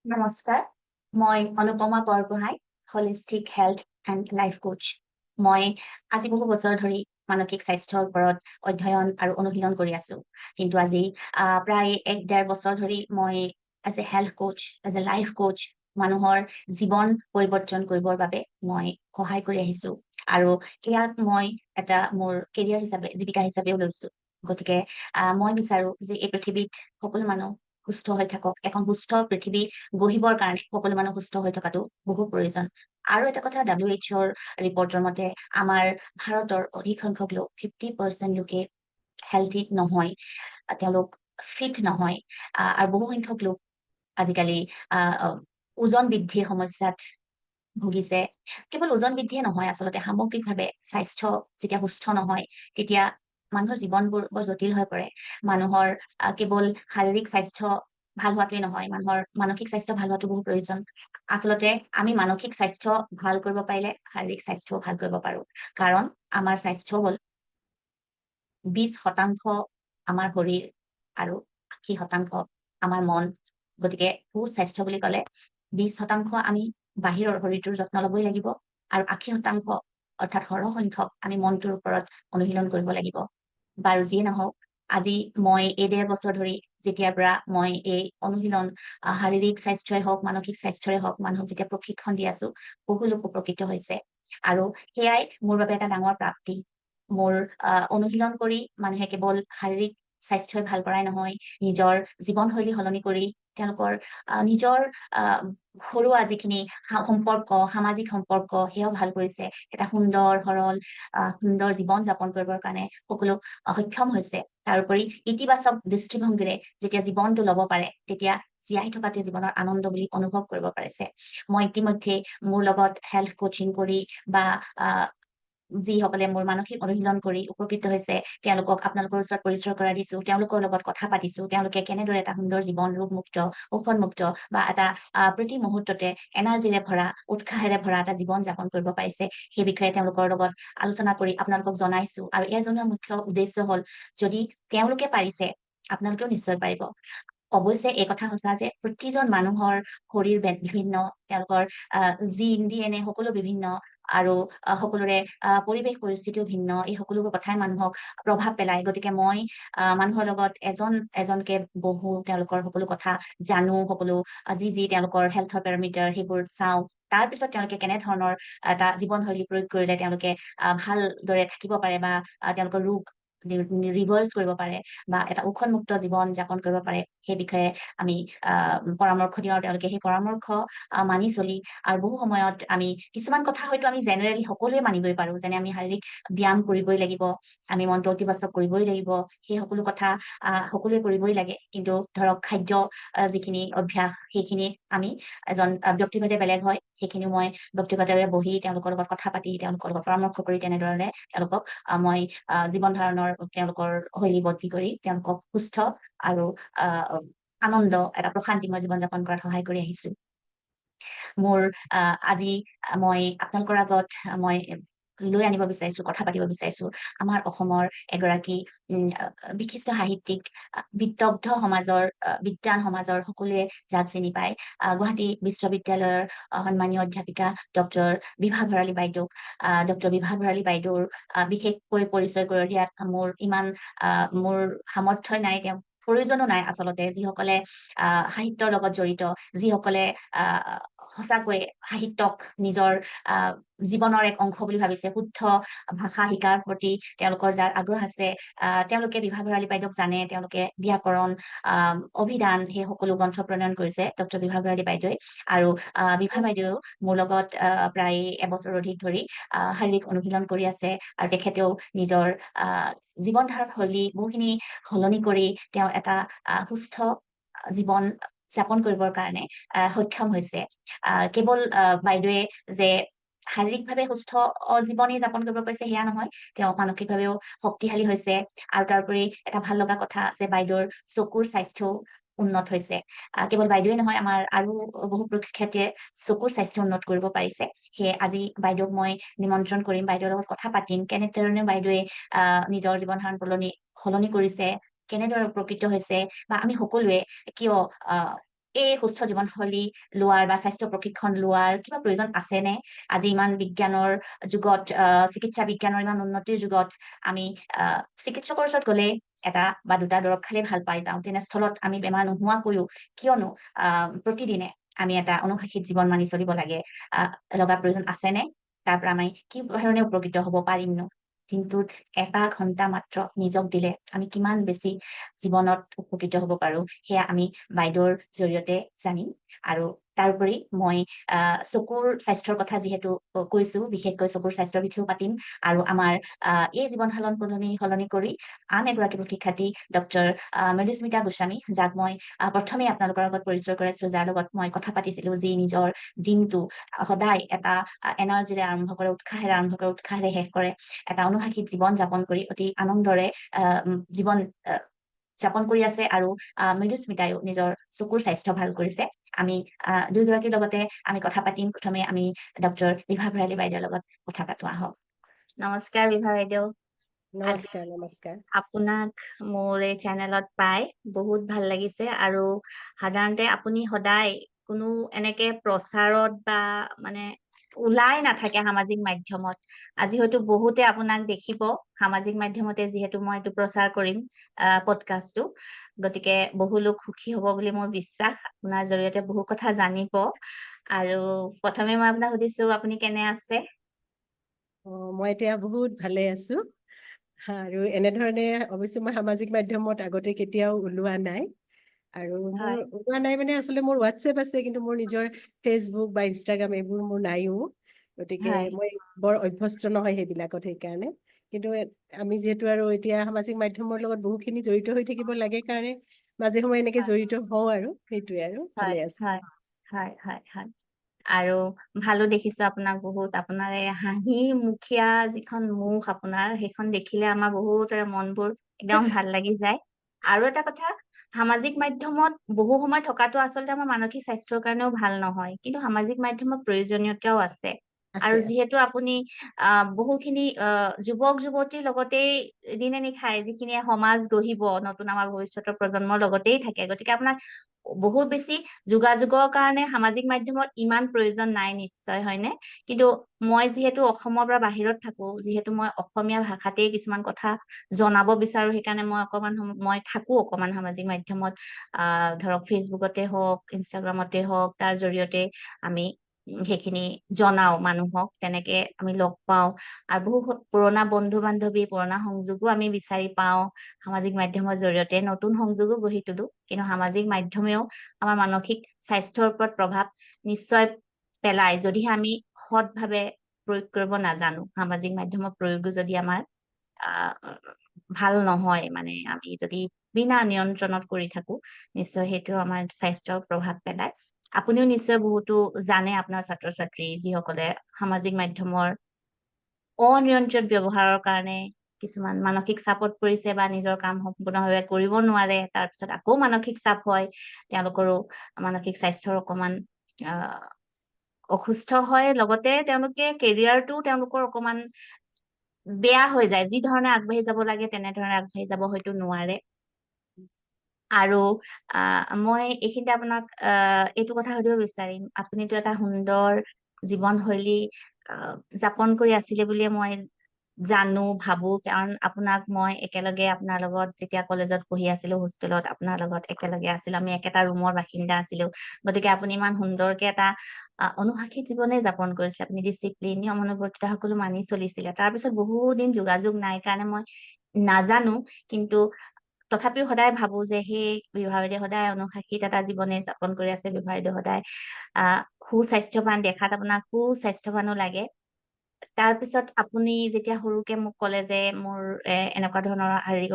নমস্কাৰ, মই Anupama Borgohain, holistic health and life Koch. মই আজি বহু বছৰ ধৰি মানসিক স্বাস্থ্যৰ ওপৰত অধ্যয়ন আৰু অনুশীলন কৰি আছো। কিন্তু আজি প্ৰায় 1-1.5 বছৰ ধৰি মই as a health coach, as a life coach মানুহৰ জীৱন পৰিৱৰ্তন কৰিবৰ বাবে মই সহায় কৰি আহিছো। আৰু ইয়াক মই এটা মোৰ কেৰিয়াৰ হিচাপে, জীৱিকা হিচাপেও লৈছো। গতিকে মই বিচাৰো যে এই পৃথিৱীত সকলো মানুহ সুস্থ হৈ থাকক। এখন সুস্থ পৃথিৱী গঢ়িবৰ কাৰণে সকলো মানুহ সুস্থ হৈ থকাটো বহু প্ৰয়োজন। আৰু এটা কথা, WHO ৰিপৰ্টৰ মতে আমাৰ ভাৰতৰ অধিক সংখ্যক লোক 50% লোকে হেল্থি নহয়, তেওঁলোক ফিট নহয়। আৰু বহু সংখ্যক লোক আজিকালি ওজন বৃদ্ধিৰ সমস্যাত ভুগিছে। কেৱল ওজন বৃদ্ধিয়ে নহয়, আচলতে সামগ্ৰিকভাৱে স্বাস্থ্য যেতিয়া সুস্থ নহয়, তেতিয়া মানুহৰ জীৱনবোৰ বৰ জটিল হৈ পৰে। মানুহৰ কেৱল শাৰীৰিক স্বাস্থ্য ভাল হোৱাটোৱে নহয়, মানুহৰ মানসিক স্বাস্থ্য ভাল হোৱাটো বহু প্ৰয়োজন। আচলতে আমি মানসিক স্বাস্থ্য ভাল কৰিব পাৰিলে শাৰীৰিক স্বাস্থ্যও ভাল কৰিব পাৰো। কাৰণ আমাৰ স্বাস্থ্য হ'ল 20% আমাৰ শৰীৰ আৰু 80% আমাৰ মন। গতিকে সুস্বাস্থ্য বুলি ক'লে 20% আমি বাহিৰৰ শৰীৰটোৰ যত্ন ল'বই লাগিব, আৰু 80% অৰ্থাৎ সৰহ সংখ্যক আমি মনটোৰ ওপৰত অনুশীলন কৰিব লাগিব। বাৰু যিয়ে নহওক, আজি মই 1.5 বছৰ ধৰি যেতিয়াৰ পৰা মই এই অনুশীলন শাৰীৰিক স্বাস্থ্যই হওক, মানসিক স্বাস্থ্যই হওক, মানুহক যেতিয়া প্ৰশিক্ষণ দি আছো, বহু লোক উপকৃত হৈছে। আৰু সেয়াই মোৰ বাবে এটা ডাঙৰ প্ৰাপ্তি। মোৰ অনুশীলন কৰি মানুহে কেৱল শাৰীৰিক স্বাস্থ্যই ভাল কৰাই নহয়, নিজৰ জীৱনশৈলী সলনি কৰি তেওঁলোকৰ নিজৰ ঘৰুৱা যিখিনি সম্পৰ্ক, সামাজিক সম্পৰ্ক, সেয়াও ভাল কৰিছে। এটা সুন্দৰ সৰল সুন্দৰ জীৱন যাপন কৰিবৰ কাৰণে সকলো সক্ষম হৈছে। তাৰোপৰি ইতিবাচক দৃষ্টিভংগীৰে যেতিয়া জীৱনটো ল'ব পাৰে, তেতিয়া জীয়াই থকাটোৱে জীৱনৰ আনন্দ বুলি অনুভৱ কৰিব পাৰিছে। মই ইতিমধ্যে মোৰ লগত হেল্থ কোচিং কৰি বা যিসকলে মোৰ মানসিক অনুশীলন কৰি উপকৃত হৈছে, তেওঁলোকক আপোনালোকৰ ওচৰত পৰিচয় কৰাই দিছো। তেওঁলোকৰ লগত কথা পাতিছো, তেওঁলোকে কেনেদৰে এটা সুন্দৰ জীৱন, ৰোগমুক্ত, ঔষধমুক্ত বা এটা প্ৰতি মুহূৰ্ততে এনাৰ্জিৰে ভৰা, উৎসাহেৰে ভৰা এটা জীৱন যাপন কৰিব পাৰিছে, সেই বিষয়ে তেওঁলোকৰ লগত আলোচনা কৰি আপোনালোকক জনাইছো। আৰু এয়া জনোৱাৰ মুখ্য উদ্দেশ্য হ'ল, যদি তেওঁলোকে পাৰিছে, আপোনালোকেও নিশ্চয় পাৰিব। অৱশ্যে এই কথা সঁচা যে প্ৰতিজন মানুহৰ শৰীৰ বিভিন্ন, তেওঁলোকৰ জিন, DNA সকলো বিভিন্ন, আৰু সকলোৰে পৰিৱেশ পৰিস্থিতিও ভিন্ন। এই সকলোবোৰ কথাই মানুহক প্ৰভাৱ পেলায়। গতিকে মই মানুহৰ লগত এজন এজনকে বহো, তেওঁলোকৰ সকলো কথা জানো, সকলো যি তেওঁলোকৰ হেল্থৰ পেৰামিটাৰ সেইবোৰ চাওঁ। তাৰ পিছত তেওঁলোকে কেনেধৰণৰ এটা জীৱনশৈলী প্ৰয়োগ কৰিলে তেওঁলোকে ভালদৰে থাকিব পাৰে, বা তেওঁলোকৰ ৰোগ ৰিভাৰ্চ কৰিব পাৰে, বা এটা ঔষধমুক্ত জীৱন যাপন কৰিব পাৰে, সেই বিষয়ে আমি পৰামৰ্শ দিওঁ। আৰু তেওঁলোকে সেই পৰামৰ্শ মানি চলি, আৰু বহু সময়ত আমি কিছুমান কথা হয়তো আমি জেনেৰেলি সকলোৱে মানিবই পাৰো, যেনে আমি শাৰীৰিক ব্যায়াম কৰিবই লাগিব, আমি মনটো ইতিবাচক কৰিবই লাগিব, সেই সকলো কথা সকলোৱে কৰিবই লাগে। কিন্তু ধৰক খাদ্য যিখিনি অভ্যাস, সেইখিনি আমি এজন ব্যক্তিভেদে বেলেগ হয়। সেইখিনিও মই ব্যক্তিগতভাৱে বহি তেওঁলোকৰ লগত কথা পাতি, তেওঁলোকৰ লগত পৰামৰ্শ কৰি, তেনেধৰণে তেওঁলোকক মই জীৱন ধাৰণৰ তেওঁলোকৰ শৈলী বদলি কৰি তেওঁলোকক সুস্থ আৰু আনন্দ, এটা প্ৰশান্তিময় জীৱন যাপন কৰাত সহায় কৰি আহিছো। মোৰ আজি মই আপোনালোকৰ আগত মই লৈ আনিব বিচাৰিছো, কথা পাতিব বিচাৰিছো আমাৰ অসমৰ এগৰাকী বিশিষ্ট সাহিত্যিক, বিদগ্ধ সমাজৰ, বিজ্ঞান সমাজৰ সকলোৱে যাক চিনি পায়, গুৱাহাটী বিশ্ববিদ্যালয়ৰ সন্মানীয় অধ্যাপিকা ডক্টৰ বিভা ভৰালী বাইদেউক। ডক্টৰ বিভা ভৰালী বাইদেউৰ বিশেষকৈ পৰিচয় কৰি দিয়াত মোৰ সামৰ্থ্যই নাই, তেওঁ প্ৰয়োজনো নাই আচলতে। যিসকলে সাহিত্যৰ লগত জড়িত, যিসকলে সঁচাকৈয়ে সাহিত্যক নিজৰ জীৱনৰ এক অংশ বুলি ভাবিছে, শুদ্ধ ভাষা শিকাৰ প্ৰতি তেওঁলোকৰ যাৰ আগ্ৰহ আছে, তেওঁলোকে বিভা ভৰালী বাইদেউক জানে। তেওঁলোকে ব্যাকৰণ, অভিধান, সেই সকলো গ্ৰন্থ প্ৰণয়ন কৰিছে ডক্টৰ বিভা ভৰালী বাইদেৱে। আৰু বিভা বাইদেউ মোৰ লগত প্ৰায় এবছৰ অধিক ধৰি শাৰীৰিক অনুশীলন কৰি আছে, আৰু তেখেতেও নিজৰ জীৱন ধাৰণ শৈলী বহুখিনি সলনি কৰি তেওঁ এটা সুস্থ জীৱন যাপন কৰিবৰ কাৰণে সক্ষম হৈছে। কেৱল বাইদেৱে যে শাৰীৰিকভাৱে সুস্থ জীৱনেই যাপন কৰিব পাৰিছে সেয়া নহয়, তেওঁ মানসিকভাৱেও শক্তিশালী হৈছে। আৰু তাৰোপৰি এটা ভাল লগা কথা যে বাইদেউৰ চকুৰ স্বাস্থ্যও উন্নত হৈছে। কেৱল বাইদেৱে নহয়, আমাৰ আৰু বহু প্ৰখ্যাতিয়ে চকুৰ স্বাস্থ্য উন্নত কৰিব পাৰিছে। সেয়ে আজি বাইদেউক মই নিমন্ত্ৰণ কৰিম, বাইদেউৰ লগত কথা পাতিম, কেনেধৰণে বাইদেৱে নিজৰ জীৱন ধাৰণ সলনি কৰিছে, কেনেদৰে উপকৃত হৈছে, বা আমি সকলোৱে কিয় এই সুস্থ জীৱনশৈলী লোৱাৰ বা স্বাস্থ্য প্ৰশিক্ষণ লোৱাৰ কিবা প্ৰয়োজন আছেনে? আজি ইমান বিজ্ঞানৰ যুগত চিকিৎসা বিজ্ঞানৰ ইমান উন্নতিৰ যুগত আমি চিকিৎসকৰ ওচৰত গ'লে এটা বা দুটা দৰৱ খালে ভাল পাই যাওঁ, তেনেস্থলত আমি বেমাৰ নোহোৱাকৈও কিয়নো প্ৰতিদিনে আমি এটা অনুশাসিত জীৱন মানি চলিব লাগে লগা প্ৰয়োজন আছেনে? তাৰ পৰা আমি কি ধৰণে উপকৃত হ'ব পাৰিমনো? দিনটোত এটা ঘন্টা মাত্ৰ নিজক দিলে আমি কিমান বেছি জীৱনত উপকৃত হ'ব পাৰো সেয়া আমি বাইদেউৰ জৰিয়তে জানিম। আৰু তাৰোপৰি মই চকুৰ স্বাস্থ্যৰ কথা যিহেতু কৈছো, বিশেষকৈ চকুৰ স্বাস্থ্যৰ বিষয়েও পাতিম। আৰু আমাৰ এই জীৱন সালন প্ৰণালী সলনি কৰি আন এগৰাকী প্ৰশিক্ষাৰ্থী ডক্টৰ মৃদুস্মিতা গোস্বামী, যাক মই প্ৰথমে আপোনালোকৰ আগত পৰিচয় কৰাইছো, যাৰ লগত মই কথা পাতিছিলো, যি নিজৰ দিনটো সদায় এটা এনাৰ্জিৰে আৰম্ভ কৰে, উৎসাহেৰে আৰম্ভ কৰে, উৎসাহেৰে শেষ কৰে, এটা অনুশাসিত জীৱন যাপন কৰি অতি আনন্দৰে জীৱন যাপন কৰি আছে। আৰু মৃদুস্মিতায়ো নিজৰ চকুৰ স্বাস্থ্য ভাল কৰিছে। আমি দুয়োগৰাকীৰ লগতে আমি কথা পাতিম। প্ৰথমে আমি ডক্টৰ বিভা ভৰালী বাইদেউৰ লগত কথা পাতো আহক। নমস্কাৰ বিভা বাইদেউ। নমস্কাৰ নমস্কাৰ। আপোনাক মোৰ এই চেনেলত পাই বহুত ভাল লাগিছে। আৰু সাধাৰণতে আপুনি সদায় কোনো এনেকে প্ৰচাৰত বা মানে ওলাই নাথাকে সামাজিক মাধ্যমত। আজি হয়তো বহুতে আপোনাক দেখিব সামাজিক মাধ্যমতে, যিহেতু মই এইটো প্ৰচাৰ কৰিম পডকাষ্টটো, গতিকে বহু লোক সুখী হ'ব বুলি মোৰ বিশ্বাস। আপোনাৰ জৰিয়তে বহু কথা জানিব। আৰু প্ৰথমে মই আপোনাক সুধিছো, আপুনি কেনে আছে? মই এতিয়া বহুত ভালে আছো। আৰু এনেধৰণে অৱশ্যে মই সামাজিক মাধ্যমত আগতে কেতিয়াও ওলোৱা নাই। আৰু মোৰ ওলোৱা নাই মানে আচলতে মোৰ হোৱাটছএপ আছে, কিন্তু মোৰ নিজৰ ফেচবুক বা ইনষ্টাগ্ৰাম এইবোৰ মোৰ নাইও। গতিকে মই বৰ অভ্যস্ত নহয় সেইবিলাকত, সেইকাৰণে। কিন্তু আমি যিহেতু আৰু এতিয়া সামাজিক মাধ্যমৰ লগত বহুখিনি জড়িত হৈ থাকিব লাগে কাৰণে মাজে সময়ে এনেকে জড়িত হওঁ, আৰু সেইটোৱে আৰু ভালে আছে। আৰু ভালো দেখিছো আপোনাক বহুত। আপোনাৰ এই হাঁহি মুখীয়া যিখন মুখ আপোনাৰ, সেইখন দেখিলে আমাৰ বহুত মনবোৰ একদম ভাল লাগি যায়। আৰু এটা কথা, সামাজিক মাধ্যমত বহু সময় থকাটো আচলতে আমাৰ মানসিক স্বাস্থ্যৰ কাৰণেও ভাল নহয়, কিন্তু সামাজিক মাধ্যমত প্ৰয়োজনীয়তাও আছে। আৰু যিহেতু আপুনি বহুখিনি যুৱক যুৱতীৰ লগতেই দিনে নিশাই যিখিনিয়ে সমাজ গঢ়িব, নতুন আমাৰ ভৱিষ্যতৰ প্ৰজন্মৰ লগতেই থাকে, গতিকে আপোনাক বহুত বেছি যোগাযোগৰ কাৰণে সামাজিক মাধ্যমত ইমান প্ৰয়োজন নাই নিশ্চয়, হয়নে? কিন্তু মই যিহেতু অসমৰ পৰা বাহিৰত থাকো, যিহেতু মই অসমীয়া ভাষাতেই কিছুমান কথা জনাব বিচাৰো, সেইকাৰণে মই থাকো অকমান সামাজিক মাধ্যমত, ধৰক ফেচবুকতে হওক, ইনষ্টাগ্ৰামতে হওক, তাৰ জৰিয়তে আমি সেইখিনি জনাও মানুহক, তেনেকে আমি লগ পাওঁ। আৰু বহু পুৰণা বন্ধু বান্ধৱী, পুৰণা সংযোগো আমি বিচাৰি পাওঁ সামাজিক মাধ্যমৰ জৰিয়তে, নতুন সংযোগো গঢ়ি তোলো। কিন্তু সামাজিক মাধ্যমেও আমাৰ মানসিক স্বাস্থ্যৰ ওপৰত প্ৰভাৱ নিশ্চয় পেলায়, যদিহে আমি সৎভাৱে প্ৰয়োগ কৰিব নাজানো। সামাজিক মাধ্যমৰ প্ৰয়োগো যদি আমাৰ ভাল নহয়, মানে আমি যদি বিনা নিয়ন্ত্ৰণত কৰি থাকো, নিশ্চয় সেইটো আমাৰ স্বাস্থ্যৰ প্ৰভাৱ পেলায়। আপুনিও নিশ্চয় বহুতো জানে, আপোনাৰ ছাত্ৰ ছাত্ৰী যিসকলে সামাজিক মাধ্যমৰ অনিয়ন্ত্ৰিত ব্যৱহাৰৰ কাৰণে কিছুমান মানসিক চাপত পৰিছে, বা নিজৰ কাম সম্পূৰ্ণভাৱে কৰিব নোৱাৰে, তাৰপিছত আকৌ মানসিক চাপ হয়, তেওঁলোকৰো মানসিক স্বাস্থ্যৰ অকমান অসুস্থ হয়। লগতে তেওঁলোকে কেৰিয়াৰটো তেওঁলোকৰ অকমান বেয়া হৈ যায়, যি ধৰণে আগবাঢ়ি যাব লাগে তেনেধৰণে আগবাঢ়ি যাব হয়তো নোৱাৰে। আৰু মই এইখিনিতে আপোনাক এইটো কথা সুধিব বিচাৰিম, আপুনিতো এটা সুন্দৰ জীৱনশৈলী যাপন কৰি আছিলে বুলিয়ে মই জানো, ভাবো, কাৰণ আপোনাক মই একেলগে আপোনাৰ লগত যেতিয়া কলেজত পঢ়ি আছিলো, হোষ্টেলত আপোনাৰ লগত একেলগে আছিলো, আমি একেটা ৰুমৰ বাসিন্দা আছিলো। গতিকে আপুনি ইমান সুন্দৰকে এটা অনুশাসিত জীৱনে যাপন কৰিছিলে। আপুনি ডিচিপ্লিন, নিয়মানুৱৰ্তিতা সকলো মানি চলিছিলে। তাৰপিছত বহুত দিন যোগাযোগ নাই কাৰণে মই নাজানো, কিন্তু তথাপিও সদায় ভাবো যে সেই বিভা বাইদেউ সদায় অনুশাসিত এটা জীৱনে যাপন কৰি আছে। বিভা বাইদেউ সদায় সুস্বাস্থ্যৱান, দেখাত আপোনাক সুস্বাস্থ্যৱানো লাগে। তাৰপিছত আপুনি যেতিয়া সৰুকে মোক ক'লে যে মোৰ এনেকুৱা ধৰণৰ শাৰীৰিক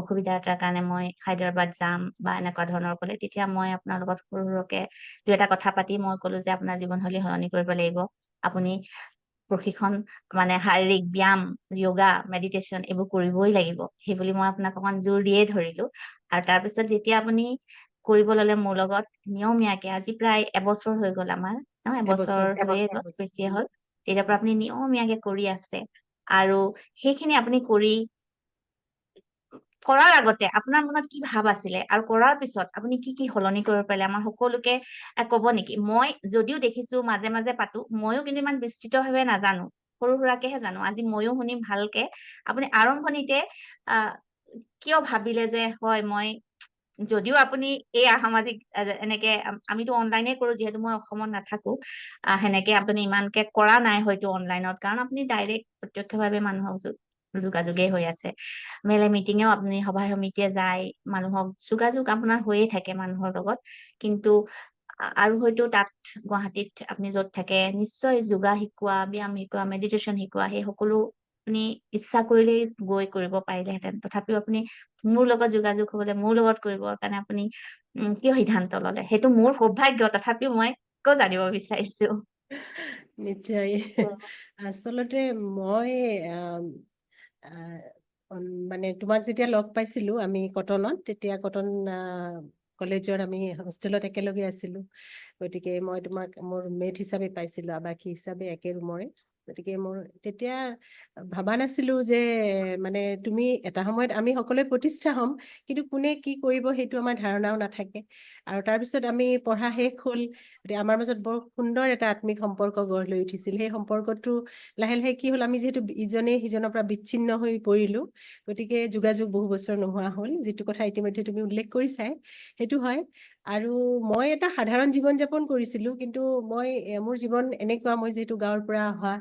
অসুবিধা এটাৰ কাৰণে মই হায়দৰাবাদ যাম বা এনেকুৱা ধৰণৰ ক'লে, তেতিয়া মই আপোনাৰ লগত সৰুকে দুই এটা কথা পাতি মই ক'লো যে আপোনাৰ জীৱনশৈলী সলনি কৰিব লাগিব। আপুনি প্ৰশিক্ষণ, মানে শাৰীৰিক ব্যায়াম, য়োগা, মেডিটেশ্যন এইবোৰ কৰিবই লাগিব। সেইবুলি মই আপোনাক অকমান জোৰ দিয়ে ধৰিলো। আৰু তাৰপিছত যেতিয়া আপুনি কৰিব ললে মোৰ লগত নিয়মীয়াকে, আজি প্ৰায় এবছৰ হৈ গল আমাৰ, এবছৰ হৈয়ে গল, বেছিয়ে হল, তেতিয়াৰ পৰা আপুনি নিয়মীয়াকে কৰি আছে। আৰু সেইখিনি আপুনি কৰি কৰাৰ আগতে আপোনাৰ মনত কি ভাৱ আছিলে আৰু কৰাৰ পিছত আপুনি কি কি সলনি কৰিব পাৰিলে আমাৰ সকলোকে ক'ব নেকি? মই যদিও দেখিছো মাজে মাজে পাতো, ময়ো কিন্তু ইমান বিস্তৃতভাৱে নাজানো, সৰু সুৰাকেহে জানো। আজি ময়ো শুনিম ভালকে। আপুনি আৰম্ভণিতে আহ কিয় ভাবিলে যে হয় মই, যদিও আপুনি এই সামাজিক এনেকে আমিতো অনলাইনে কৰো, যিহেতু মই অসমত নাথাকো, সেনেকে আপুনি ইমানকে কৰা নাই হয়তো অনলাইনত, কাৰণ আপুনি ডাইৰেক্ট প্ৰত্যক্ষভাৱে মানুহক যোগাযোগে হৈ আছে। মেলে মিটিঙেও আপুনি সভাই সমিতিয়ে যায়, মানুহক যোগাযোগ আপোনাৰ হৈয়ে থাকে মানুহৰ লগত। কিন্তু আৰু হয়তো তাত গুৱাহাটীত আপুনি য'ত থাকে নিশ্চয় যোগা শিকোৱা, ব্যায়াম শিকোৱা, মেডিটেশ্যন শিকোৱা, সেই সকলো আপুনি ইচ্ছা কৰিলেই গৈ কৰিব পাৰিলেহেঁতেন। তথাপিও আপুনি মোৰ লগত যোগাযোগ হবলৈ, মোৰ লগত কৰিবৰ কাৰণে আপুনি কিয় সিদ্ধান্ত ললে? সেইটো মোৰ সৌভাগ্য, তথাপিও মই কিয় জানিব বিচাৰিছো। নিশ্চয়। আচলতে মই আম, আহ, মানে তোমাক যেতিয়া লগ পাইছিলো আমি কটনত, তেতিয়া কটন কলেজৰ আমি হোষ্টেলত একেলগে আছিলো। গতিকে মই তোমাক মোৰ মেট হিচাপে পাইছিলো, আৱাসী হিচাপে একে ৰুমৰে। গতিকে মোৰ তেতিয়া ভাবা নাছিলো যে মানে তুমি এটা সময়ত আমি সকলোৱে প্ৰতিষ্ঠা হ'ম, কিন্তু কোনে কি কৰিব সেইটো আমাৰ ধাৰণাও নাথাকে। আৰু তাৰপিছত আমি পঢ়া শেষ হ'ল, গতিকে আমাৰ মাজত বৰ সুন্দৰ এটা আত্মিক সম্পৰ্ক গঢ় লৈ উঠিছিল। সেই সম্পৰ্কটো লাহে লাহে কি হ'ল, আমি যিহেতু ইজনে সিজনৰ পৰা বিচ্ছিন্ন হৈ পৰিলো, গতিকে যোগাযোগ বহু বছৰ নোহোৱা হ'ল। যিটো কথা ইতিমধ্যে তুমি উল্লেখ কৰিছাই, সেইটো হয়। আৰু মই এটা সাধাৰণ জীৱন যাপন কৰিছিলো, কিন্তু মোৰ জীৱন এনেকুৱা, মই যিহেতু গাঁৱৰ পৰা অহা,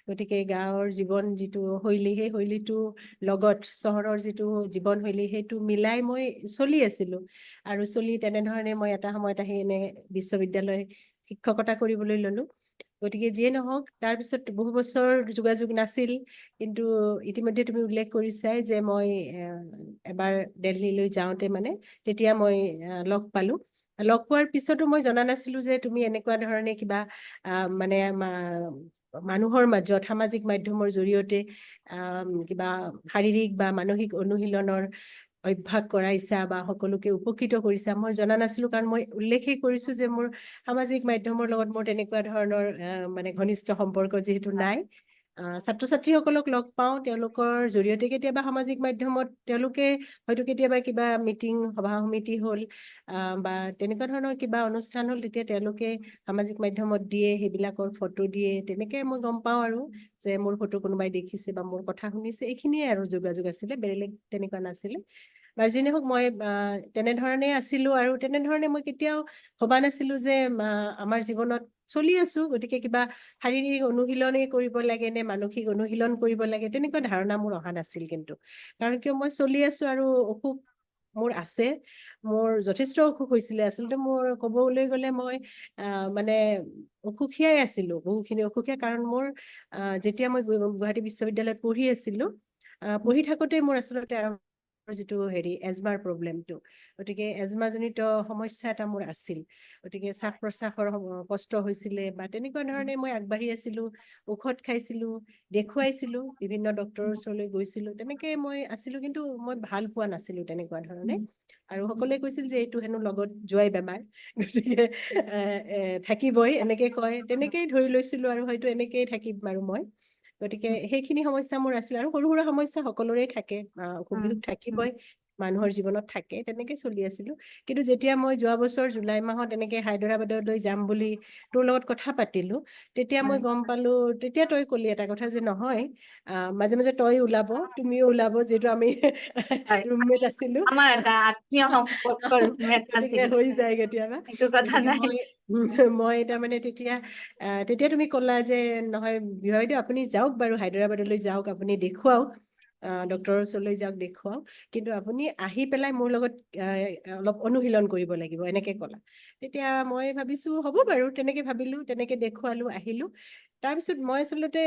গতিকে গাঁৱৰ জীৱন যিটো শৈলী, সেই শৈলীটো লগত চহৰৰ যিটো জীৱনশৈলী সেইটো মিলাই মই চলি আছিলো। আৰু চলি তেনেধৰণে মই এটা সময়ত আহি এনে বিশ্ববিদ্যালয় শিক্ষকতা কৰিবলৈ ললো। গতিকে যিয়ে নহওক, তাৰপিছত বহু বছৰ যোগাযোগ নাছিল। কিন্তু ইতিমধ্যে তুমি উল্লেখ কৰিছাই যে মই এবাৰ দিল্লীলৈ যাওঁতে মানে তেতিয়া মই লগ পালো। লগ পোৱাৰ পিছতো মই জনা নাছিলো যে তুমি এনেকুৱা ধৰণে কিবা মানে মানুহৰ মাজত সামাজিক মাধ্যমৰ জৰিয়তে কিবা শাৰীৰিক বা মানসিক অনুশীলনৰ অভ্যাস কৰাইছা বা সকলোকে উপকৃত কৰিছা। মই জনা নাছিলো, কাৰণ মই উল্লেখেই কৰিছো যে মোৰ সামাজিক মাধ্যমৰ লগত মোৰ তেনেকুৱা ধৰণৰ মানে ঘনিষ্ঠ সম্পৰ্ক যিহেতু নাই। ছাত্ৰ ছাত্ৰীসকলক লগ পাওঁ, তেওঁলোকৰ জৰিয়তে কেতিয়াবা সামাজিক মাধ্যমত তেওঁলোকে হয়তো কেতিয়াবা কিবা মিটিং সভা সমিতি হ'ল বা তেনেকুৱা ধৰণৰ কিবা অনুষ্ঠান হ'ল, তেতিয়া তেওঁলোকে সামাজিক মাধ্যমত দিয়ে, সেইবিলাকৰ ফটো দিয়ে, তেনেকে মই গম পাওঁ আৰু যে মোৰ ফটো কোনোবাই দেখিছে বা মোৰ কথা শুনিছে। এইখিনিয়ে আৰু যোগাযোগ আছিলে, বেলেগ তেনেকুৱা নাছিলে। বাৰু যি নহওক, মই তেনেধৰণে আছিলো, আৰু তেনেধৰণে মই কেতিয়াও ভবা নাছিলো যে আমাৰ জীৱনত চলি আছো, গতিকে কিবা শাৰীৰিক অনুশীলনেই কৰিব লাগে নে মানসিক অনুশীলন কৰিব লাগে, তেনেকুৱা ধাৰণা মোৰ অহা নাছিল। কিন্তু কাৰণ কিয়, মই চলি আছো আৰু অসুখ মোৰ আছে। মোৰ যথেষ্ট অসুখ হৈছিলে। আচলতে মোৰ ক'বলৈ গ'লে মই মানে অসুখীয়াই আছিলো, বহুখিনি অসুখীয়া। কাৰণ মোৰ যেতিয়া মই গুৱাহাটী বিশ্ববিদ্যালয়ত পঢ়ি আছিলো, পঢ়ি থাকোতে মোৰ আচলতে যিটো এজমাৰ প্ৰব্লেমটো, গতিকে এজমাজনিত সমস্যা এটা মোৰ আছিল। গতিকে শ্বাস প্ৰশ্বাসৰ কষ্ট হৈছিলে বা তেনেকুৱা ধৰণে মই আগবাঢ়ি আছিলো, ঔষধ খাইছিলো, দেখুৱাইছিলো, বিভিন্ন ডক্তৰৰ ওচৰলৈ গৈছিলো, তেনেকে মই আছিলো। কিন্তু মই ভাল পোৱা নাছিলো তেনেকুৱা ধৰণে। আৰু সকলোৱে কৈছিল যে এইটো হেনো লগত যোৱাই বেমাৰ, গতিকে থাকিবই, এনেকে কয়। তেনেকেই ধৰি লৈছিলো আৰু হয়তো এনেকেই থাকিম আৰু মই। গতিকে সেইখিনি সমস্যা মোৰ আছিল, আৰু সৰু সুৰা সমস্যা সকলোৰে থাকে, অসুখ বিসুখ থাকিবই, মানুহৰ জীৱনত থাকে। তেনেকে চলি আছিলো। কিন্তু যেতিয়া মই যোৱা বছৰ জুলাই মাহত এনেকে হায়দৰাবাদলৈ যাম বুলি তোৰ লগত কথা পাতিলো, তেতিয়া মই গম পালো, তেতিয়া তই কলি এটা কথা যে নহয়, মাজে মাজে তই ওলাব, তুমিও ওলাব, যিহেতু আমি ৰুমমেট আছিলো। আমাৰ এটা আত্মীয় সম্পৰ্কৰ গতিকে আছিল, হৈ যায় কেতিয়াবা। সেইটো কথা গতিকে নাই। মই তাৰমানে তেতিয়া তুমি ক'লা যে নহয় বিভা বাইদেউ, আপুনি যাওক বাৰু, হায়দৰাবাদলৈ যাওক, আপুনি দেখুৱাওক, ডক্তৰৰ ওচৰলৈ যাওক, দেখুৱাওক, কিন্তু আপুনি আহি পেলাই মোৰ লগত অলপ অনুশীলন কৰিব লাগিব, এনেকে ক'লা। তেতিয়া মই ভাবিছো হ'ব বাৰু, তেনেকে ভাবিলো, তেনেকে দেখুৱালো, আহিলো। তাৰপিছত মই আচলতে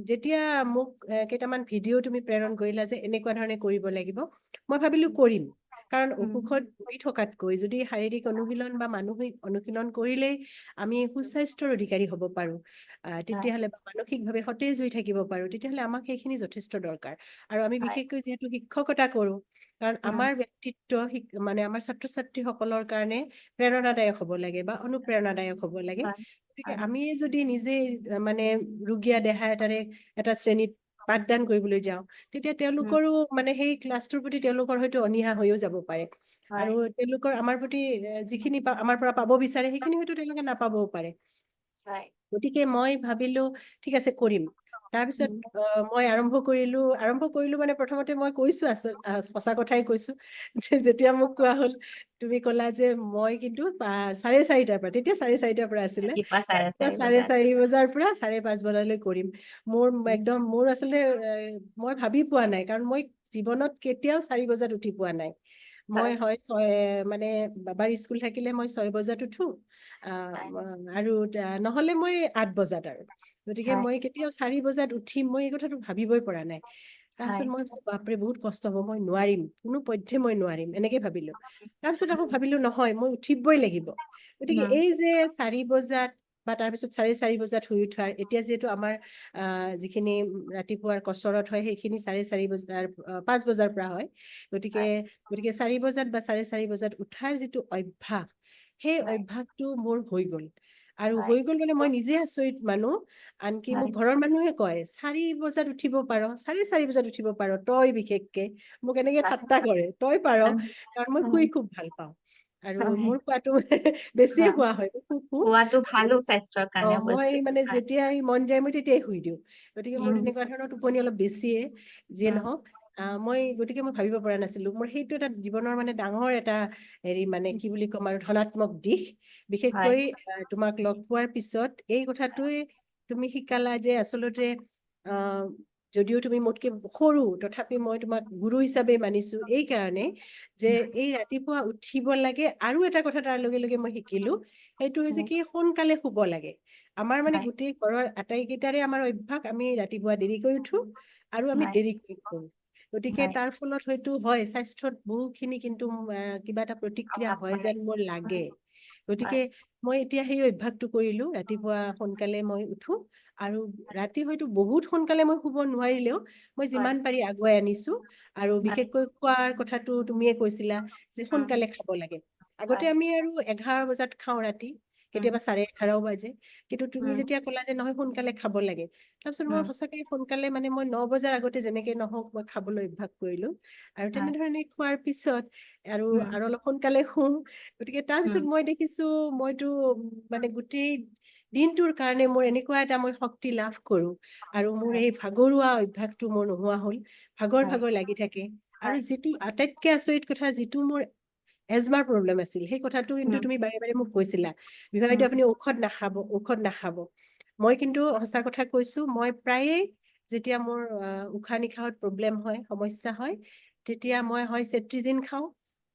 যেতিয়া মোক কেইটামান ভিডিঅ' তুমি প্ৰেৰণ কৰিলা যে এনেকুৱা ধৰণে কৰিব লাগিব, মই ভাবিলো কৰিম। কাৰণ অসুখত ভুগি থকাতকৈ যদি শাৰীৰিক অনুশীলন বা মানসিক অনুশীলন কৰিলেই আমি সুস্বাস্থ্যৰ অধিকাৰী হ'ব পাৰো, তেতিয়াহ'লে মানসিকভাৱে সতেজ হৈ থাকিব পাৰো, তেতিয়াহ'লে আমাক সেইখিনি যথেষ্ট দৰকাৰ। আৰু আমি বিশেষকৈ যিহেতু শিক্ষকতা কৰো, কাৰণ আমাৰ ব্যক্তিত্ব মানে আমাৰ ছাত্ৰ ছাত্ৰীসকলৰ কাৰণে প্ৰেৰণাদায়ক হ'ব লাগে বা অনুপ্ৰেৰণাদায়ক হ'ব লাগে। গতিকে আমি যদি নিজে মানে ৰুগীয়া দেহা এটা শ্ৰেণীত পাঠদান কৰিবলৈ যাওঁ, তেতিয়া তেওঁলোকৰো মানে সেই ক্লাছটোৰ প্ৰতি তেওঁলোকৰ হয়তো অনীহা হৈও যাব পাৰে। আৰু হয় তেওঁলোকৰ আমাৰ প্ৰতি যিখিনি আমাৰ পৰা পাব বিচাৰে সেইখিনি হয়তো তেওঁলোকে নাপাবও পাৰে। হয় গতিকে মই ভাবিলো ঠিক আছে কৰিম। তাৰপিছত উম, মই আৰম্ভ কৰিলো মানে প্ৰথমতে মই কৈছো সঁচা কথাই কৈছো যেতিয়া মোক কোৱা হ'ল তুমি ক'লা যে মই কিন্তু 4:30টাৰ পৰা, তেতিয়া 4:30টাৰ পৰা আছিলে, ৰাতিপুৱা 4:30 চাৰে বজাত 4 বজাৰ পৰা 5:30 বজালৈ কৰিম। উম, মোৰ আচলতে মই ভাবি পোৱা নাই, কাৰণ মই জীৱনত কেতিয়াও 4 বজাত উঠি পোৱা নাই। মই হয় হয় মানে বাবাৰ স্কুল থাকিলে মই 6 বজাত উঠো, হয় আৰু নহলে মই 8 বজাত আৰু। গতিকে হয় মই কেতিয়াও 4 বজাত উঠিম মই এই কথাটো ভাবিবই পৰা নাই। হয় তাৰপিছত মই ভাবিছো, বাপৰে বহুত কষ্ট হব, মই নোৱাৰিম, কোনো পধ্যে মই নোৱাৰিম, এনেকে ভাবিলো। তাৰপিছত আকৌ ভাবিলো নহয়, মই উঠিবই লাগিব। গতিকে উম, এই যে 4 বজাত বা তাৰপিছত 4:30 বজাত শুই উঠাৰ, এতিয়া যিহেতু আমাৰ যিখিনি ৰাতিপুৱাৰ কচৰত হয় সেইখিনি 5 বজাৰ পৰা হয়। গতিকে হয় গতিকে 4 বজাত বা 4:30 বজাত উঠাৰ যিটো অভ্যাস, সেই হয় অভ্যাসটো মোৰ হৈ গ'ল। আৰু হয় হৈ গ'ল মানে মই নিজে আচৰিত মানুহ। আনকি মোক হয় ঘৰৰ মানুহে কয়, 4 বজাত উঠিব পাৰ, 4:30 বজাত উঠিব পাৰ, তই বিশেষকে মোক এনেকে হয় ঠাট্টা কৰে, তই পাৰ, হয় কাৰণ মই হয় শুই খুব ভাল পাওঁ। আৰু হয় মোৰ খোৱাটো বেছিয়ে হয় খোৱা হয়, শু। খোৱাটো ভালো স্বাস্থ্যৰ কাৰণে মই অৱশ্যে মানে হয় যেতিয়াই মন যায় মই তেতিয়াই শুই দিওঁ। গতিকে মোৰ উম, তেনেকুৱা ধৰণৰ টোপনি অলপ বেছিয়ে, যিয়ে উম, নহওক। গতিকে মই ভাবিব পৰা নাছিলো, মোৰ সেইটো এটা জীৱনৰ মানে ডাঙৰ এটা হেৰি, মানে কি বুলি ক'ম আৰু, ধনাত্মক দিশ। হয় বিশেষকৈ তোমাক লগ পোৱাৰ পিছত এই কথাটোৱে তুমি শিকালা যে আচলতে আহ যদিও তুমি মোতকে সৰু, তথাপি মই তোমাক গুৰু হিচাপে মানিছো এই কাৰণে যে এই ৰাতিপুৱা উঠিব লাগে। আৰু এটা কথা তাৰ লগে লগে মই শিকিলো, সেইটো হৈছে উম, কি, সোনকালে শুব লাগে। আমাৰ মানে হয় গোটেই ঘৰৰ আটাইকেইটাৰে আমাৰ অভ্যাস, আমি ৰাতিপুৱা দেৰিকৈ উঠো আৰু আমি হয় দেৰিকৈ শুও। গতিকে হয় তাৰ ফলত হয়তো হয় স্বাস্থ্যত বহুখিনি কিন্তু কিবা এটা প্ৰতিক্ৰিয়া অভাৱ হয় পৰে যেন মোৰ লাগে। উম, গতিকে হয় মই এতিয়া সেই অভ্যাসটো কৰিলো, ৰাতিপুৱা সোনকালে মই উঠো। আৰু ৰাতি হয়তো বহুত সোনকালে মই শুব নোৱাৰিলেও মই হয় যিমান পাৰি আগুৱাই আনিছো। আৰু হয় বিশেষকৈ খোৱাৰ কথাটো তুমিয়ে কৈছিলা যে উম, সোনকালে খাব লাগে। আগতে হয় আমি আৰু 11 বজাত খাওঁ ৰাতি, উম, কেতিয়াবা 11:30 বাজে। কিন্তু তুমি উম, যেতিয়া ক'লা যে নহয় সোনকালে খাব লাগে, তাৰপিছত মই উম, সঁচাকে সোনকালে, মানে মই 9 বজাৰ আগতে যেনেকে নহওক মই খাবলৈ অভ্যাস কৰিলো। আৰু হয় তেনেধৰণে খোৱাৰ পিছত আৰু উম, আৰু অলপ সোনকালে শুওঁ। গতিকে উম, তাৰপিছত মই দেখিছো মইতো মানে গোটেই দিনটোৰ কাৰণে মোৰ এনেকুৱা এটা মই শক্তি লাভ কৰো। আৰু মোৰ হয় এই ভাগৰুৱা অভ্যাসটো মোৰ নোহোৱা হ'ল। ভাগৰ হয় ভাগৰ লাগি থাকে। আৰু হয় যিটো আটাইতকে আচৰিত কথা, যিটো মোৰ এজমাৰ প্ৰব্লেম আছিল, সেই কথাটো কিন্তু উম, তুমি বাৰে বাৰে মোক কৈছিলা, বিভা উম, বাইদেউ আপুনি ঔষধ নাখাব। মই কিন্তু সঁচা কথা কৈছো, মই প্ৰায়ে যেতিয়া মোৰ উশাহ নিশাহত প্ৰব্লেম হয়, সমস্যা হয়, তেতিয়া মই হয় চেট্ৰিজিন খাওঁ,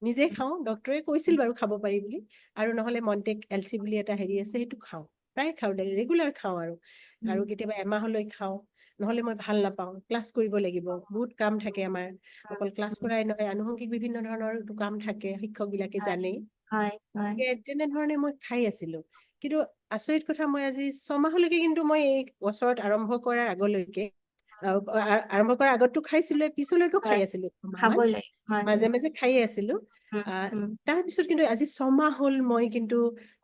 নিজে উম, খাওঁ, ডক্তৰে কৈছিল বাৰু খাব পাৰি বুলি। আৰু নহলে মনটেক এলচি বুলি এটা হেৰি আছে, সেইটো খাওঁ, প্ৰায় খাওঁ, ৰেগুলাৰ খাওঁ। আৰু উম, কেতিয়াবা এমাহলৈ খাওঁ। নহলে মই ভাল নাপাওঁ, ক্লাছ কৰিব লাগিব, বহুত কাম থাকে আমাৰ। অকল ক্লাছ উম, কৰাই নহয়, আনুষংগিক বিভিন্ন ধৰণৰ কাম থাকে, শিক্ষক বিলাকে হয় জানেই। হয় হয় তেনেধৰণে মই খাই আছিলো। কিন্তু আচৰিত কথা, মই আজি 6 মাহলৈকে কিন্তু মই এই বছৰত আৰম্ভ কৰাৰ আগলৈকে, আৰম্ভ কৰাৰ আগতটো খাইছিলে, পিছলৈকেও খাই হয় আছিলো 6 মাহ মান, খাবই লাগে হয় মাজে মাজে খাইয়ে আছিলো। উম, উম, তাৰপিছত কিন্তু আজি 6 মাহ হ'ল মই কিন্তু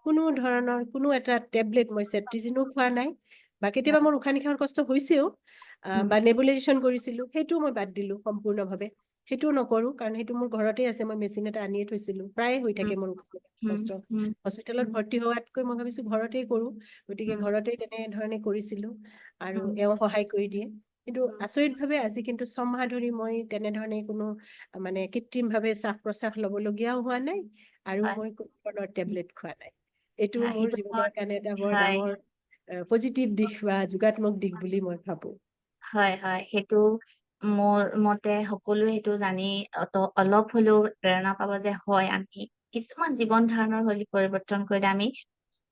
কোনো ধৰণৰ কোনো এটা টেবলেট, মই চেট্ৰিজিনো খোৱা নাই। বা কেতিয়াবা হয় মোৰ উশাহ নিশাহৰ কষ্ট হৈছেও, উম, বা নেবুলাইজেচন কৰিছিলো, সেইটোও মই বাদ দিলো সম্পূৰ্ণভাৱে। সেইটোও নকৰো, কাৰণ সেইটো মোৰ ঘৰতে আছে, মই মেচিন এটা আনিয়ে থৈছিলো, প্ৰায়ে হৈ উম, থাকে মোৰ উশাহ নিশাহৰ উম, কষ্ট। উম, হস্পিটেলত উম, ভৰ্তি হোৱাতকৈ মই ভাবিছো ঘৰতেই কৰো। গতিকে উম, ঘৰতে তেনেধৰণে কৰিছিলো। আৰু উম, এওঁ সহায় কৰি দিয়ে। কিন্তু উম, আচৰিত ভাৱে আজি কিন্তু 6 মাহ ধৰি মই তেনেধৰণে কোনো মানে কৃত্ৰিম ভাৱে শ্বাস প্ৰশ্বাস লবলগীয়াও হোৱা নাই। আৰু হয় মই কোনো ধৰণৰ টেবলেট খোৱা নাই। এইটো হয় মোৰ সেইটো জীৱনৰ কাৰণে এটা বৰ হয় ডাঙৰ পজিটিভ দিশ বা যোগাত্মক দিশ বুলি মই ভাবো। হয় হয় সেইটো মোৰ মতে সকলোৱে সেইটো জানি অলপ হলেও প্ৰেৰণা পাব যে হয়, আমি কিছুমান জীৱন ধাৰণৰ শৈলী পৰিৱৰ্তন কৰিলে আমি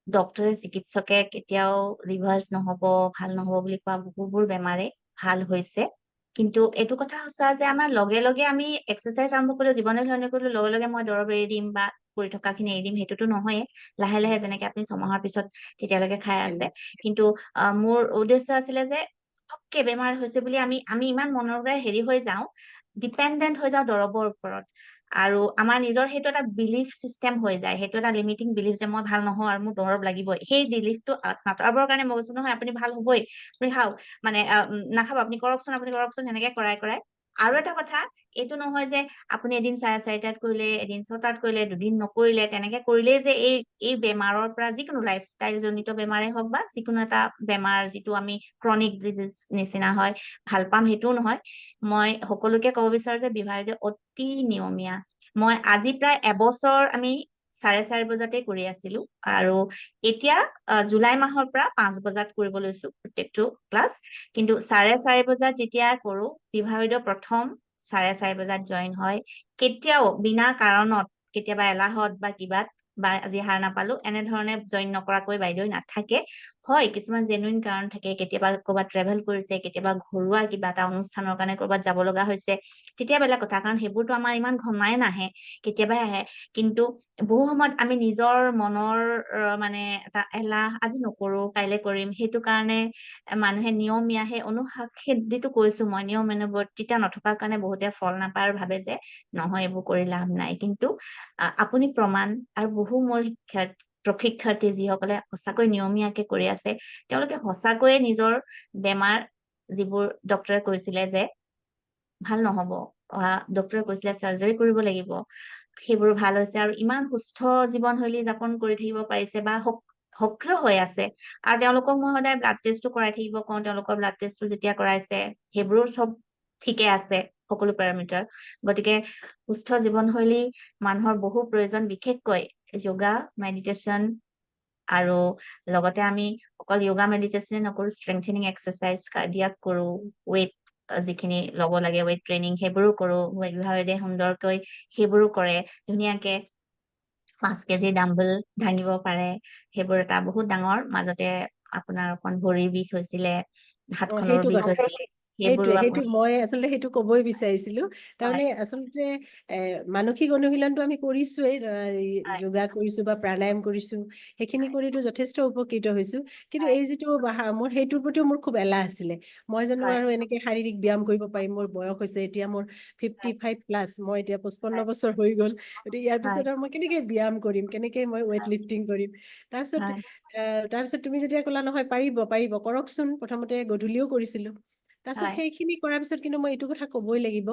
ডক্তৰে, চিকিৎসকে কেতিয়াও ৰিভাৰ্চ নহব, ভাল নহব বুলি কোৱা বহুবোৰ বেমাৰে ভাল হৈছে। কিন্তু এইটো কথা সঁচা যে আমাৰ লগে লগে আমি এক্সাৰচাইজ আৰম্ভ কৰিলো, জীৱনৰ ধৰণে কৰিলো, লগে লগে মই দৰৱ এৰি দিম বা কৰি থকা খিনি এৰি দিম, সেইটোতো নহয়ে। লাহে লাহে যেনেকে আপুনি 6 মাহৰ পিছত তেতিয়ালৈকে খাই আছে। কিন্তু মোৰ উদ্দেশ্য আছিলে যে পতককে বেমাৰ হৈছে বুলি আমি ইমান মনৰ পৰাই হেৰি হৈ যাওঁ, ডিপেণ্ডেণ্ট হৈ যাওঁ দৰৱৰ ওপৰত। আৰু আমাৰ নিজৰ সেইটো এটা বিলিফ চিষ্টেম হৈ যায়, সেইটো এটা লিমিটিং বিলিফ যে মই ভাল নহওঁ আৰু মোৰ দৰৱ লাগিবই। সেই বিলিফটো আঁতৰাবৰ কাৰণে মই কৈছো নহয় আপুনি ভাল হবই, আপুনি খাওক, মানে নাখাব আপুনি কৰকচোন সেনেকে কৰাই কৰাই। আৰু এটা কথা, এইটো নহয় যে আপুনি এদিন 4:30টাত কৰিলে, এদিন 6টাত কৰিলে, দুদিন নকৰিলে, তেনেকে কৰিলেই যে এই বেমাৰৰ পৰা, যিকোনো লাইফষ্টাইল জনিত বেমাৰে হওক বা যিকোনো এটা বেমাৰ যিটো আমি ক্ৰনিক ডিজিজ নিচিনা হয়, ভাল পাম সেইটোও নহয়। মই সকলোকে ক'ব বিচাৰো যে বিভাইডে অতি নিয়মীয়া। মই আজি প্ৰায় এবছৰ আমি 4:30 বজাতে কৰি আছিলো, আৰু এতিয়া জুলাই মাহৰ পৰা 5 বজাত কৰিব লৈছো প্ৰত্যেকটো ক্লাছ। কিন্তু 4:30 বজাত যেতিয়া কৰো, বিভাইডে প্ৰথম 4:30 বজাত জইন হয়। কেতিয়াও বিনা কাৰণত, কেতিয়াবা এলাহত বা কিবাত, বা আজি হাৰ নাপালো এনেধৰণে জইন নকৰাকৈ বাইদেউ নাথাকে। হয়, কিছুমান জেনুইন কাৰণ থাকে, কেতিয়াবা ক'ৰবাত ট্ৰেভেল কৰিছে, কেতিয়াবা ঘৰুৱা কিবা এটা অনুষ্ঠানৰ কাৰণে ক'ৰবাত যাব লগা হৈছে, তেতিয়া বেলেগ কথা, কাৰণ সেইবোৰতো আমাৰ ইমান ঘনাই নাহে, কেতিয়াবাই আহে। কিন্তু বহু সময়ত আমি নিজৰ মনৰ মানে এটা এলাহ, আজি নকৰো কাইলে কৰিম, সেইটো কাৰণে মানুহে নিয়মীয়া সেই অনুশাসিত যিটো কৈছো মই, নিয়মানুৱৰ্তিতা নথকাৰ কাৰণে বহুতে ফল নাপায় আৰু ভাবে যে নহয় এইবোৰ কৰি লাভ নাই। কিন্তু আপুনি প্ৰমাণ, আৰু বহু মোৰ প্ৰশিক্ষাৰ্থী যিসকলে সঁচাকৈ নিয়মীয়াকে কৰি আছে, তেওঁলোকে সঁচাকৈয়ে নিজৰ বেমাৰ, যিবোৰ ডক্তৰে কৈছিলে যে ভাল নহব, ডক্তৰে কৈছিলে চাৰ্জাৰী কৰিব লাগিব, সেইবোৰ ভাল হৈছে আৰু ইমান সুস্থ জীৱনশৈলী যাপন কৰি থাকিব পাৰিছে, বা সক্ৰিয় হৈ আছে। আৰু তেওঁলোকক মই সদায় ব্লাড টেষ্টটো কৰাই থাকিব কওঁ, তেওঁলোকৰ ব্লাড টেষ্টটো যেতিয়া কৰাইছে সেইবোৰো চব ঠিকে আছে, সকলো পেৰামিটাৰ। গতিকে সুস্থ জীৱনশৈলী মানুহৰ বহু প্ৰয়োজন, বিশেষকৈ যোগা, মেডিটেশ্যন, আৰু লগতে আমি অকল য়োগা মেডিটেশ্যনে নকৰো, ষ্ট্ৰেংথেনিং এক্সাৰচাইজ, কাৰ্ডিয়াক কৰো, ৱেইট যিখিনি ল'ব লাগে, ৱেইট ট্ৰেইনিং সেইবোৰো কৰো। বিভাইডে সুন্দৰকৈ সেইবোৰো কৰে, ধুনীয়াকে 5 কেজি ডাম্বল দাঙিব পাৰে। সেইবোৰ এটা বহুত ডাঙৰ। মাজতে আপোনাৰ অকণ ভৰিৰ বিষ হৈছিলে, হাতখনৰ সেইটো বিষ কথা, হৈছিলে, সেইবোৰো সেইটো আপুনি মই আচলতে সেইটো কবই বিচাৰিছিলো। হয় তাৰমানে আচলতে এ মানসিক অনুশীলনটো আমি কৰিছোৱেই, হয় যোগা কৰিছো বা প্ৰাণায়াম কৰিছো, সেইখিনি হয় কৰিতো যথেষ্ট উপকৃত হৈছো। কিন্তু হয় এই যিটো মোৰ সেইটোৰ প্ৰতিও মোৰ খুব এলাহ আছিলে। মই জানো হয় আৰু এনেকে শাৰীৰিক ব্যায়াম কৰিব পাৰিম, মোৰ বয়স হৈছে এতিয়া, মোৰ 55+, মই এতিয়া 55 হয় বছৰ হৈ গ'ল। গতিকে ইয়াৰ হয় পিছত আৰু মই কেনেকে ব্যায়াম কৰিম, কেনেকে মই ৱেইট লিফটিং কৰিম। তাৰপিছত হয় তাৰপিছত তুমি যেতিয়া ক'লা নহয় পাৰিব পাৰিব কৰকচোন, প্ৰথমতে গধূলিও কৰিছিলো। তাৰপিছত হয় সেইখিনি কৰাৰ পিছত কিন্তু মই এইটো কথা কবই লাগিব,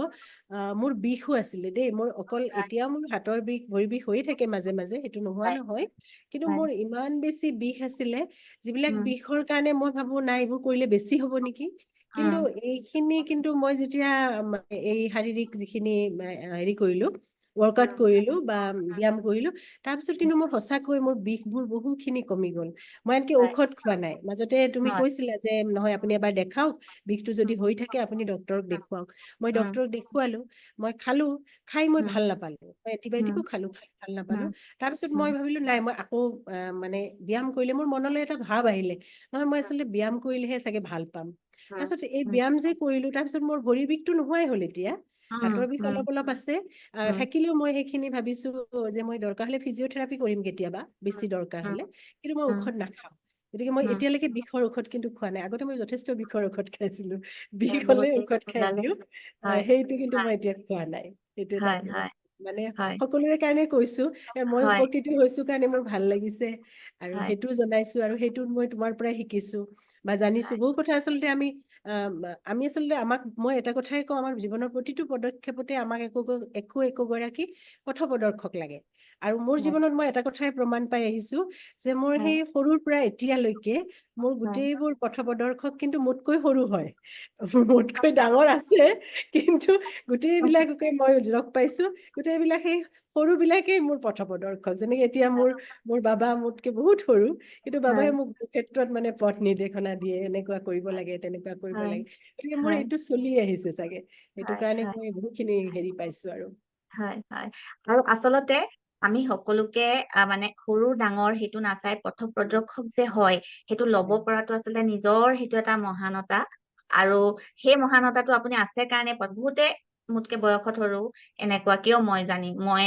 মোৰ বিষো আছিলে দেই, মোৰ অকল হয় এতিয়াও মোৰ হাতৰ বিষ, ভৰি বিষ হৈয়ে থাকে মাজে মাজে, সেইটো নোহোৱা হয় নহয়। কিন্তু হয় মোৰ ইমান বেছি বিষ আছিলে, যিবিলাক উম বিষৰ কাৰণে মই ভাবো নাই এইবোৰ কৰিলে বেছি হ'ব নেকি। কিন্তু উম এইখিনি কিন্তু মই যেতিয়া এই শাৰীৰিক যিখিনি হেৰি কৰিলো, ৱৰ্কআউট উম কৰিলো বা উম ব্যায়াম কৰিলো, তাৰপিছত উম কিন্তু মোৰ সঁচাকৈ মোৰ বিষবোৰ বহুখিনি কমি গ'ল। মই আনকি হয় ঔষধ খোৱা নাই। মাজতে তুমি হয় কৈছিলা যে নহয় আপুনি এবাৰ দেখাওক, বিষটো যদি উম হৈ থাকে আপুনি ডক্তৰক উম দেখুৱাওক। মই উম ডক্তৰক দেখুৱালো, মই খালো, খাই মই উম ভাল নাপালো, মই উম এণ্টিবায়টিকো খালো, খাই ভাল নাপালো। উম তাৰপিছত উম মই ভাবিলো নাই, মই আকৌ মানে ব্যায়াম কৰিলে মোৰ মনলৈ এটা ভাৱ আহিলে, নহয় মই আচলতে ব্যায়াম কৰিলেহে চাগে ভাল পাম। উম তাৰপিছত এই উম ব্যায়াম যে কৰিলো, তাৰপিছত মোৰ ভৰিৰ বিষটো নোহোৱাই হ'ল এতিয়া। উম হাতৰ বিষ উম অলপ অলপ আছে, উম থাকিলেও মই সেইখিনি ভাবিছো যে মই দৰকাৰ হলে ফিজিঅথেৰাপি কৰিম কেতিয়াবা, বেছি দৰকাৰ উম হলে। কিন্তু মই উম ঔষধ নাখাওঁ। গতিকে মই উম এতিয়ালৈকে বিষৰ ঔষধ কিন্তু খোৱা নাই। আগতে মই যথেষ্ট বিষৰ ঔষধ খাইছিলো, বিষ হলে বহুতেই ঔষধ খাই ওলালে দিওঁ। হয় সেইটো কিন্তু হয় মই এতিয়া খোৱা নাই। সেইটো এটা হয় হয় মানে হয় সকলোৰে কাৰণে কৈছো, মই হয় উপকৃত হৈছো কাৰণে মোৰ ভাল লাগিছে। আৰু হয় সেইটোও জনাইছো, আৰু সেইটো মই তোমাৰ পৰাই শিকিছো বা জানিছো। বহু কথা আচলতে আমি আচলতে মই এটা কথাই কওঁ, আমাৰ জীৱনৰ প্ৰতিটো পদক্ষেপতে আমাক একো গৰাকী পথপ্ৰদৰ্শক লাগে। আৰু মোৰ হয় জীৱনত মই এটা কথাই প্ৰমাণ পাই আহিছো, যে মোৰ হয় সেই সৰুৰ পৰা এতিয়ালৈকে মোৰ হয় গোটেইবোৰ পথপ্ৰদৰ্শক কিন্তু মোতকৈ সৰু হয়। মোতকৈ ডাঙৰ আছে, কিন্তু গোটেইবিলাককে মই লগ পাইছো, গোটেইবিলাক সেই সৰু বিলাকেই মোৰ পথপ্ৰদৰ্শক। যেনেকে এতিয়া মোৰ বাবা মোতকে বহুত সৰু, কিন্তু বাবাই হয় মোক বহু ক্ষেত্ৰত মানে পথ নিৰ্দেশনা দিয়ে, এনেকুৱা কৰিব লাগে, তেনেকুৱা কৰিব হয় লাগে। গতিকে মোৰ হয় এইটো চলি আহিছে চাগে, সেইটো হয় কাৰণে হয় মই বহুতখিনি হেৰি পাইছো আৰু। হয় হয়। আৰু আচলতে আমি সকলোকে মানে সৰু ডাঙৰ সেইটো নাচাই পথপ্ৰদৰ্শক যে হয়, সেইটো ল'ব পৰাটো আচলতে নিজৰ সেইটো এটা মহানতা। আৰু সেই মহানতাটো আপুনি আছে কাৰণে বহুতে মোতকে বয়সত সৰু, এনেকুৱা কিয় মই জানিম, মই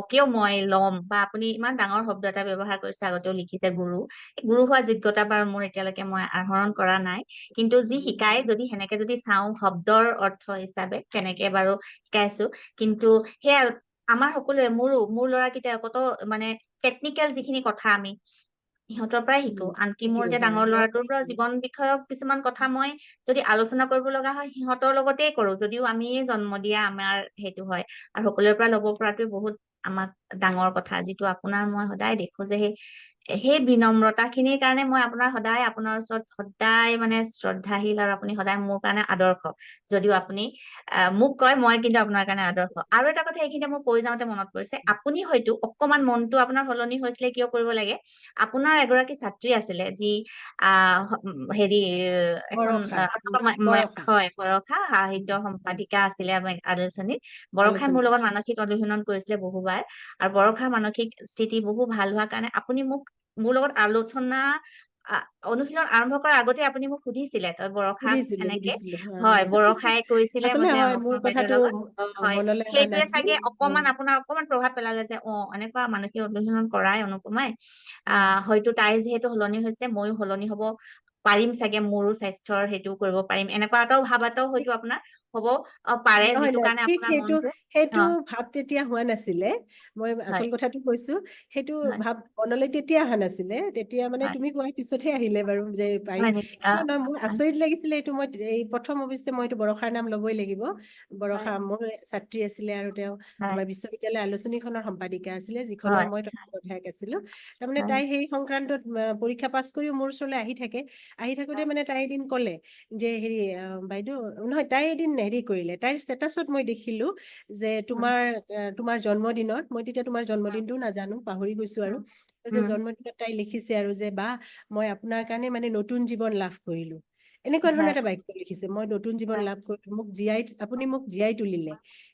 কিয় মই ল'ম, বা আপুনি ইমান ডাঙৰ শব্দ এটা ব্যৱহাৰ কৰিছে, আগতেও লিখিছে গুৰু। গুৰু হোৱা যোগ্যতা বাৰু মোৰ এতিয়ালৈকে মই আহৰণ কৰা নাই, কিন্তু যি শিকাই যদি সেনেকে যদি চাওঁ শব্দৰ অৰ্থ হিচাপে তেনেকে বাৰু শিকাইছো। কিন্তু সেয়া আমাৰ সকলোৰে, মোৰ ল'ৰাকেইটাই কত মানে টেকনিকেল যিখিনি কথা আমি সিহঁতৰ পৰাই শিকো। আনকি মোৰ শিকিব যে পাৰে ডাঙৰ হয় ল'ৰাটোৰ পৰা সেইটোৱে। জীৱন বিষয়ক কিছুমান কথা মই যদি আলোচনা কৰিব লগা হয় সিহঁতৰ লগতেই কৰো, যদিও আমিয়ে জন্ম দিয়া আমাৰ সেইটো হয়। আৰু সকলোৰে পৰা ল'ব পৰাটো বহুত আমাক ডাঙৰ কথা, যিটো আপোনাৰ মই সদায় দেখো যে সেই বিনম্ৰতা খিনিৰ কাৰণে মই আপোনাৰ ওচৰত সদায় মানে শ্ৰদ্ধাশীল, আৰু আপুনি সদায় মোৰ কাৰণে আদৰ্শ। যদিও আপুনি মোক কয়, মই কিন্তু আপোনাৰ কাৰণে আদৰ্শ। আৰু এটা কথা এইখিনিতে মই কৈ যাওঁতে মনত পৰিছে, আপুনি হয়তো অকমান মনটো আপোনাৰ সলনি হৈছিলে কিয় কৰিব লাগে, আপোনাৰ এগৰাকী ছাত্ৰী আছিলে যি হেৰি এখন বৰষা বৰষা হয়, বৰষা সাহিত্য সম্পাদিকা আছিলে আলোচনীত। বৰষাই আলোচনী মোৰ লগত মানসিক অনুশীলন কৰিছিলে বহুবাৰ, আৰু বৰষাৰ মানসিক স্থিতি বহু ভাল হোৱাৰ কাৰণে আপুনি মোৰ লগত আলোচনা অনুশীলন আৰম্ভ কৰাৰ আগতে আপুনি মোক সুধিছিলে, তই বৰষাক এনেকে। সুধিছিলো হয়, বৰষাই কৈছিলে আচলতে যে হয় মোৰ অনুপমা বাইদেউৰ কথাটো লগত। হয়, মনলৈ অহা সেইটোৱে নাছিল চাগে আপোনাৰ অকমান প্ৰভাৱ পেলালে যে এনেকুৱা মানসিক অনুশীলন কৰাই অনুপমাই, হয়তো তাই যিহেতু সলনি হৈছে ময়ো সলনি হব পাৰিম চাগে, মোৰো স্বাস্থ্যৰ সেইটো কৰিব পাৰিম, এনেকুৱা এটাও ভাৱ এটাও হয়তো আপোনাৰ হব পাৰে, নহয় যিটো নহয় কাৰণে ঠিক আপোনাৰ সেইটো মনটো সেইটো অ ভাৱ তেতিয়া হোৱা নাছিলে। মই হয় আচল কথাটো কৈছো, সেইটো হয় ভাৱ মনলৈ তেতিয়া অহা নাছিলে। তেতিয়া মানে হয় তুমি কোৱাৰ পিছতহে আহিলে বাৰু যে পাৰিম। হয় নেকি নহয় মোৰ হয় আচৰিত লাগিছিলে এইটো। মই এই প্ৰথম অৱশ্যে মই এইটো বৰষাৰ নাম ল'বই লাগিব। হয় বৰষা মোৰ ছাত্ৰী আছিলে, আৰু তেওঁ হয় আমাৰ বিশ্ববিদ্যালয় আলোচনীখনৰ সম্পাদিকা আছিলে, যিখনৰ হয় মই তত্ত্বাৱধায়ক আছিলো। তাৰমানে হয় তাই সেই সংক্ৰান্তত পৰীক্ষা পাছ কৰিও মোৰ ওচৰলৈ আহি থাকে। আহি থাকোতে হয় মানে তাই এদিন ক'লে যে হেৰি বাইদেউ, নহয় তাই এদিন হেৰি কৰিলে, তাইৰ ষ্টেটাচত মই দেখিলো যে উম, তোমাৰ জন্মদিনত, মই তেতিয়া তোমাৰ উম, জন্মদিনটো নাজানো, পাহৰি গৈছো আৰু উম, যে উম, জন্মদিনত তাই লিখিছে আৰু যে বা মই আপোনাৰ কাৰণে মানে নতুন জীৱন লাভ কৰিলো। এনেকুৱা ধৰণৰ হয় এটা বাক্য লিখিছে, মই নতুন জীৱন হয় লাভ কৰিলো, আপুনি মোক জীয়াই তুলিলে।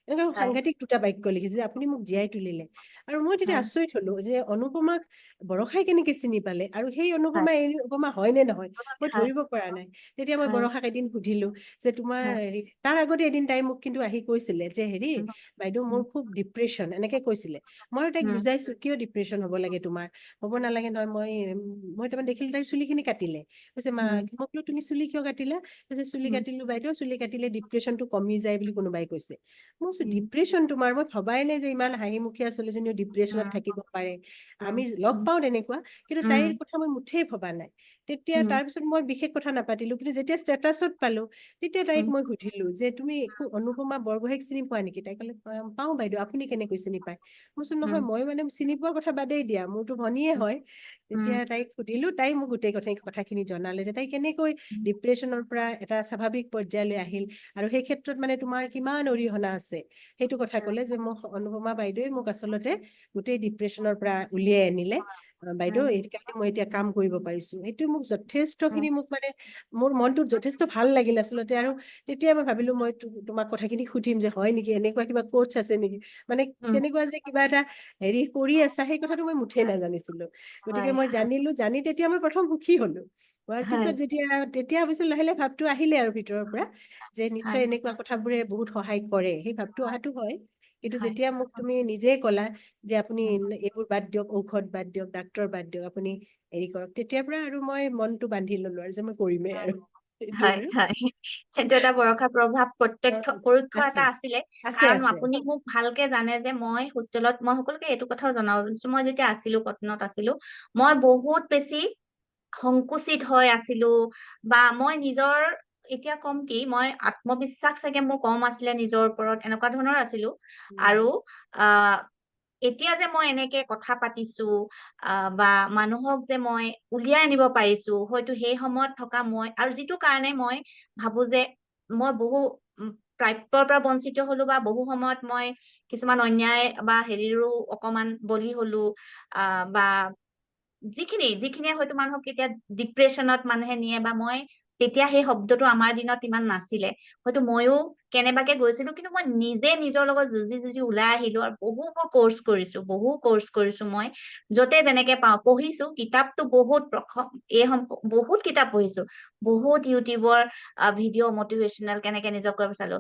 এনেকুৱা হয় সাংঘাতিক দুটা বাক্য লিখিছে যে আপুনি মোক জীয়াই তুলিলে। আৰু মই তেতিয়া হয় আচৰিত হলো যে অনুপমাক বৰষাই কেনেকে চিনি পালে, আৰু সেই হয় অনুপমা এই অনুপমা হয় নে নহয় মই হয় ধৰিব পৰা নাই। তেতিয়া মই হয় বৰষাক এদিন সুধিলো যে তোমাৰ হয় হেৰি, তাৰ আগতে এদিন তাই মোক কিন্তু আহি কৈছিলে যে হেৰি উম, বাইদেউ মোৰ উম, খুব ডিপ্ৰেশ্যন, এনেকে কৈছিলে। মই তাইক উম, বুজাইছো কিয় ডিপ্ৰেশ্যন হ'ব লাগে তোমাৰ, হ'ব নালাগে নহয়। মই তাৰমানে দেখিলো তাইৰ চুলি খিনি কাটিলে। কৈছে মা, উম, মই বোলো তুমি চুলি কিয় কাটিলা? কৈছে চুলি উম, কাটিলো বাইদেউ, চুলি কাটিলে ডিপ্ৰেশ্যনটো কমি যায় বুলি কোনোবাই কৈছে। মই কৈছো উম, ডিপ্ৰেশ্যন তোমাৰ, মই ভবাই নাই যে ইমান হাঁহিমুখীয়া ছোৱালীজনীও ডিপ্ৰেশ্যনত উম, থাকিব পাৰে। উম, আমি লগ উম, পাওঁ তেনেকুৱা, কিন্তু উম, তাইৰ কথা মই মুঠেই ভবা নাই। তেতিয়া উম, তাৰপিছত মই বিশেষ কথা নাপাতিলো, কিন্তু যেতিয়া ষ্টেটাছত পালো তেতিয়া তাইক উম, মই সুধিলো যে তুমি অনুপমা বৰগোহাঁইক চিনি পোৱা নেকি? তাই ক'লে পাওঁ বাইদেউ, আপুনি কেনেকৈ চিনি পায়? মই কৈছো উম, নহয়, মই মানে চিনি পোৱাৰ কথা বাদেই দিয়া, মোৰতো ভনীয়ে হয়। উম, তেতিয়া তাইক সুধিলো, তাই মোক গোটেই কথাখিনি জনালে যে তাই কেনেকৈ উম, ডিপ্ৰেশ্যনৰ পৰা এটা স্বাভাৱিক পৰ্যায়লৈ আহিল, আৰু সেই ক্ষেত্ৰত মানে তোমাৰ কিমান অৰিহণা আছে। সেইটো কথা ক'লে যে মোক অনুপমা বাইদেৱে মোক আচলতে গোটেই ডিপ্ৰেশ্যনৰ পৰা উলিয়াই আনিলে। বাইদেউ উম, এই কাৰণে মই এতিয়া কাম কৰিব পাৰিছো। সেইটো মোক যথেষ্ট উম, খিনি মোক মানে মোৰ মনটোত যথেষ্ট ভাল লাগিল আচলতে। আৰু তেতিয়া মই ভাবিলো মই তোমাক কথাখিনি সুধিম যে হয় নেকি, এনেকুৱা কিবা কোচ আছে নেকি, মানে উম, তেনেকুৱা যে কিবা এটা হেৰি কৰি আছা, সেই কথাটো মই মুঠেই নাজানিছিলো। গতিকে হয় মই জানিলো, জানি তেতিয়া মই প্ৰথম সুখী হলো। হোৱাৰ হয় পিছত তেতিয়া অৱশ্যে লাহে লাহে ভাৱটো আহিলে আৰু ভিতৰৰ পৰা যে নিশ্চয় হয় এনেকুৱা কথাবোৰে বহুত সহায় কৰে, সেই ভাৱটো অহাটো হয়। কিন্তু হয় যেতিয়া মোক তুমি নিজেই ক'লা যে আপুনি উম, এইবোৰ বাদ দিয়ক, ঔষধ বাদ দিয়ক, ডাক্তৰ বাদ দিয়ক, আপুনি হেৰি কৰক, তেতিয়াৰ পৰা আৰু মই মনটো বান্ধি ললো আৰু যে মই কৰিমেই হয় আৰু সেইটো হয় আৰু হয় সেইটো এটা বৰষা প্ৰভাৱ প্ৰত্যক্ষ পৰোক্ষ আছে এটা আছিলে। আছে কাৰণ আছে আপুনি মোক ভালকে জানে যে মই হোষ্টেলত, মই সকলোকে এইটো কথাও জনাব বিচাৰিছো, মই যেতিয়া আছিলো কটনত আছিলো, মই বহুত বেছি সংকুচিত হৈ আছিলো, বা মই নিজৰ, এতিয়া কম কি, মই আত্মবিশ্বাস চাগে মোৰ কম আছিলে নিজৰ ওপৰত, এনেকুৱা ধৰণৰ আছিলো। উম, আৰু আহ এতিয়া যে মই এনেকে কথা পাতিছো, বা মানুহক যে মই উলিয়াই আনিব পাৰিছো, হয়তো সেই সময়ত থকা মই, আৰু যিটো কাৰণে মই ভাবো যে মই বহু প্ৰাপ্যৰ পৰা বঞ্চিত হলো, বা বহু সময়ত মই কিছুমান অন্যায় বা হেৰিৰো অকমান বলি হলো, বা যিখিনিয়ে হয়তো মানুহক এতিয়া ডিপ্ৰেশ্যনত মানুহে নিয়ে, বা মই তেতিয়া সেই শব্দটো আমাৰ দিনত ইমান নাছিলে, হয়তো ময়ো কেনেবাকে গৈছিলো, কিন্তু মই নিজে নিজৰ লগত যুঁজি যুঁজি ওলাই আহিলো। আৰু বহুবোৰ কৰ্চ কৰিছো মই, যতে যেনেকে পাওঁ পঢ়িছো, কিতাপতো বহুত বহুত কিতাপ পঢ়িছো, বহুত ইউটিউবৰ ভিডিঅ' মটিভেশ্যনেল কেনেকে নিজক কৰিব চালো,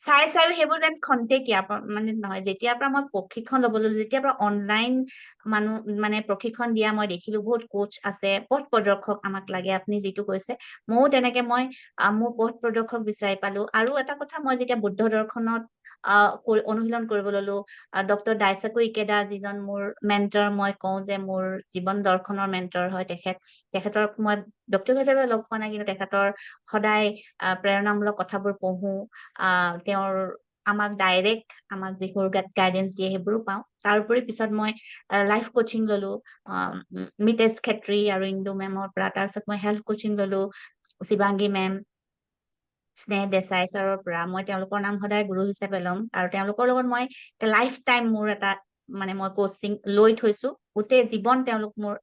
চাইও সেইবোৰ যেন খন্তেকীয়া মানে নহয়। যেতিয়াৰ পৰা মই প্ৰশিক্ষণ ল'বলৈ ললো, যেতিয়াৰ পৰা অনলাইন মানুহ মানে প্ৰশিক্ষণ দিয়া মই দেখিলো, বহুত কোচ আছে, পথ প্ৰদৰ্শক আমাক লাগে, আপুনি যিটো কৈছে ময়ো তেনেকে মই মোৰ পথ প্ৰদৰ্শক বিচাৰি পালো। আৰু এটা কথা, মই যেতিয়া বুদ্ধ দৰ্শনত অনুশীলন কৰিব ললো, ডক্টৰ ডাইচাকু ইকেডা যিজন মোৰ মেণ্টৰ, মই কওঁ যে মোৰ জীৱন দৰ্শনৰ মেণ্টৰ হয় তেখেতক মই ব্যক্তিগতভাৱে লগ পোৱা নাই, কিন্তু তেখেতৰ সদায় প্ৰেৰণামূলক কথাবোৰ পঢ়ো। তেওঁৰ আমাক যিবোৰ গাইডেন্স দিয়ে সেইবোৰো পাওঁ। তাৰোপৰি পিছত মই লাইফ কোচিং ললো মিতেশ খেত্ৰী আৰু ইন্দু মেমৰ পৰা। তাৰপিছত মই হেল্থ কোচিং ললো শিৱাংগী মেম, স্নেহ দেশাই ছাৰৰ পৰা। মই তেওঁলোকৰ নাম সদায় গুৰু হিচাপে ল'ম, আৰু তেওঁলোকৰ লগত মই লাইফ টাইম মোৰ এটা মানে মই কোচিং লৈ থৈছো, গোটেই জীৱন তেওঁলোক মোৰ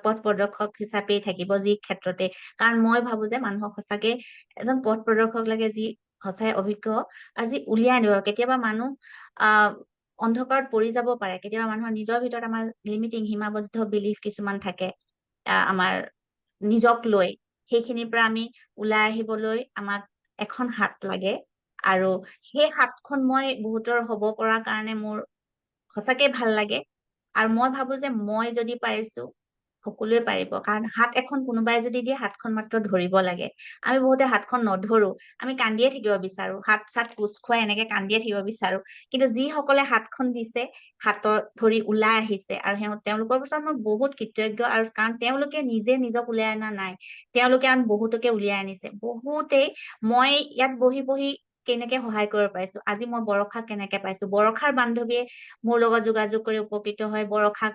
পথ প্ৰদৰ্শক হিচাপেই থাকিব যি ক্ষেত্ৰতে। কাৰণ মই ভাবো যে মানুহক সঁচাকে এজন পথ প্ৰদৰ্শক লাগে, যি সঁচাই অভিজ্ঞ আৰু যি উলিয়াই আনিব। কেতিয়াবা মানুহ অন্ধকাৰত পৰি যাব পাৰে, কেতিয়াবা মানুহৰ নিজৰ ভিতৰত আমাৰ লিমিটিং সীমাবদ্ধ বিলিফ কিছুমান থাকে আমাৰ নিজক লৈ, সেইখিনিৰ পৰা আমি ওলাই আহিবলৈ আমাক এখন হাত লাগে। আৰু সেই হাতখন মই বহুতৰ হব পৰা কাৰণে মোৰ সঁচাকে ভাল লাগে। আৰু মই ভাবো যে মই যদি পাৰিছো সকলোৱে পাৰিব, কাৰণ হাত এখন কোনোবাই যদি দিয়ে হাতখন মাত্ৰ ধৰিব লাগে। আমি বহুতে হাতখন নধৰো, আমি কান্দিয়ে থাকিব বিচাৰো, হাত চাত কোচ খুৱাই এনেকে কান্দিয়ে থাকিব বিচাৰো। কিন্তু যিসকলে হাতখন দিছে, হাতত ধৰি ওলাই আহিছে, আৰু তেওঁলোকৰ পিছত মই বহুত কৃতজ্ঞ। আৰু কাৰণ তেওঁলোকে নিজে নিজক উলিয়াই অনা নাই, তেওঁলোকে আন বহুতকে উলিয়াই আনিছে। বহুতেই মই ইয়াত বহি বহি কেনেকে সহায় কৰিব পাৰিছো, আজি মই বৰষাক কেনেকে পাইছো, বৰষাৰ বান্ধৱীয়ে মোৰ লগত যোগাযোগ কৰি উপকৃত হয়, বৰষাক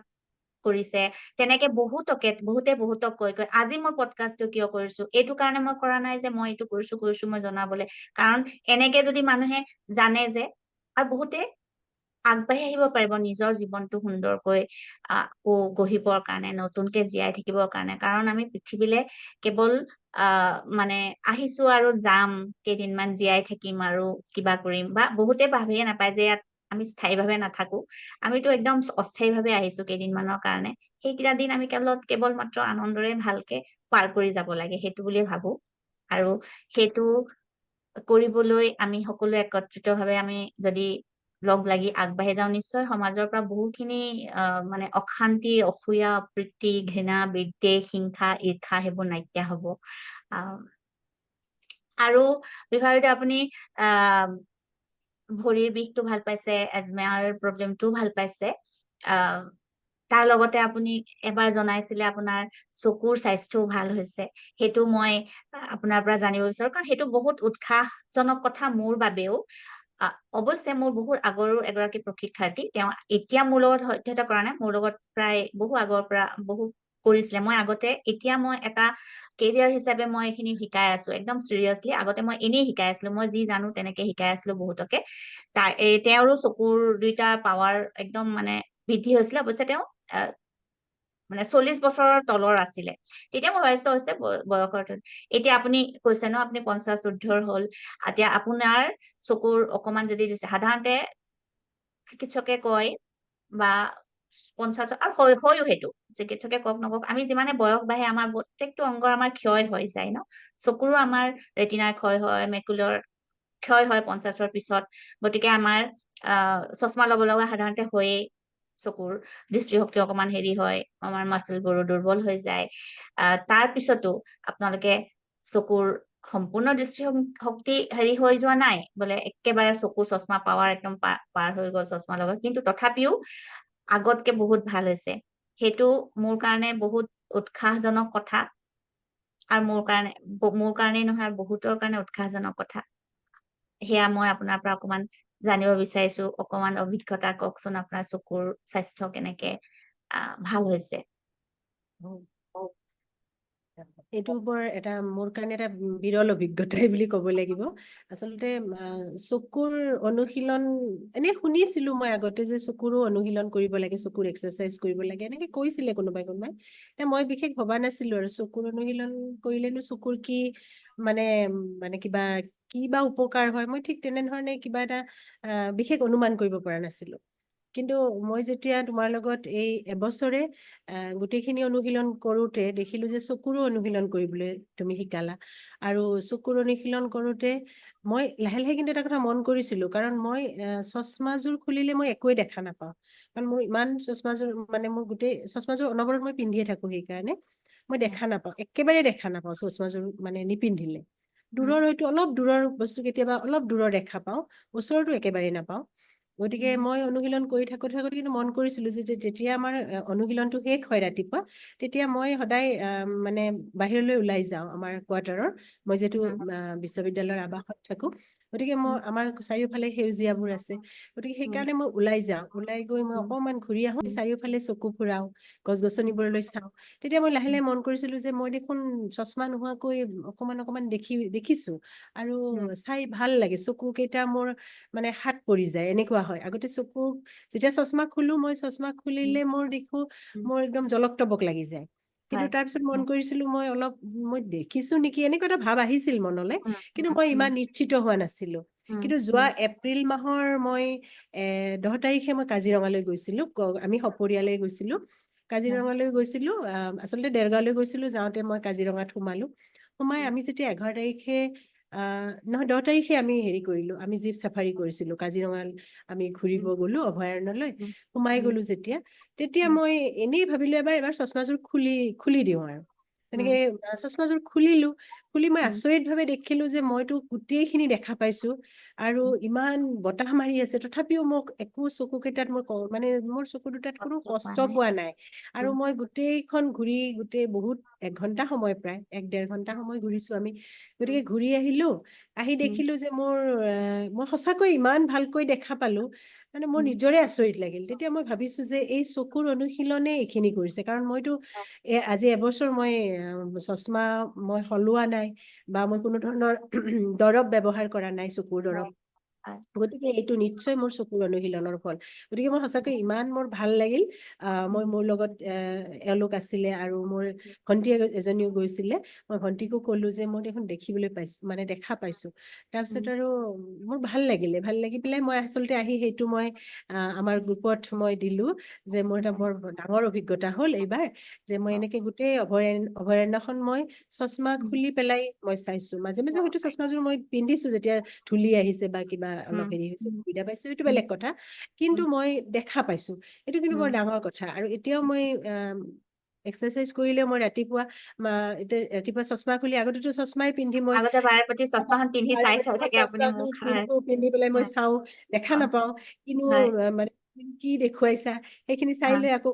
কৰিছে। তেনেকে বহুতে বহুতক কৈ আজি মই পডকাষ্টটো কিয় কৰিছো, এইটো কাৰণে মই কৰা নাই যে মই এইটো কৰিছো মই জনাবলে। কাৰণ এনেকে যদি মানুহে জানে যে, আৰু বহুতে আগবাঢ়ি আহিব পাৰিব নিজৰ জীৱনটো সুন্দৰকৈ গঢ়িবৰ কাৰণে, নতুনকে জীয়াই থাকিবৰ কাৰণে। কাৰণ আমি পৃথিৱীলে কেৱল মানে আহিছো আৰু যাম, কেইদিনমান জীয়াই থাকিম আৰু কিবা কৰিম, বা বহুতে ভাবিয়ে নাপায় যে ইয়াত আমি স্থায়ী ভাৱে নাথাকো। আমিতো একদম অস্থায়ী ভাৱে আহিছো কেইদিনমানৰ কাৰণে। সেইকেইটা দিন আমি কেৱল মাত্ৰ আনন্দৰে ভালকে পাৰ কৰি যাব লাগে, সেইটো বুলিয়ে ভাবো। আৰু সেইটো কৰিবলৈ আমি সকলো একত্ৰিত ভাৱে আমি যদি লগ লাগি আগবাঢ়ি যাওঁ, নিশ্চয় সমাজৰ পৰা বহুখিনি মানে অশান্তি, অসূয়া, অপ্ৰীতি, ঘৃণা, বিদ্বেষ, হিংসা, ঈৰ্ষা সেইবোৰ নাইকিয়া হব। আৰু বিভাগতে আপুনি ভৰিৰ বিষটো ভাল পাইছে, এজমাৰ প্ৰব্লেমটোও ভাল পাইছে। তাৰ লগতে আপুনি এবাৰ জনাইছিলে আপোনাৰ চকুৰ স্বাস্থ্যও ভাল হৈছে। সেইটো মই আপোনাৰ পৰা জানিব বিচাৰো, কাৰণ সেইটো বহুত উৎসাহজনক কথা মোৰ বাবেও। অৱশ্যে মোৰ বহুত আগৰো এগৰাকী প্ৰশিক্ষাৰ্থী, তেওঁ এতিয়া মোৰ লগত সহ্যতা কৰা নাই, মোৰ লগত প্ৰায় বহু আগৰ পৰা বহু কৰিছিলে। মই আগতে, এতিয়া মই এটা কেৰিয়াৰ হিচাপে মই এইখিনি শিকাই আছো একদম চিৰিয়াছলি। আগতে মই এনেই শিকাই আছিলো, মই যি জানো তেনেকে শিকাই আছিলো বহুতকে। তেওঁৰো চকুৰ দুইটা পাৱাৰ একদম মানে বৃদ্ধি হৈছিলে। অৱশ্যে তেওঁ মানে 40 বছৰৰ তলৰ আছিলে, তেতিয়া মই ভাবিছো হৈছে বয়সৰ। এতিয়া আপুনি কৈছে ন আপুনি 50 ঊৰ্ধ্বৰ হল, এতিয়া আপোনাৰ চকুৰ অকমান যদি সাধাৰণতে চিকিৎসকে কয়, বা 50 আৰু হয়ও, সেইটো চিকিৎসকে কওক নকওক, আমি যিমানে বয়স বাঢ়ে আমাৰ প্ৰত্যেকটো অংগ আমাৰ ক্ষয় হৈ যায় ন। চকুৰো আমাৰ ৰেটিনাৰ ক্ষয় হয়, মেকুলৰ ক্ষয় হয় 50ৰ পিছত। গতিকে আমাৰ চশমা লব লগা সাধাৰণতে হয়েই, চকুৰ দৃষ্টিশক্তি অকমান হেৰি হয়, আমাৰ মাচলবোৰো দুৰ্বল হৈ যায়। তাৰ পিছতো আপোনালোকে চকুৰ সম্পূৰ্ণ দৃষ্টিশক্তি হেৰি হৈ যোৱা নাই, বোলে একেবাৰে চকু চশমা পাৱাৰ একদম পাৰ হৈ গল চশমা লগত, কিন্তু তথাপিও আগতকে বহুত ভাল হৈছে। সেইটো মোৰ কাৰণে বহুত উৎসাহজনক কথা, আৰু মোৰ কাৰণেই নহয় আৰু বহুতৰ কাৰণে উৎসাহজনক কথা। সেয়া মই আপোনাৰ পৰা অকমান জানিব বিচাৰিছো, অকমান অভিজ্ঞতা কওকচোন, আপোনাৰ চকুৰ স্বাস্থ্য কেনেকে ভাল হৈছে। এইটো বৰ এটা মোৰ কাৰণে এটা বিৰল অভিজ্ঞতাই বুলি ক'ব লাগিব। আচলতে চকুৰ অনুশীলন এনে শুনিছিলো মই আগতে, যে চকুৰো অনুশীলন কৰিব লাগে, চকুৰ এক্সাৰচাইজ কৰিব লাগে, এনেকে কৈছিলে কোনোবাই। মই বিশেষ ভবা নাছিলো আৰু চকুৰ অনুশীলন কৰিলেনো চকুৰ কি মানে মানে কি বা উপকাৰ হয়, মই ঠিক তেনেধৰণে কিবা এটা বিশেষ অনুমান কৰিব পৰা নাছিলো। কিন্তু মই যেতিয়া তোমাৰ লগত এই এবছৰে গোটেইখিনি অনুশীলন কৰোঁতে দেখিলো যে চকুৰো অনুশীলন কৰিবলৈ তুমি শিকালা। আৰু চকুৰ অনুশীলন কৰোঁতে মই লাহে লাহে কিন্তু এটা কথা মন কৰিছিলো, কাৰণ মই চশমাযোৰ খুলিলে মই একোৱে দেখা নাপাওঁ। কাৰণ মোৰ ইমান চশমাযোৰ মানে মোৰ গোটেই চশমাযোৰ অনবৰত মই পিন্ধিয়ে থাকো, সেইকাৰণে মই দেখা নাপাওঁ, একেবাৰে দেখা নাপাওঁ চশমাযোৰ মানে নিপিন্ধিলে। দূৰৰ হয়তো অলপ দূৰৰ বস্তু কেতিয়াবা অলপ দূৰৰ দেখা পাওঁ, ওচৰতো একেবাৰে নাপাওঁ। গতিকে মই অনুশীলন কৰি থাকোঁতে থাকোঁতে কিন্তু মন কৰিছিলো যে যেতিয়া আমাৰ অনুশীলনটো শেষ হয় ৰাতিপুৱা, তেতিয়া মই সদায় মানে বাহিৰলৈ ওলাই যাওঁ আমাৰ কোৱাৰ্টাৰৰ। মই যিহেতু বিশ্ববিদ্যালয়ৰ আৱাসত থাকো, গতিকে মই আমাৰ চাৰিওফালে সেউজীয়াবোৰ আছে, গতিকে সেইকাৰণে মই ওলাই যাওঁ। ওলাই গৈ মই অকণমান ঘূৰি আহোঁ, চাৰিওফালে চকু ফুৰাওঁ, গছ-গছনিবোৰলৈ চাওঁ। তেতিয়া মই লাহে লাহে মন কৰিছিলো যে মই দেখোন চশমা নোহোৱাকৈ অকণমান অকণমান দেখিছো, আৰু চাই ভাল লাগে। চকু কেইটা মোৰ মানে হাত পৰি যায়, এনেকুৱা হয়। আগতে চকু যেতিয়া চশমা খুলো, মই চশমা খুলিলে মোৰ দেখো মোৰ একদম জলক-তবক লাগি যায়। কিন্তু তাৰপিছত মন কৰিছিলো মই দেখিছো নেকি, এনেকুৱা এটা ভাৱ আহিছিল মনলৈ, কিন্তু মই ইমান নিশ্চিত হোৱা নাছিলো। কিন্তু যোৱা এপ্ৰিল মাহৰ মই 10 তাৰিখে মই কাজিৰঙালৈ গৈছিলো, আমি সপৰিয়ালে গৈছিলো। কাজিৰঙালৈ গৈছিলো, আচলতে দেৰগাঁৱলৈ গৈছিলো। যাওঁতে মই কাজিৰঙাত সোমাই আমি যেতিয়া 11 তাৰিখে নহয় 10 তাৰিখে আমি হেৰি কৰিলো, আমি জীপ চাফাৰী কৰিছিলো কাজিৰঙা। আমি ঘুৰিব গলো অভয়াৰণ্যলৈ, সোমাই গলো যেতিয়া, তেতিয়া মই এনেই ভাবিলো এবাৰ চশমাযোৰ খুলি দিওঁ আৰু তেনেকে চশমাযোৰ খুলি মই আচৰিত ভাৱে দেখিলো যে মইতো গোটেইখিনি দেখা পাইছো, আৰু ইমান বতাহ মাৰি আছে, তথাপিও মোক একো চকু কেইটাত মানে মোৰ চকু দুটাত কোনো কষ্ট পোৱা নাই। আৰু মই গোটেইখন ঘূৰি গোটেই বহুত 1 ঘন্টা সময়, প্ৰায় 1-1.5 ঘন্টা সময় ঘূৰিছো আমি। গতিকে ঘূৰি আহিলো, আহি দেখিলো যে মই সঁচাকৈ ইমান ভালকৈ দেখা পালো, মানে মোৰ নিজৰে আচৰিত লাগিল। তেতিয়া মই ভাবিছো যে এই চকুৰ অনুশীলনে এইখিনি কৰিছে, কাৰণ মইতো আজি এবছৰ মই চশমা মই সলোৱা নাই, বা মই কোনো ধৰণৰ দৰৱ ব্যৱহাৰ কৰা নাই, চকুৰ দৰৱ। গতিকে এইটো নিশ্চয় মোৰ চকুৰ অনুশীলনৰ ফল। গতিকে মই সঁচাকৈ ইমান মোৰ ভাল লাগিল। মোৰ লগত এওঁলোক আছিলে, আৰু মোৰ ভন্টি এজনীও গৈছিলে। মই ভন্টিকো কলো যে মই দেখোন দেখিবলৈ পাইছো, মানে দেখা পাইছো। তাৰপিছত আৰু মোৰ ভাল লাগি পেলাই মই আচলতে আহি সেইটো মই আমাৰ গ্ৰুপত মই দিলো, যে মোৰ এটা বৰ ডাঙৰ অভিজ্ঞতা হ'ল এইবাৰ, যে মই এনেকে গোটেই অভয়াৰণ্যখন মই চশমা খুলি পেলাই মই চাইছো। মাজে মাজে হয়তো চশমাযোৰ মই পিন্ধিছো যেতিয়া ধূলি আহিছে বা কিবা অলপ হেৰি হৈছে, সুবিধা পাইছো, এইটো বেলেগ কথা। কিন্তু মই দেখা পাইছো, এইটো কিন্তু বৰ ডাঙৰ কথা। আৰু এতিয়াও মই এক্সাৰচাইজ কৰিলে মই ৰাতিপুৱা চশমা খুলি, আগতেতো চশমাই পিন্ধি মই আগতে বাৰে প্ৰতি চশমাখন পিন্ধি চাই থাকে আপুনি মোক। পিন্ধি পেলাই মই হয় চাওঁ, দেখা নাপাওঁ, কিন্তু হয় মানে কি দেখুৱাইছা সেইখিনি চাই লৈ আকৌ।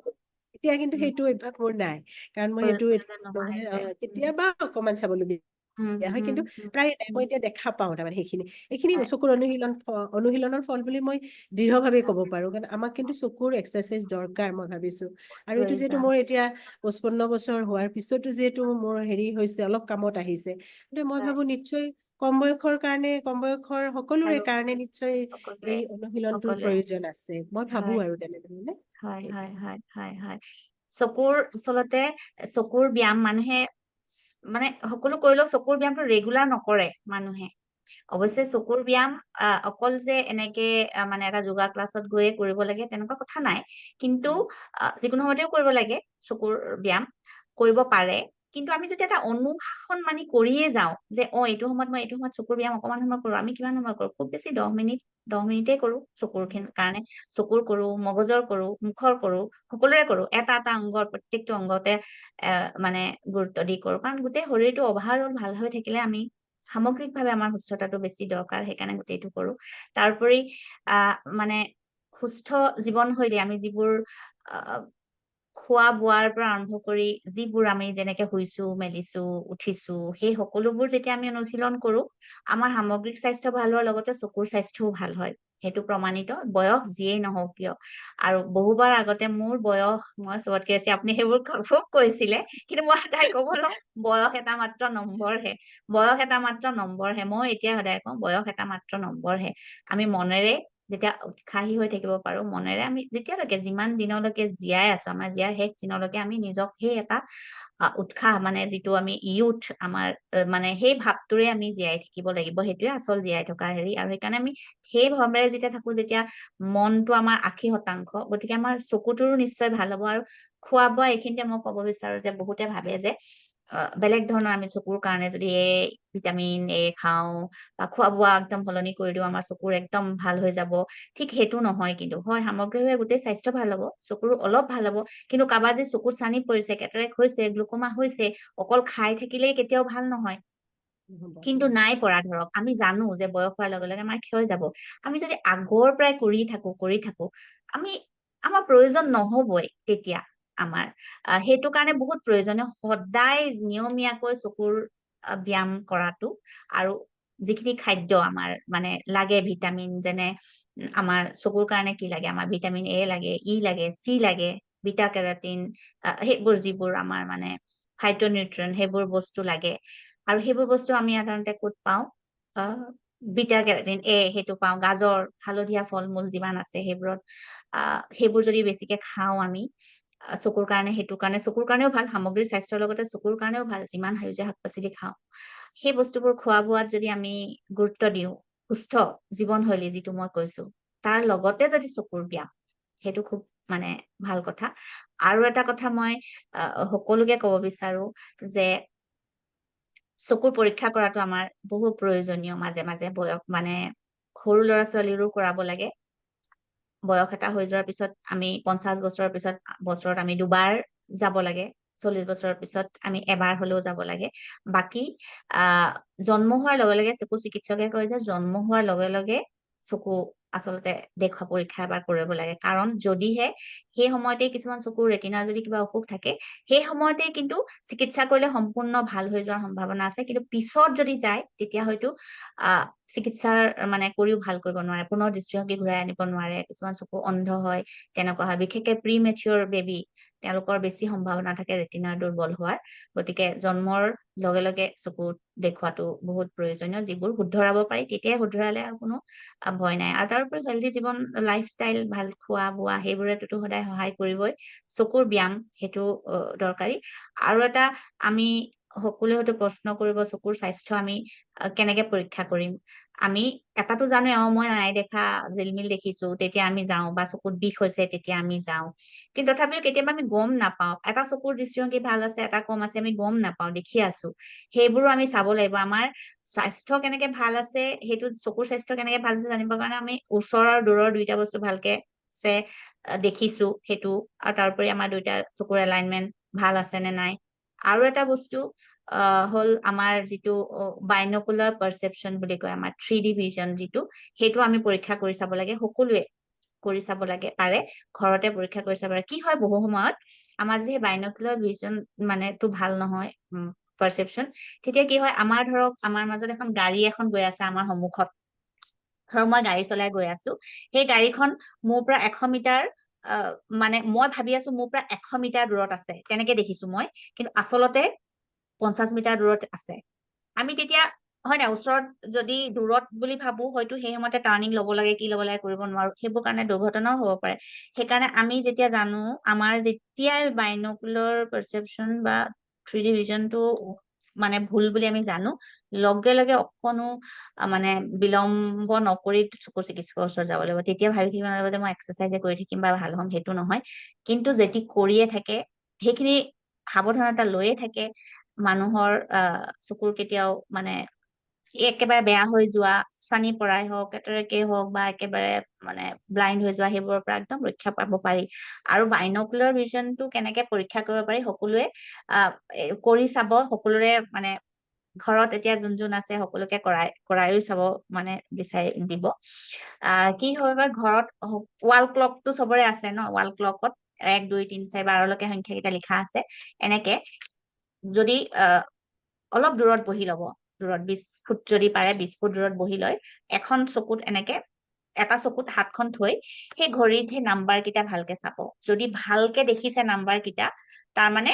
এতিয়া কিন্তু সেইটো অভ্যাস মোৰ নাই, কাৰণ মই সেইটো প্ৰয়োজন নোহোৱা হৈছে। কেতিয়াবা অকমান চাবলগীয়া হয়, কিন্তু প্ৰায় নাই। মই এতিয়া দেখা পাওঁ তাৰমানে এইখিনি হয়, চকুৰ অনুশীলনৰ ফল বুলি মই দৃঢ়ভাৱে ক'ব পাৰো। কাৰণ আমাক কিন্তু চকুৰ এক্সাৰচাইজ দৰকাৰ, মই ভাবিছো। আৰু এইটো যিহেতু প্ৰয়োজন মোৰ এতিয়া 55 বছৰ হোৱাৰ পিছতো যিহেতু মোৰ হেৰি হৈছে, অলপ কামত আহিছে, গতিকে মই হয় ভাবো নিশ্চয় কম বয়সৰ সকলোৰে আৰু কাৰণে নিশ্চয় সকলোৱে এই অনুশীলনটোৰ সকলোৱে প্ৰয়োজন আছে, মই ভাবো হয় আৰু তেনেধৰণে। হয় হয় হয় হয় হয় চকুৰ আচলতে চকুৰ ব্যায়াম মানুহে মানে সকলো কৰিলেও চকুৰ ব্যায়ামটো ৰেগুলাৰ নকৰে মানুহে। অৱশ্যে চকুৰ ব্যায়াম অকল যে এনেকে মানে এটা যোগা ক্লাছত গৈয়ে কৰিব লাগে তেনেকুৱা কথা নাই, কিন্তু যিকোনো সময়তেও কৰিব লাগে চকুৰ ব্যায়াম, কৰিব পাৰে। কিন্তু আমি যদি এটা অনুশাসন মানি কৰিয়ে যাওঁ যে এইটো সময়ত চকুৰ ব্যায়াম অকমান সময় কৰো, আমি কিমান সময় কৰো, খুব বেছি 10 মিনিটে কৰো চকুৰ কাৰণে। চকুৰ কৰো, মগজৰ কৰো, মুখৰ কৰো, সকলোৰে কৰো, এটা এটা অংগৰ প্ৰত্যেকটো অংগতে মানে গুৰুত্ব দি কৰো। কাৰণ গোটেই শৰীৰটো অভাৰঅল ভাল হৈ থাকিলে আমি সামগ্ৰিকভাৱে আমাৰ সুস্থতাটো বেছি দৰকাৰ, সেইকাৰণে গোটেইটো কৰো। তাৰোপৰি মানে সুস্থ জীৱনশৈলী, আমি যিবোৰ খোৱা বোৱাৰ পৰা আৰম্ভ কৰি যিবোৰ আমি যেনেকে শুইছো, মেলিছো, উঠিছো, সেই সকলোবোৰ যেতিয়া আমি অনুশীলন কৰো, আমাৰ সামগ্ৰিক স্বাস্থ্য ভাল হোৱাৰ লগতে চকুৰ স্বাস্থ্যও ভাল হয়। সেইটো প্ৰমাণিত, বয়স যিয়েই নহওক কিয়। আৰু বহুবাৰ আগতে মোৰ বয়স, মই চবতকে বেছি, আপুনি সেইবোৰ খুব কৈছিলে, কিন্তু মই সদায় কব লওঁ বয়স এটা মাত্ৰ নম্বৰহে। বয়স এটা মাত্ৰ নম্বৰহে। মই এতিয়া সদায় কওঁ বয়স এটা মাত্ৰ নম্বৰহে। আমি মনেৰে যেতিয়া উৎসাহী হৈ থাকিব পাৰো মনেৰে, আমি যেতিয়ালৈকে যিমান দিনলৈকে জীয়াই আছো, আমাৰ জীয়াই শেষ দিনলৈকে আমি নিজক সেই এটা উৎসাহ, মানে যিটো আমি ইউথ, আমাৰ মানে সেই ভাৱটোৰে আমি জীয়াই থাকিব লাগিব। সেইটোৱে আচল জীয়াই থকা হেৰি। আৰু সেইকাৰণে আমি সেই ভাৱেৰে যেতিয়া থাকো, যেতিয়া মনটো আমাৰ 80%, গতিকে আমাৰ চকুটোৰো নিশ্চয় ভাল হ'ব। আৰু খোৱা বোৱা, এইখিনিতে মই ক'ব বিচাৰো যে বহুতে ভাবে যে বেলেগ ধৰণৰ আমি চকুৰ কাৰণে যদি ভিটামিন এ খাওঁ বা খোৱা বোৱা একদম সলনি কৰি দিওঁ, আমাৰ চকুৰ একদম ভাল হৈ যাব। ঠিক সেইটো নহয়। কিন্তু হয়, সামগ্ৰিকভাৱে গোটেই স্বাস্থ্য ভাল হ'ব, চকুৰো অলপ ভাল হ'ব। কিন্তু কাৰোবাৰ যে চকুত চানি পৰিছে, কেটাৰেক্ট হৈছে, গ্লুকোমা হৈছে, অকল খাই থাকিলেই কেতিয়াও ভাল নহয়। নহ'ব। কিন্তু নাই পৰা, ধৰক আমি জানো যে বয়স হোৱাৰ লগে লগে আমাৰ ক্ষয় যাব। আমি যদি আগৰ পৰাই কৰি থাকো, আমাৰ প্ৰয়োজন নহবই তেতিয়া আমাৰ। সেইটো কাৰণে বহুত প্ৰয়োজনীয় সদায় নিয়মীয়াকৈ চকুৰ ব্যায়াম কৰাটো। আৰু যিখিনি খাদ্য আমাৰ মানে লাগে, ভিটামিন, যেনে আমাৰ চকুৰ কাৰণে কি লাগে, আমাৰ ভিটামিন এ লাগে, ই লাগে, চি লাগে, বিটা কেৰাটিন, সেইবোৰ যিবোৰ আমাৰ মানে ফাইটোনিউট্ৰিয়েন্ট, সেইবোৰ বস্তু লাগে। আৰু সেইবোৰ বস্তু আমি সাধাৰণতে ক'ত পাওঁ? বিটা কেৰাটিন এ, সেইটো পাওঁ গাজৰ, হালধীয়া ফল মূল যিমান আছে সেইবোৰত। সেইবোৰ যদি বেছিকে খাওঁ আমি, চকুৰ কাৰণে, সেইটো কাৰণে চকুৰ কাৰণেও ভাল, সামগ্ৰিক স্বাস্থ্যৰ লগতে চকুৰ কাৰণেও ভাল, যিমান সেউজীয়া শাক পাচলি খাওঁ। সেই বস্তুবোৰ খোৱা বোৱাত যদি আমি গুৰুত্ব দিওঁ, সুস্থ জীৱনশৈলী যিটো মই কৈছো, তাৰ লগতে যদি চকুৰ ব্যায়াম, সেইটো খুব মানে ভাল কথা। আৰু এটা কথা মই সকলোকে ক'ব বিচাৰো যে চকুৰ পৰীক্ষা কৰাটো আমাৰ বহু প্ৰয়োজনীয়। মাজে মাজে বয়স মানে সৰু ল'ৰা ছোৱালীৰো কৰাব লাগে। বয়স এটা হৈ যোৱাৰ পিছত, আমি 50 বছৰৰ পিছত বছৰত আমি 2বাৰ যাব লাগে। 40 বছৰৰ পিছত আমি এবাৰ হলেও যাব লাগে। বাকী জন্ম হোৱাৰ লগে লগে, চকু চিকিৎসকে কয় যে জন্ম হোৱাৰ লগে লগে চকু আচলতে দেখা পৰীক্ষা এবাৰ কৰিব লাগে। কাৰণ যদিহে সেই সময়তে কিছুমান চকুৰ ৰেটিনাৰ যদি কিবা অসুখ থাকে, সেই সময়তে কিন্তু চিকিৎসা কৰিলে সম্পূৰ্ণ ভাল হৈ যোৱাৰ সম্ভাৱনা আছে। কিন্তু পিছত যদি যায়, তেতিয়া হয়তো চিকিৎসাৰ মানে কৰিও ভাল কৰিব নোৱাৰে, পুনৰ দৃষ্টিশক্তি ঘূৰাই আনিব নোৱাৰে। কিছুমান চকু অন্ধ হয়, তেনেকুৱা হয়। বিশেষকে প্ৰি মেচিয়ৰ বেবী, তেওঁলোকৰ বেছি সম্ভাৱনা থাকে ৰেটিনাৰ দুৰ্বল হোৱাৰ। গতিকে জন্মৰ লগে লগে চকু দেখুৱাটো বহুত প্ৰয়োজনীয়। যিবোৰ শুধৰাব পাৰি তেতিয়াই শুধৰালে আৰু কোনো ভয় নাই। আৰু তাৰোপৰি হেল্থি জীৱন, লাইফষ্টাইল, ভাল খোৱা বোৱা, সেইবোৰেতো সদায় সহায় কৰিবই। চকুৰ ব্যায়াম সেইটো দৰকাৰী। আৰু এটা আমি সকলোৱে হয়তো প্ৰশ্ন কৰিব, চকুৰ স্বাস্থ্য আমি কেনেকে পৰীক্ষা কৰিম? আমি এটাতো জানো, মই নাই দেখা, জিলমিল দেখিছো, তেতিয়া আমি যাওঁ, বা চকুত বিষ হৈছে তেতিয়া আমি যাওঁ। কিন্তু তথাপিও কেতিয়াবা আমি গম নাপাওঁ, এটা চকুৰ দৃষ্টিশক্তি ভাল আছে, এটা কম আছে, আমি গম নাপাওঁ, দেখি আছো। সেইবোৰো আমি চাব লাগিব। আমাৰ স্বাস্থ্য কেনেকে ভাল আছে, সেইটো চকুৰ স্বাস্থ্য কেনেকে ভাল আছে জানিবৰ কাৰণে আমি ওচৰৰ আৰু দূৰৰ দুইটা বস্তু ভালকে দেখিছো, সেইটো। আৰু তাৰোপৰি আমাৰ দুইটা চকুৰ এলাইনমেন্ট ভাল আছে নে নাই। আৰু এটা বস্তু হ'ল আমাৰ যিটো বাইনকুলাৰ পাৰচেপচন বুলি কয়, আমাৰ 3D ভিজন যিটো, সেইটো আমি পৰীক্ষা কৰি চাব লাগে। সকলোৱে কৰি চাব লাগে, পাৰে ঘৰতে পৰীক্ষা কৰি চাব লাগে। কি হয়, বহু সময়ত আমাৰ যদি বাইনকুলাৰ ভিজন মানে টো ভাল নহয়, পাৰচেপচন, তেতিয়া কি হয়, আমাৰ ধৰক আমাৰ মাজত এখন গাড়ী এখন গৈ আছে আমাৰ সন্মুখত। ধৰক মই গাড়ী চলাই গৈ আছো, সেই গাড়ীখন মোৰ পৰা 100 মিটাৰ মানে মই ভাবি আছো মোৰ পৰা 100 মিটাৰ দূৰত আছে, তেনেকে দেখিছো মই। কিন্তু আচলতে 50 মিটাৰ দূৰত আছে। আমি তেতিয়া হয় নাই, ওচৰত যদি দূৰত বুলি ভাবো, হয়তো সেই সময়তে টাৰ্ণিং ল'ব লাগে, কি ল'ব লাগে কৰিব নোৱাৰো, সেইবোৰ কাৰণে দুৰ্ঘটনাও হ'ব পাৰে। সেইকাৰণে আমি যেতিয়া জানো, আমাৰ যেতিয়াই বাইনকুলাৰ পাৰচেপচন বা 3D ভিজনটো মানে ভুল বুলি আমি জানো, লগে লগে অকণো মানে বিলম্ব নকৰি চকু চিকিৎসকৰ ওচৰত যাব লাগিব। তেতিয়া ভাবি থাকিব নালাগিব যে মই এক্সাৰচাইজে কৰি থাকিম বা ভাল হ'ম, সেইটো নহয়। কিন্তু যেতি কৰিয়ে থাকে, সেইখিনি সাৱধানতা লৈয়ে থাকে, মানুহৰ চকুৰ কেতিয়াও মানে একেবাৰে বেয়া হৈ যোৱা, চানি পৰাই হওক, কেটাৰেকেই হওক, বা একেবাৰে মানে ব্লাইণ্ড হৈ যোৱা, সেইবোৰৰ পৰা একদম ৰক্ষা পাব পাৰি। আৰু বাইনকুলাৰ ভিজনটো কেনেকে পৰীক্ষা কৰিব পাৰি, সকলোৱে কৰি চাব। সকলোৰে মানে ঘৰত এতিয়া যোন আছে, সকলোকে কৰাইও চাব মানে বিচাৰি দিব। কি হয়, ঘৰত ৱাল ক্লকটো চবৰে আছে ন, ৱাল ক্লকত 1 2 3 4 12লৈকে সংখ্যা কেইটা লিখা আছে। এনেকে যদি অলপ দূৰত বহি লব, দূৰত 20 ফুট যদি পাৰে, 20 ফুট দূৰত বহি লয়, এখন চকুত এনেকে, এটা চকুত হাতখন থৈ সেই ঘড়ীত সেই নাম্বাৰ কেইটা ভালকে চাব। যদি ভালকে দেখিছে নাম্বাৰ কেইটা, তাৰ মানে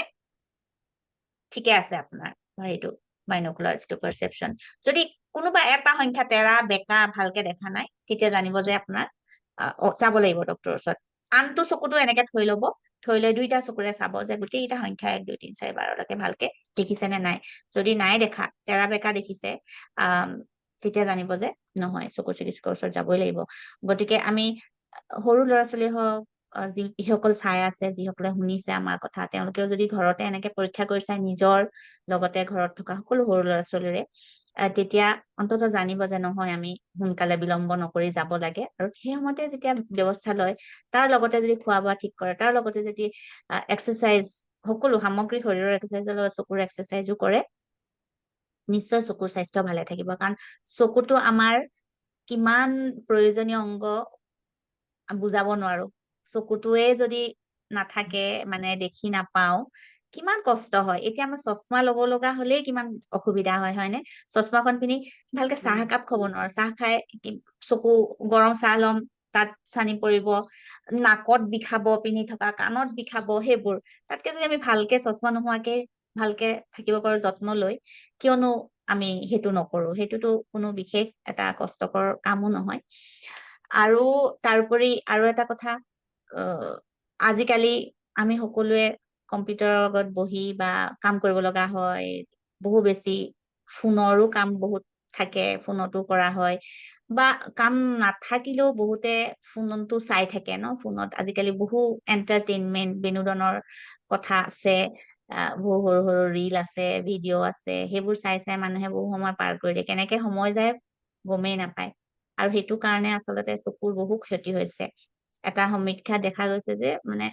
ঠিকে আছে আপোনাৰ সেইটো বাইনকুলাৰ যিটো পাৰচেপচন। যদি কোনোবা এটা সংখ্যা তেৰা বেকা ভালকে দেখা নাই, তেতিয়া জানিব যে আপোনাৰ যাব লাগিব ডক্তৰৰ ওচৰত। আনটো চকুটো এনেকে থৈ লব, থৈ লৈ দুইটা চকুৰে চাব যে গোটেইকেইটা সংখ্যা 1 2 3 4 12লৈকে ভালকে দেখিছে নে নাই। যদি নাই দেখা, তেৰা বেকা দেখিছে, তেতিয়া জানিব যে নহয়, চকু চিকিৎসকৰ ওচৰত যাবই লাগিব। গতিকে আমি সৰু ল'ৰা ছোৱালী হওক, যিসকল চাই আছে, যিসকলে শুনিছে আমাৰ কথা, তেওঁলোকেও যদি ঘৰতে এনেকে পৰীক্ষা কৰি চাই নিজৰ লগতে ঘৰত থকা সকলো সৰু ল'ৰা ছোৱালীৰে, তেতিয়া অন্তত জানিব যে নহয়, আমি সোনকালে বিলম্ব নকৰি যাব লাগে। আৰু সেই সময়তে যেতিয়া ব্যৱস্থা লয়, তাৰ লগতে যদি খোৱা বোৱা ঠিক কৰে, তাৰ লগতে যদি এক্সাৰচাইজ, সকলো সামগ্ৰিক শৰীৰৰ এক্সাৰচাইজৰ লগত চকুৰ এক্সাৰচাইজো কৰে, নিশ্চয় চকুৰ স্বাস্থ্য ভালে থাকিব। কাৰণ চকুটো আমাৰ কিমান প্ৰয়োজনীয় অংগ বুজাব নোৱাৰো। চকুটোৱে যদি নাথাকে, মানে দেখি নাপাও, কিমান কষ্ট হয়। এতিয়া আমাৰ চশমা লব লগা হলেই কিমান অসুবিধা হয়, হয়নে? চশমাখন পিন্ধি ভালকে চাহ একাপ খাব নোৱাৰো। চাহ খাই চকু, গৰম চাহ লম, তাত চানি পৰিব, নাকত বিষাব পিন্ধি থকা, কাণত বিষাব, সেইবোৰ। তাতকে যদি আমি ভালকে চশমা নোহোৱাকে ভালকে থাকিব পাৰো যত্ন লৈ, কিয়নো আমি সেইটো নকৰো? সেইটোতো কোনো বিশেষ এটা কষ্টকৰ কামো নহয়। আৰু তাৰোপৰি আৰু এটা কথা, আজিকালি আমি সকলোৱে কম্পিউটাৰৰ লগত বহি বা কাম কৰিব লগা হয়, বহু বেছি ফোনৰো কাম বহুত থাকে, ফোনতো কৰা হয়, বা কাম নাথাকিলেও বহুতে ফোনটো চাই থাকে ন। ফোনত আজিকালি বহু এন্টাৰটেইনমেন্ট, বিনোদনৰ কথা আছে, বহু সৰু সৰু ৰিল আছে, ভিডিঅ' আছে, সেইবোৰ চাই চাই মানুহে বহু সময় পাৰ কৰি দিয়ে। কেনেকে সময় যায় গমেই নাপায়। আৰু সেইটো কাৰণে আচলতে চকুৰ বহু ক্ষতি হৈছে। এটা সমীক্ষা দেখা গৈছে যে মানে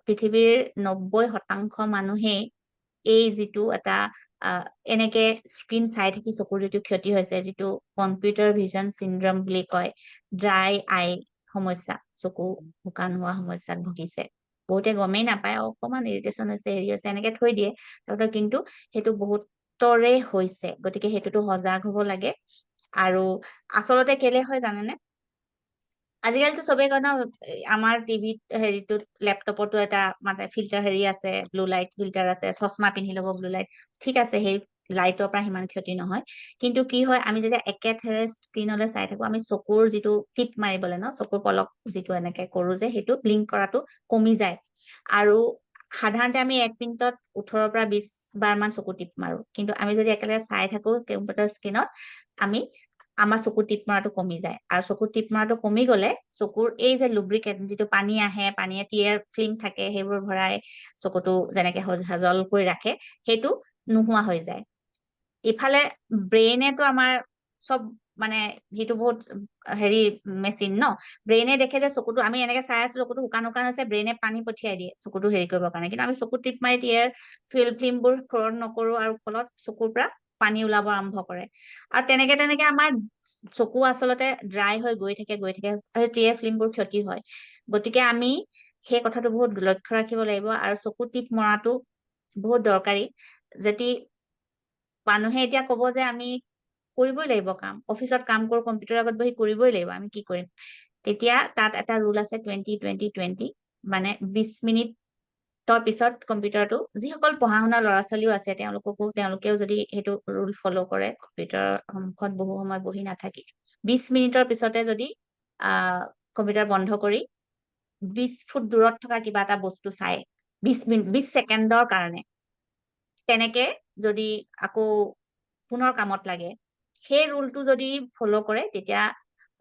পৃথিৱীৰ 90% মানুহেই এই যিটো এটা এনেকে স্ক্ৰীন চাই থাকি চকুৰ যিটো ক্ষতি হৈছে, যিটো কম্পিউটাৰ ভিজন চিনড্ৰম বুলি কয়, ড্ৰাই আই সমস্যা, চকু শুকান হোৱা সমস্যাত ভুগিছে। বহুতে গমেই নাপায়, অকমান ইৰিটেশ্যন হৈছে, হেৰি হৈছে, এনেকে থৈ দিয়ে। কিন্তু সেইটো বহুতৰে হৈছে। গতিকে সেইটোতো সজাগ হব লাগে। আৰু আচলতে কেলে হয় জানেনে? আজিকালিতো চবেই কয় ন, আমাৰ টিভিত, হেৰিটোত, লেপটপতো এটা মানে ফিল্টাৰ হেৰি আছে, ব্লু লাইট ফিল্টাৰ আছে, চশমা পিন্ধি লব ব্লু লাইট। ঠিক আছে, সেই লাইটৰ পৰা সিমান ক্ষতি নহয়। কিন্তু কি হয়, আমি যেতিয়া একেথেৰে স্ক্ৰীনলৈ চাই থাকো, আমি চকুৰ যিটো টিপ মাৰিবলে ন, চকুৰ পলক যিটো এনেকে কৰো যে, সেইটো ব্লিংক কৰাটো কমি যায়। আৰু সাধাৰণতে আমি 1 মিনিটত 18 পৰা 20 বাৰ মান চকু টিপ মাৰো। কিন্তু আমি যদি একেলগে চাই থাকো কম্পিউটাৰ স্ক্ৰীনত, আমাৰ চকু টিপ মৰাটো কমি যায়। আৰু চকু টিপ মৰাটো কমি গলে চকুৰ এই যে লুব্ৰিকেট, যিটো পানী আহে, পানীয়ে টিয়াৰ ফিল্ম থাকে, সেইবোৰ ভৰাই চকুটো যেনেকে সজল কৰি ৰাখে, সেইটো নোহোৱা হৈ যায়। ইফালে ব্ৰেইনেতো আমাৰ চব, মানে সেইটো বহুত হেৰি মেচিন ন। ব্ৰেইনে দেখে যে চকুটো, আমি এনেকে চাই আছো, চকুটো শুকান শুকান হৈছে, ব্ৰেইনে পানী পঠিয়াই দিয়ে চকুটো হেৰি কৰিবৰ কাৰণে। কিন্তু আমি চকু টিপ মাৰি টিয়াৰ ফিল্মবোৰ পূৰণ নকৰো, আৰু ফলত চকুৰ পৰা পানী ওলাব আৰম্ভ কৰে। আৰু তেনেকে তেনেকে আমাৰ চকু আচলতে ড্ৰাই হৈ গৈ থাকে, টিয়াৰ ফিল্মবোৰ ক্ষতি হয়। গতিকে আমি সেই কথাটো বহুত লক্ষ্য ৰাখিব লাগিব। আৰু চকু টিপ মৰাটো বহুত দৰকাৰী। যদি মানুহে এতিয়া কব যে আমি কৰিবই লাগিব কাম, অফিচত কাম কৰো, কম্পিউটাৰৰ আগত বহি কৰিবই লাগিব, আমি কি কৰিম? তেতিয়া তাত এটা ৰুল আছে 20-20-20, মানে 20 মিনিটৰ পিছত কম্পিউটাৰটো, যিসকল পঢ়া শুনা ল'ৰা ছোৱালীও আছে, তেওঁলোকেও যদি সেইটো ৰুল ফল' কৰে, কম্পিউটাৰৰ সন্মুখত বহু সময় বহি নাথাকি 20 মিনিটৰ পিছতে যদি কম্পিউটাৰ বন্ধ কৰি 20 ফুট দূৰত থকা কিবা এটা বস্তু চাই 20 ছেকেণ্ডৰ কাৰণে, তেনেকে যদি আকৌ পুনৰ কামত লাগে, সেই ৰুলটো যদি ফল' কৰে, তেতিয়া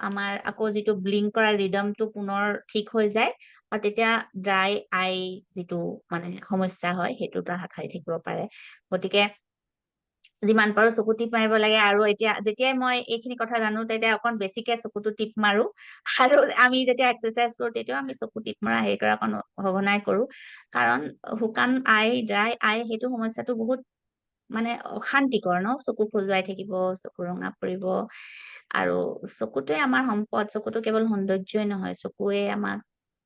আমাৰ আকৌ যিটো ব্লিংক কৰা ৰিডমটো পুনৰ ঠিক হৈ যায়। আৰু তেতিয়া ড্ৰাই আই যিটো মানে সমস্যা হয়, সেইটোৰ পৰা হাত সাৰি থাকিব পাৰে। গতিকে যিমান পাৰো চকু টিপ মাৰিব লাগে। আৰু এতিয়া যেতিয়াই মই এইখিনি কথা জানো, তেতিয়া অকণ বেছিকে চকুটো টিপ মাৰো। আৰু আমি যেতিয়া এক্সাৰচাইজ কৰো, তেতিয়াও আমি চকু টিপ মৰা হেৰি কৰা অকণ সঘনাই কৰো। কাৰণ শুকান আই, ড্ৰাই আই, সেইটো সমস্যাটো বহুত মানে অশান্তিকৰ ন। চকু খজুৱাই থাকিব, চকু ৰঙা পৰিব। আৰু চকুটোৱে আমাৰ সম্পদ। চকুটো কেৱল সৌন্দৰ্যই নহয়, চকুৱে আমাক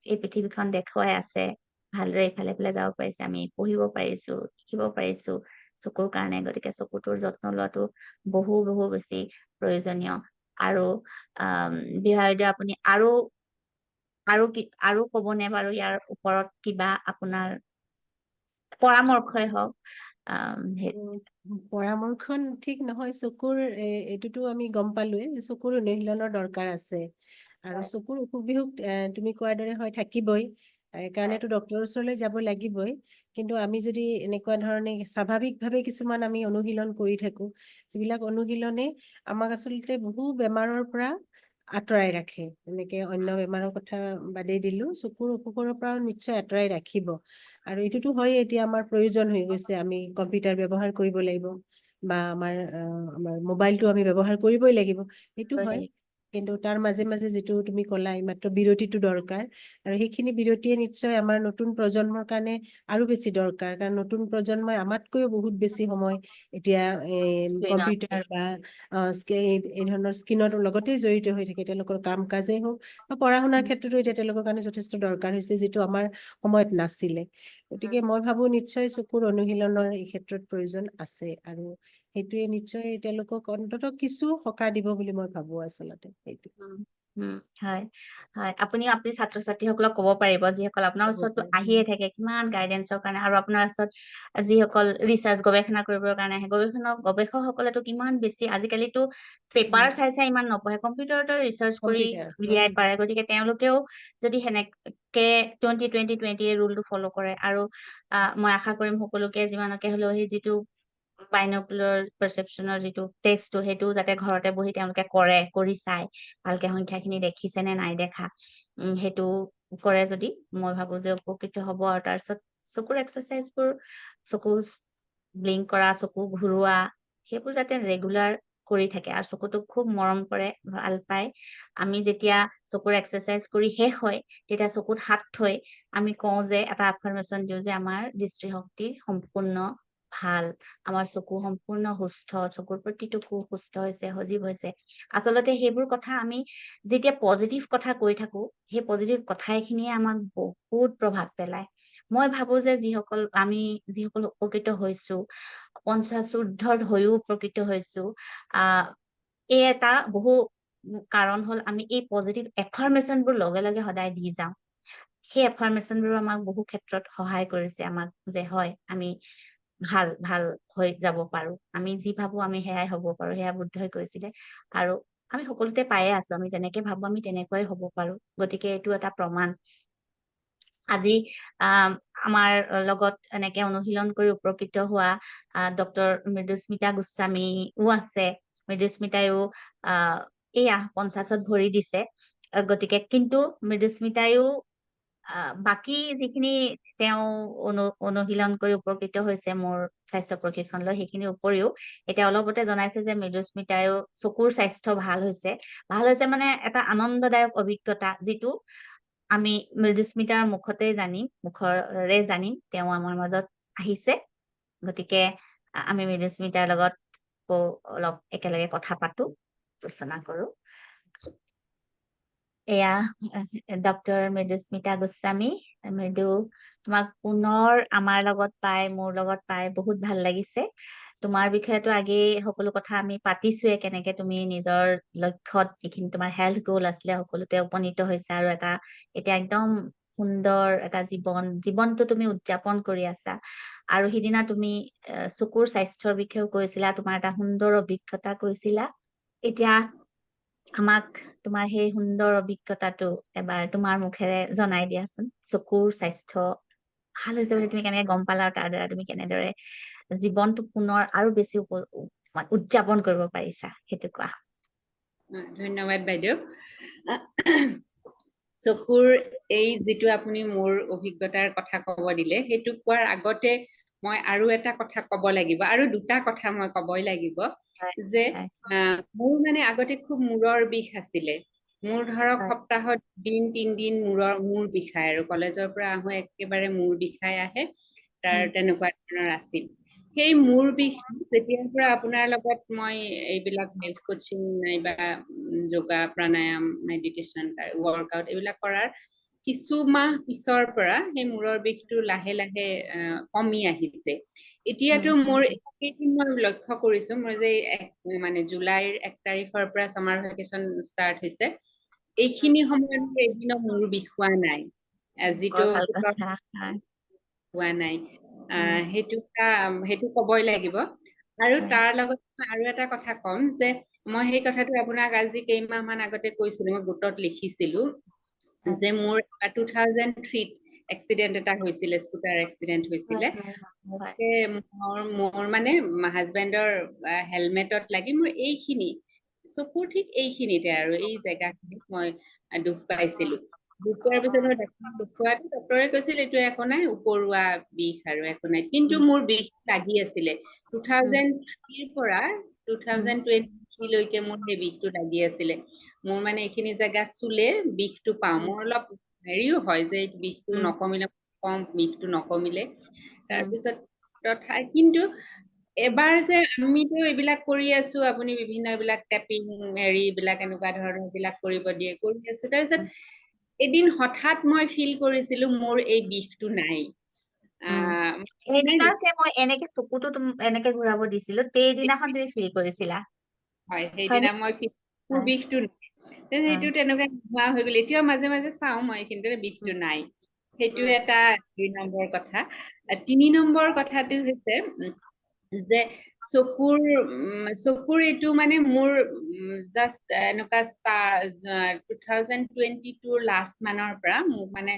এই পৃথিৱীখন দেখুৱাই আছে, ভালদৰে ইফালে সিফালে যাব পাৰিছে, আমি পঢ়িব পাৰিছো, শিকিব পাৰিছো চকুৰ কাৰণে। গতিকে চকুটোৰ যত্ন লোৱাটো বহু বহু বেছি প্ৰয়োজনীয়। আৰু বিহাৰদে, আপুনি আৰু কবনে বাৰু ইয়াৰ ওপৰত কিবা আপোনাৰ পৰামৰ্শই হওক? পৰামৰ্শ ঠিক নহয়, চকুৰ এইটোতো আমি গম পালোৱে যে চকুৰ অনুশীলনৰ দৰকাৰ আছে। আৰু চকুৰ অসুখ বিসুখ তুমি কোৱাৰ দৰে হয় থাকিবই, কাৰণেতো ডক্তৰৰ ওচৰলৈ যাব লাগিবই। কিন্তু আমি যদি এনেকুৱা ধৰণে স্বাভাৱিকভাৱে কিছুমান আমি অনুশীলন কৰি থাকো, যিবিলাক অনুশীলনে আমাক আচলতে বহু বেমাৰৰ পৰা আঁতৰাই ৰাখে। এনেকে অন্য বেমাৰৰ কথা বাদেই দিলো, চকুৰ অসুখৰ পৰাও নিশ্চয় আঁতৰাই ৰাখিব। আৰু এইটোতো হয়, এতিয়া আমাৰ প্ৰয়োজন হৈ গৈছে, আমি কম্পিউটাৰ ব্যৱহাৰ কৰিব লাগিব বা আমাৰ মোবাইলটো আমি ব্যৱহাৰ কৰিবই লাগিব, সেইটো হয়। কিন্তু তাৰ মাজে মাজে যিটো তুমি ক'লা এইমাত্ৰ বিৰতিটো দৰকাৰ, আৰু সেইখিনি বিৰতিয়ে নিশ্চয় আমাৰ নতুন প্ৰজন্মৰ কাৰণে আৰু বেছি দৰকাৰ, কাৰণ নতুন প্ৰজন্মই আমাতকৈও বহুত বেছি সময় এতিয়া স্ক্ৰীনত কম্পিউটাৰ বা এই ধৰণৰ স্ক্ৰীনৰ লগতেই জড়িত হৈ থাকে। তেওঁলোকৰ কাম কাজেই হওক বা পঢ়া শুনাৰ ক্ষেত্ৰতো এতিয়া তেওঁলোকৰ কাৰণে যথেষ্ট দৰকাৰ হৈছে, যিটো আমাৰ সময়ত নাছিলে। গতিকে মই ভাবো নিশ্চয় চকুৰ অনুশীলনৰ এই ক্ষেত্ৰত প্ৰয়োজন আছে, আৰু সেইটোৱে নিশ্চয় তেওঁলোকক অন্ততঃ কিছু সকাহ দিব বুলি মই ভাবো আচলতে সেইটো। হয় হয়, আপুনি ছাত্ৰ ছাত্ৰীসকলক ক'ব পাৰিব, যিসকল আপোনাৰ ওচৰতো আহিয়ে থাকে কিমান গাইডেন্সৰ কাৰণে, আৰু আপোনাৰ ওচৰত যিসকল ৰিচাৰ্চ গৱেষণা কৰিবৰ কাৰণে আহে, গৱেষকসকলেতো কিমান বেছি, আজিকালিতো পেপাৰ চাই চাই ইমান নপঢ়ে, কম্পিউটাৰতে ৰিচাৰ্চ কৰি কম্পিউটাৰ উলিয়াই পাৰে। গতিকে তেওঁলোকেও যদি সেনেকে 20-20-20 ৰুলটো ফ'ল' কৰে, আৰু মই আশা কৰিম সকলোকে যিমানকে হলেও সেই যিটো বাইনকুলাৰ পাৰচেপশ্যনৰ যিটো টেষ্টটো, সেইটো যাতে ঘৰতে বহি তেওঁলোকে কৰি চাই ভালকে সংখ্যাখিনি দেখিছে নে নাই দেখা, সেইটো কৰে যদি মই ভাবো যে উপকৃত হ'ব। আৰু তাৰপিছত চকুৰ এক্সাৰচাইজবোৰ, চকু ব্লিংক কৰা, চকু ঘূৰোৱা, সেইবোৰ যাতে ৰেগুলাৰ কৰি থাকে, আৰু চকুটোক খুব মৰম কৰে, ভাল পায়। আমি যেতিয়া চকুৰ এক্সাৰচাইজ কৰি শেষ হয়, তেতিয়া চকুত হাত থৈ আমি কওঁ যে, এটা এফাৰ্মেশ্যন দিওঁ যে আমাৰ দৃষ্টিশক্তি সম্পূৰ্ণ ভাল, আমাৰ চকু সম্পূৰ্ণ সুস্থ, চকুৰ প্ৰতিটো কোষ সুস্থ হৈছে, সজীৱ হৈছে। আচলতে সেইবোৰ কথা আমি যেতিয়া পজিটিভ কথা কৈ থাকো, সেই পজিটিভ কথাখিনিয়ে আমাক বহুত প্ৰভাৱ পেলায়। মই ভাবো যে আমি যিসকল উপকৃত হৈছো, 50 ঊৰ্ধ্বত হৈও উপকৃত হৈছো, এই এটা বহু কাৰণ হ'ল আমি এই পজিটিভ এফাৰ্মেশ্যনবোৰ লগে লগে সদায় দি যাওঁ। সেই এফাৰ্মেশ্যনবোৰ আমাক বহু ক্ষেত্ৰত সহায় কৰিছে, আমাক যে হয় আমি ভাল হৈ যাব পাৰো, আমি যি ভাবো আমি সেয়াই হ'ব পাৰো, সেয়া বুদ্ধই কৈছিলে। আৰু আমি সকলোতে পায়ে আছো, আমি যেনেকে ভাবো আমি তেনেকুৱাই হ'ব পাৰো। গতিকে এইটো এটা প্ৰমাণ। আজি আমাৰ লগত এনেকে অনুশীলন কৰি উপকৃত হোৱা ডক্টৰ মৃদুস্মিতা গোস্বামীও আছে। মৃদুস্মিতাইও এয়া 50ত ভৰি দিছে। গতিকে কিন্তু মৃদুস্মিতাইও বাকী যিখিনি তেওঁ অনুশীলন কৰি উপকৃত হৈছে মোৰ স্বাস্থ্য প্ৰশিক্ষণ লৈ, সেইখিনিৰ উপৰিও এতিয়া অলপতে জনাইছে যে মৃদুস্মিতাইও চকুৰ স্বাস্থ্য ভাল হৈছে মানে এটা আনন্দদায়ক অভিজ্ঞতা, যিটো আমি মৃদুস্মিতাৰ মুখৰে জানিম তেওঁ আমাৰ মাজত আহিছে। গতিকে আমি মৃদুস্মিতাৰ লগত অলপ একেলগে কথা পাতো, আলোচনা কৰো। এয়া ডক্টৰ মৃদুস্মিতা গোস্বামী। মৃদু, তোমাক পুনৰ আমাৰ লগত মোৰ লগত পাই বহুত ভাল লাগিছে। তোমাৰ বিষয়েতো আগেই সকলো কথা আমি পাতিছোৱে, কেনেকে তুমি নিজৰ লক্ষ্যত, যিখিনি তোমাৰ হেল্থ গ'ল আছিলে, সকলোতে উপনীত হৈছা, আৰু এতিয়া একদম সুন্দৰ এটা জীৱনটো তুমি উদযাপন কৰি আছা। আৰু সিদিনা তুমি চকুৰ স্বাস্থ্যৰ বিষয়েও কৈছিলা, তোমাৰ এটা সুন্দৰ অভিজ্ঞতা কৈছিলা। এতিয়া আমাক তোমাৰ সেই সুন্দৰ অভিজ্ঞতাটো এবাৰ তোমাৰ মুখেৰে জনাই দিয়াচোন। চকুৰ স্বাস্থ্য ভাল হৈছে বুলি তুমি কেনেকে গম পালা, আৰু তাৰ দ্বাৰা তুমি কেনেদৰে জীৱনটো পুনৰ আৰু বেছি উদযাপন কৰিব পাৰিছা, সেইটো কোৱা। ধন্যবাদ বাইদেউ। চকুৰ এই যিটো আপুনি মোৰ অভিজ্ঞতাৰ কথা ক'ব দিলে, সেইটো কোৱাৰ আগতে মই আৰু এটা কথা ক'ব লাগিব, আৰু দুটা কথা মই ক'বই লাগিব, যে মোৰ মানে আগতে খুব মূৰৰ বিষ আছিলে। মোৰ ধৰক সপ্তাহত 2-3 দিন মূৰ বিষায়, আৰু কলেজৰ পৰা আহো একেবাৰে মূৰ বিষাই আহে, তেনেকুৱা ধৰণৰ আছিল। সেই মূৰ বিষ যেতিয়াৰ পৰা আপোনাৰ লগত মই এইবিলাক হেল্থ কোচিং নাইবা যোগা, প্ৰাণায়াম, মেডিটেশ্যন, ৱৰ্কআউট এইবিলাক কৰাৰ কিছু মাহ পিছৰ পৰা সেই মূৰৰ বিষটো লাহে লাহে কমি আহিছে। এতিয়াতো মোৰ এইকেইদিন মই লক্ষ্য কৰিছো, মোৰ যে মানে জুলাইৰ 1 তাৰিখৰ পৰা ছামাৰ ভেকেশ্যন ষ্টাৰ্ট হৈছে, এইখিনি সময়ত এদিনো মূৰ বিষোৱা নাই, যিটো হোৱা নাই। সেইটো ক'বই লাগিব। আৰু তাৰ লগত আৰু এটা কথা ক'ম, যে মই সেই কথাটো আপোনাক আজি কেইমাহ মান আগতে কৈছিলো, মই গোটত লিখিছিলো হয়। যে মোৰ 2003 এক্সিডেন্ট এটা হৈছিলে, স্কুটাৰ এক্সিডেন্ট হৈছিলে। হয়। তাতে মোৰ মানে হাজবেণ্ডৰ হেলমেটত লাগি মোৰ এইখিনি চকুৰ ঠিক এইখিনিতে আৰু এই জেগাখিনিত মই দুখ পাইছিলো। দুখ পোৱাৰ পিছত মই ডাক্তৰক দেখুৱাত ডক্তৰে কৈছিল এইটো একো নাই, উপৰুৱা বিষ আৰু একো নাই। কিন্তু মোৰ বিষ লাগি আছিলে 2003 পৰা 2023 লৈকে মোৰ সেই বিষটো লাগি আছিলে। মোৰ মানে এইখিনি জেগা চুলে বিষটো পাওঁ। মোৰ অলপ হেৰিও হয় যে বিষটো নকমিলে কম, বিষটো নকমিলে। তাৰপিছত কিন্তু এবাৰ যে আমিতো এইবিলাক কৰি আছো, আপুনি বিভিন্ন এইবিলাক টেপিং হেৰি এইবিলাক এনেকুৱা ধৰণৰ বিলাক কৰিব দিয়ে, কৰি আছো। তাৰপিছত এদিন হঠাৎ মই ফিল কৰিছিলো মোৰ এই বিষটো নাই। সেইদিনা যে মই এনেকে চকুটো এনেকে ঘূৰাব দিছিলো, সেইদিনাখন তুমি ফিল কৰিছিলা? হয়, সেইদিনা হয়নে? মই মোৰ বিষটো নাই। সেইটো তেনেকুৱা নোহোৱা হৈ গ'ল। এতিয়াও মাজে মাজে চাওঁ মই, কিন্তু বিষটো নাই। সেইটো এটা 2 নম্বৰ কথা। 3 নম্বৰ কথাটো হৈছে যে চকুৰ এইটো মানে মোৰ জাষ্ট এনেকুৱা 2022 লাষ্ট মানৰ পৰা মোক মানে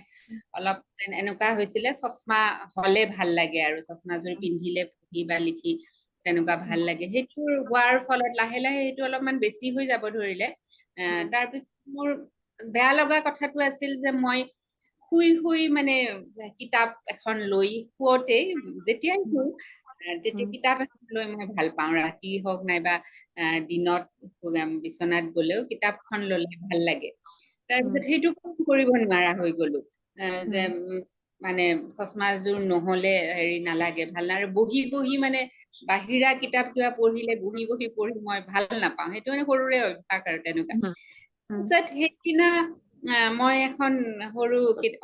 অলপ যেন এনেকুৱা হৈছিলে, চশমা হলে ভাল লাগে আৰু চশমাযোৰ পিন্ধিলে পঢ়ি বা লিখি তেনেকুৱা ভাল লাগে। সেইটো হোৱাৰ ফলত লাহে লাহে সেইটো অলপমান বেছি হৈ যাব ধৰিলে। তাৰপিছত মোৰ বেয়া লগা কথাটো আছিল যে মই শুই শুই মানে কিতাপ এখন লৈ শুৱতেই, যেতিয়াই শুওঁ তেতিয়া কিতাপ এখন লৈ মই ভাল পাওঁ। ৰাতি হওক নাইবা দিনত বিচনাত গলেও কিতাপখন ললে ভাল লাগে। তাৰপিছত সেইটো কৰিব নোৱাৰা হৈ গলো। যে মানে চশমাযোৰ নহলে হেৰি নালাগে, ভাল আৰু বহি বহি মানে বাহিৰা কিতাপ কিবা পঢ়িলে বহি বহি পঢ়ি মই ভাল নাপাওঁ। সেইটো মানে সৰুৰে অভ্যাস আৰু তেনেকুৱা। তাৰপিছত সেইদিনা মই এখন সৰু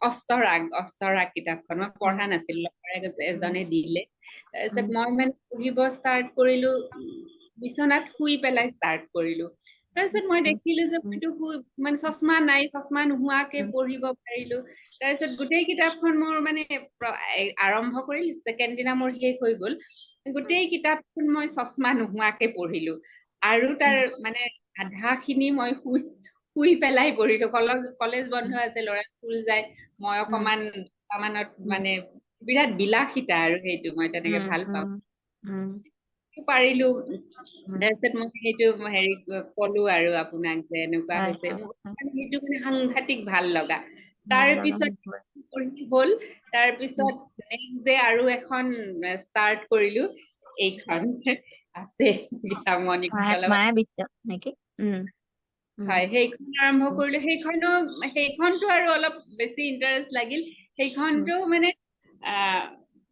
অস্তৰাগ কিতাপখন মই পঢ়া নাছিলো, লগৰ এজনে দিলে। তাৰপিছত মই মানে পঢ়িব ষ্টাৰ্ট কৰিলো, বিচনাত শুই পেলাই ষ্টাৰ্ট কৰিলো। তাৰপিছত মই দেখিলো যে মইতো মানে চশমা নাই, চশমা নোহোৱাকে পঢ়িব পাৰিলো। তাৰপিছত গোটেই কিতাপখন মোৰ মানে আৰম্ভ কৰিল, ছেকেণ্ড দিনা মোৰ শেষ হৈ গল। গোটেই কিতাপখন মই চশমা নোহোৱাকে পঢ়িলো। আৰু তাৰ মানে আধা খিনি মই শুই পেলাই পঢ়িলো। কলেজ বন্ধ আছে, ল'ৰা স্কুল যায়, মই অকমান মানত মানে বিৰাট বিলাসিতা আৰু সেইটো মই তেনেকে ভাল পাওঁ, পাৰিলো। তাৰপিছত মই সেইটো হেৰি কলো আৰু আপোনাক যে এনেকুৱা হৈছে, সেইটো মানে সাংঘাতিক ভাল লগা। তাৰ পিছত হ'ল, তাৰ পিছত নেক্সট ডে আৰু এখন ষ্টাৰ্ট কৰিলো, এইখন আছে গীতামণি মায়াবৃত্ত নেকি? হয়, সেইখন আৰম্ভ কৰিলো। সেইখনতো আৰু অলপ বেছি ইণ্টাৰেষ্ট লাগিল। সেইখনটো মানে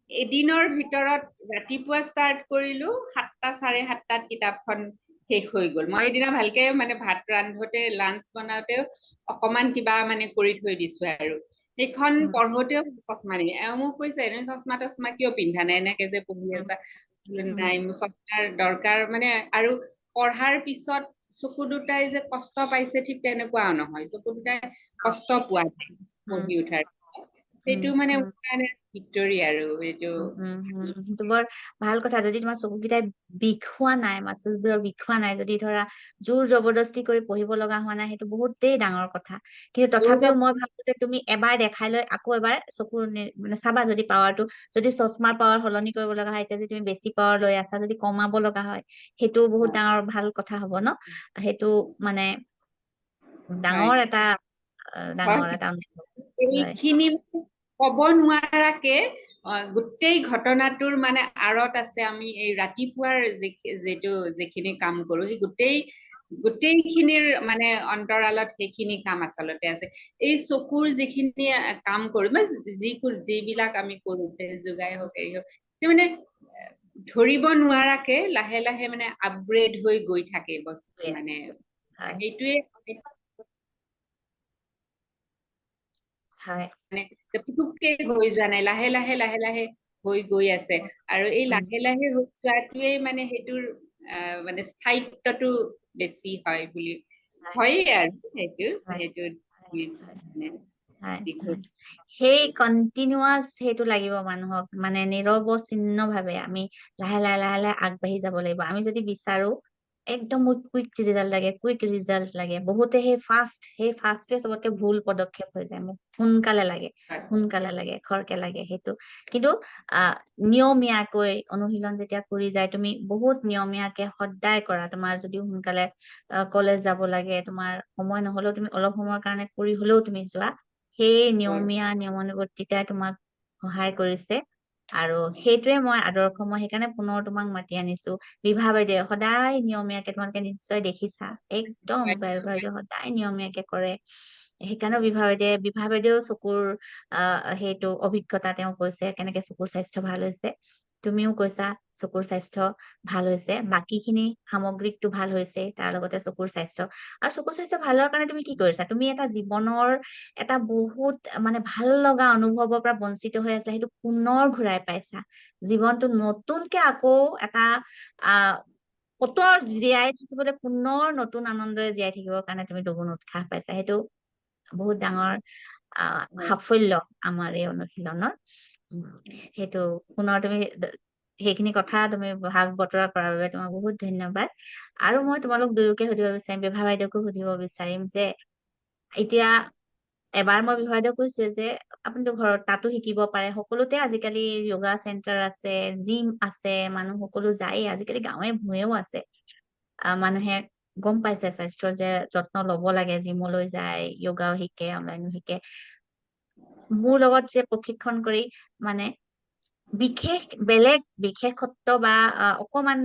এদিনৰ ভিতৰত ৰাতিপুৱা ষ্টাৰ্ট কৰিলো, 7টা 7:30টাত কিতাপখন শেষ হৈ গল। মই এদিনা ভালকে মানে ভাত ৰান্ধোতে, লাঞ্চ বনাওতেও অকমান কিবা মানে কৰি থৈ দিছো আৰু সেইখন পঢ়োতেও চশমা নিবি। মোক কৈছে এনে চশমা তশমা কিয় পিন্ধা নাই, এনেকে যে পঢ়ি আছা। নাই, মোৰ চশমাৰ দৰকাৰ মানে। আৰু পঢ়াৰ পিছত চকু দুটাই যে কষ্ট পাইছে ঠিক তেনেকুৱাও নহয়, চকু দুটাই কষ্ট পোৱা যায় পঢ়ি উঠাৰ পিছত। সেইটো মানে মোৰ কাৰণে ভিক্টৰী আৰু এইটো। সেইটো বৰ ভাল কথা। যদি তোমাৰ চকুকেইটাই বিষোৱা নাই, মাচুলবোৰৰ বিষোৱা নাই, যদি ধৰা জোৰ জবৰদস্তি কৰি পঢ়িব লগা হোৱা নাই, সেইটো বহুতেই ডাঙৰ কথা। কিন্তু তথাপিও মই ভাবো যে তুমি এবাৰ দেখাই লৈ আকৌ এবাৰ চকু মানে চাবা, যদি পাৱাৰটো, যদি চশমাৰ পাৱাৰ সলনি কৰিব লগা হয়, এতিয়া যদি তুমি বেছি পাৱাৰ লৈ আছা, যদি কমাব লগা হয়, সেইটো বহুত ডাঙৰ ভাল কথা হব ন। সেইটো মানে ডাঙৰ এটা এইখিনি কব নোৱাৰাকে গোটেই ঘটনাটোৰ মানে আঁৰত আছে আমি এই ৰাতিপুৱাৰ যিখিনি কাম কৰো, সেই গোটেইখিনিৰ মানে অন্তৰালত সেইখিনি কাম আচলতে আছে। এই চকুৰ যিখিনি কাম কৰো বা যিবিলাক আমি কৰো, তেজ যোগাই হওক, হেৰি হওক, মানে ধৰিব নোৱাৰাকে লাহে লাহে মানে আপগ্ৰেড হৈ গৈ থাকে বস্তু মানে। সেইটোৱে মানে পুতুককে হৈ যোৱা নাই, লাহে লাহে লাহে লাহে হৈ গৈ আছে। আৰু এই লাহে লাহে হৈ যোৱাটোৱে মানে সেইটোৰ মানে স্থায়িত্বটো বেছি হয় বুলি হয়ে আৰু সেইটো সেই কন্টিনিউৱাছ সেইটো লাগিব মানুহক, মানে নিৰৱচ্ছিন্ন ভাৱে আমি লাহে লাহে লাহে লাহে আগবাঢ়ি যাব লাগিব। আমি যদি বিচাৰো একদম কুইক ৰিজাল্ট লাগে বহুতে সেই ফাষ্টটোৱে চবতকে ভুল পদক্ষেপ হৈ যায় মোক সোনকালে লাগে খৰকে লাগে সেইটো কিন্তু নিয়মীয়াকৈ অনুশীলন যেতিয়া কৰি যায় তুমি বহুত নিয়মীয়াকে সদায় কৰা তোমাৰ যদি সোনকালে কলেজ যাব লাগে তোমাৰ সময় নহলেও তুমি অলপ সময়ৰ কাৰণে কৰি হলেও তুমি যোৱা সেই নিয়মানুৱৰ্তিতাই তোমাক সহায় কৰিছে আৰু সেইটোৱে মই আদৰ্শ মই সেইকাৰণে পুনৰ তোমাক মাতি আনিছো বিভা বাইদেউ সদায় নিয়মীয়াকে তোমালোকে নিশ্চয় দেখিছা একদম বাইদেউ সদায় নিয়মীয়াকে কৰে সেইকাৰণে বিভা বাইদেউ চকুৰ সেইটো অভিজ্ঞতা তেওঁ কৈছে কেনেকে চকুৰ স্বাস্থ্য ভাল হৈছে তুমিও কৈছা চকুৰ স্বাস্থ্য ভাল হৈছে বাকী খিনি সামগ্ৰিকটো ভাল হৈছে তাৰ লগতে চকুৰ স্বাস্থ্য আৰু চকুৰ স্বাস্থ্য ভালৰ কাৰণে তুমি কি কৰিছা তুমি এটা জীৱনৰ এটা বহুত মানে ভাল লগা অনুভৱৰ পৰা বঞ্চিত হৈ আছা সেইটো পুনৰ ঘূৰাই পাইছা জীৱনটো নতুনকে আকৌ এটা পুনৰ জীয়াই থাকিবলৈ পুনৰ নতুন আনন্দৰে জীয়াই থাকিবৰ কাৰণে তুমি দুগুণ উৎসাহ পাইছা সেইটো বহুত ডাঙৰ সাফল্য আমাৰ এই অনুশীলনৰ সেইটো পুনৰ তুমি সেইখিনি কথা তুমি ভাগ বতৰা কৰাৰ বাবে তোমাক বহুত ধন্যবাদ আৰু মই তোমালোক দুয়োকে সুধিব বিচাৰিম বিভা বাইদেউকো সুধিব বিচাৰিম যে এতিয়া এবাৰ মই বিভা বাইদেউক কৈছো যে আপুনিতো ঘৰত তাতো শিকিব পাৰে সকলোতে আজিকালি য়োগা চেণ্টাৰ আছে জিম আছে মানুহ সকলো যায়েই আজিকালি গাঁৱে ভূঞেও আছে মানুহে গম পাইছে স্বাস্থ্যৰ যে যত্ন লব লাগে জিমলৈ যায় য়োগাও শিকে অনলাইনো শিকে মোৰ লগত যে প্ৰশিক্ষণ কৰি মানে বেলেগ বিশেষত্ব বা অকমান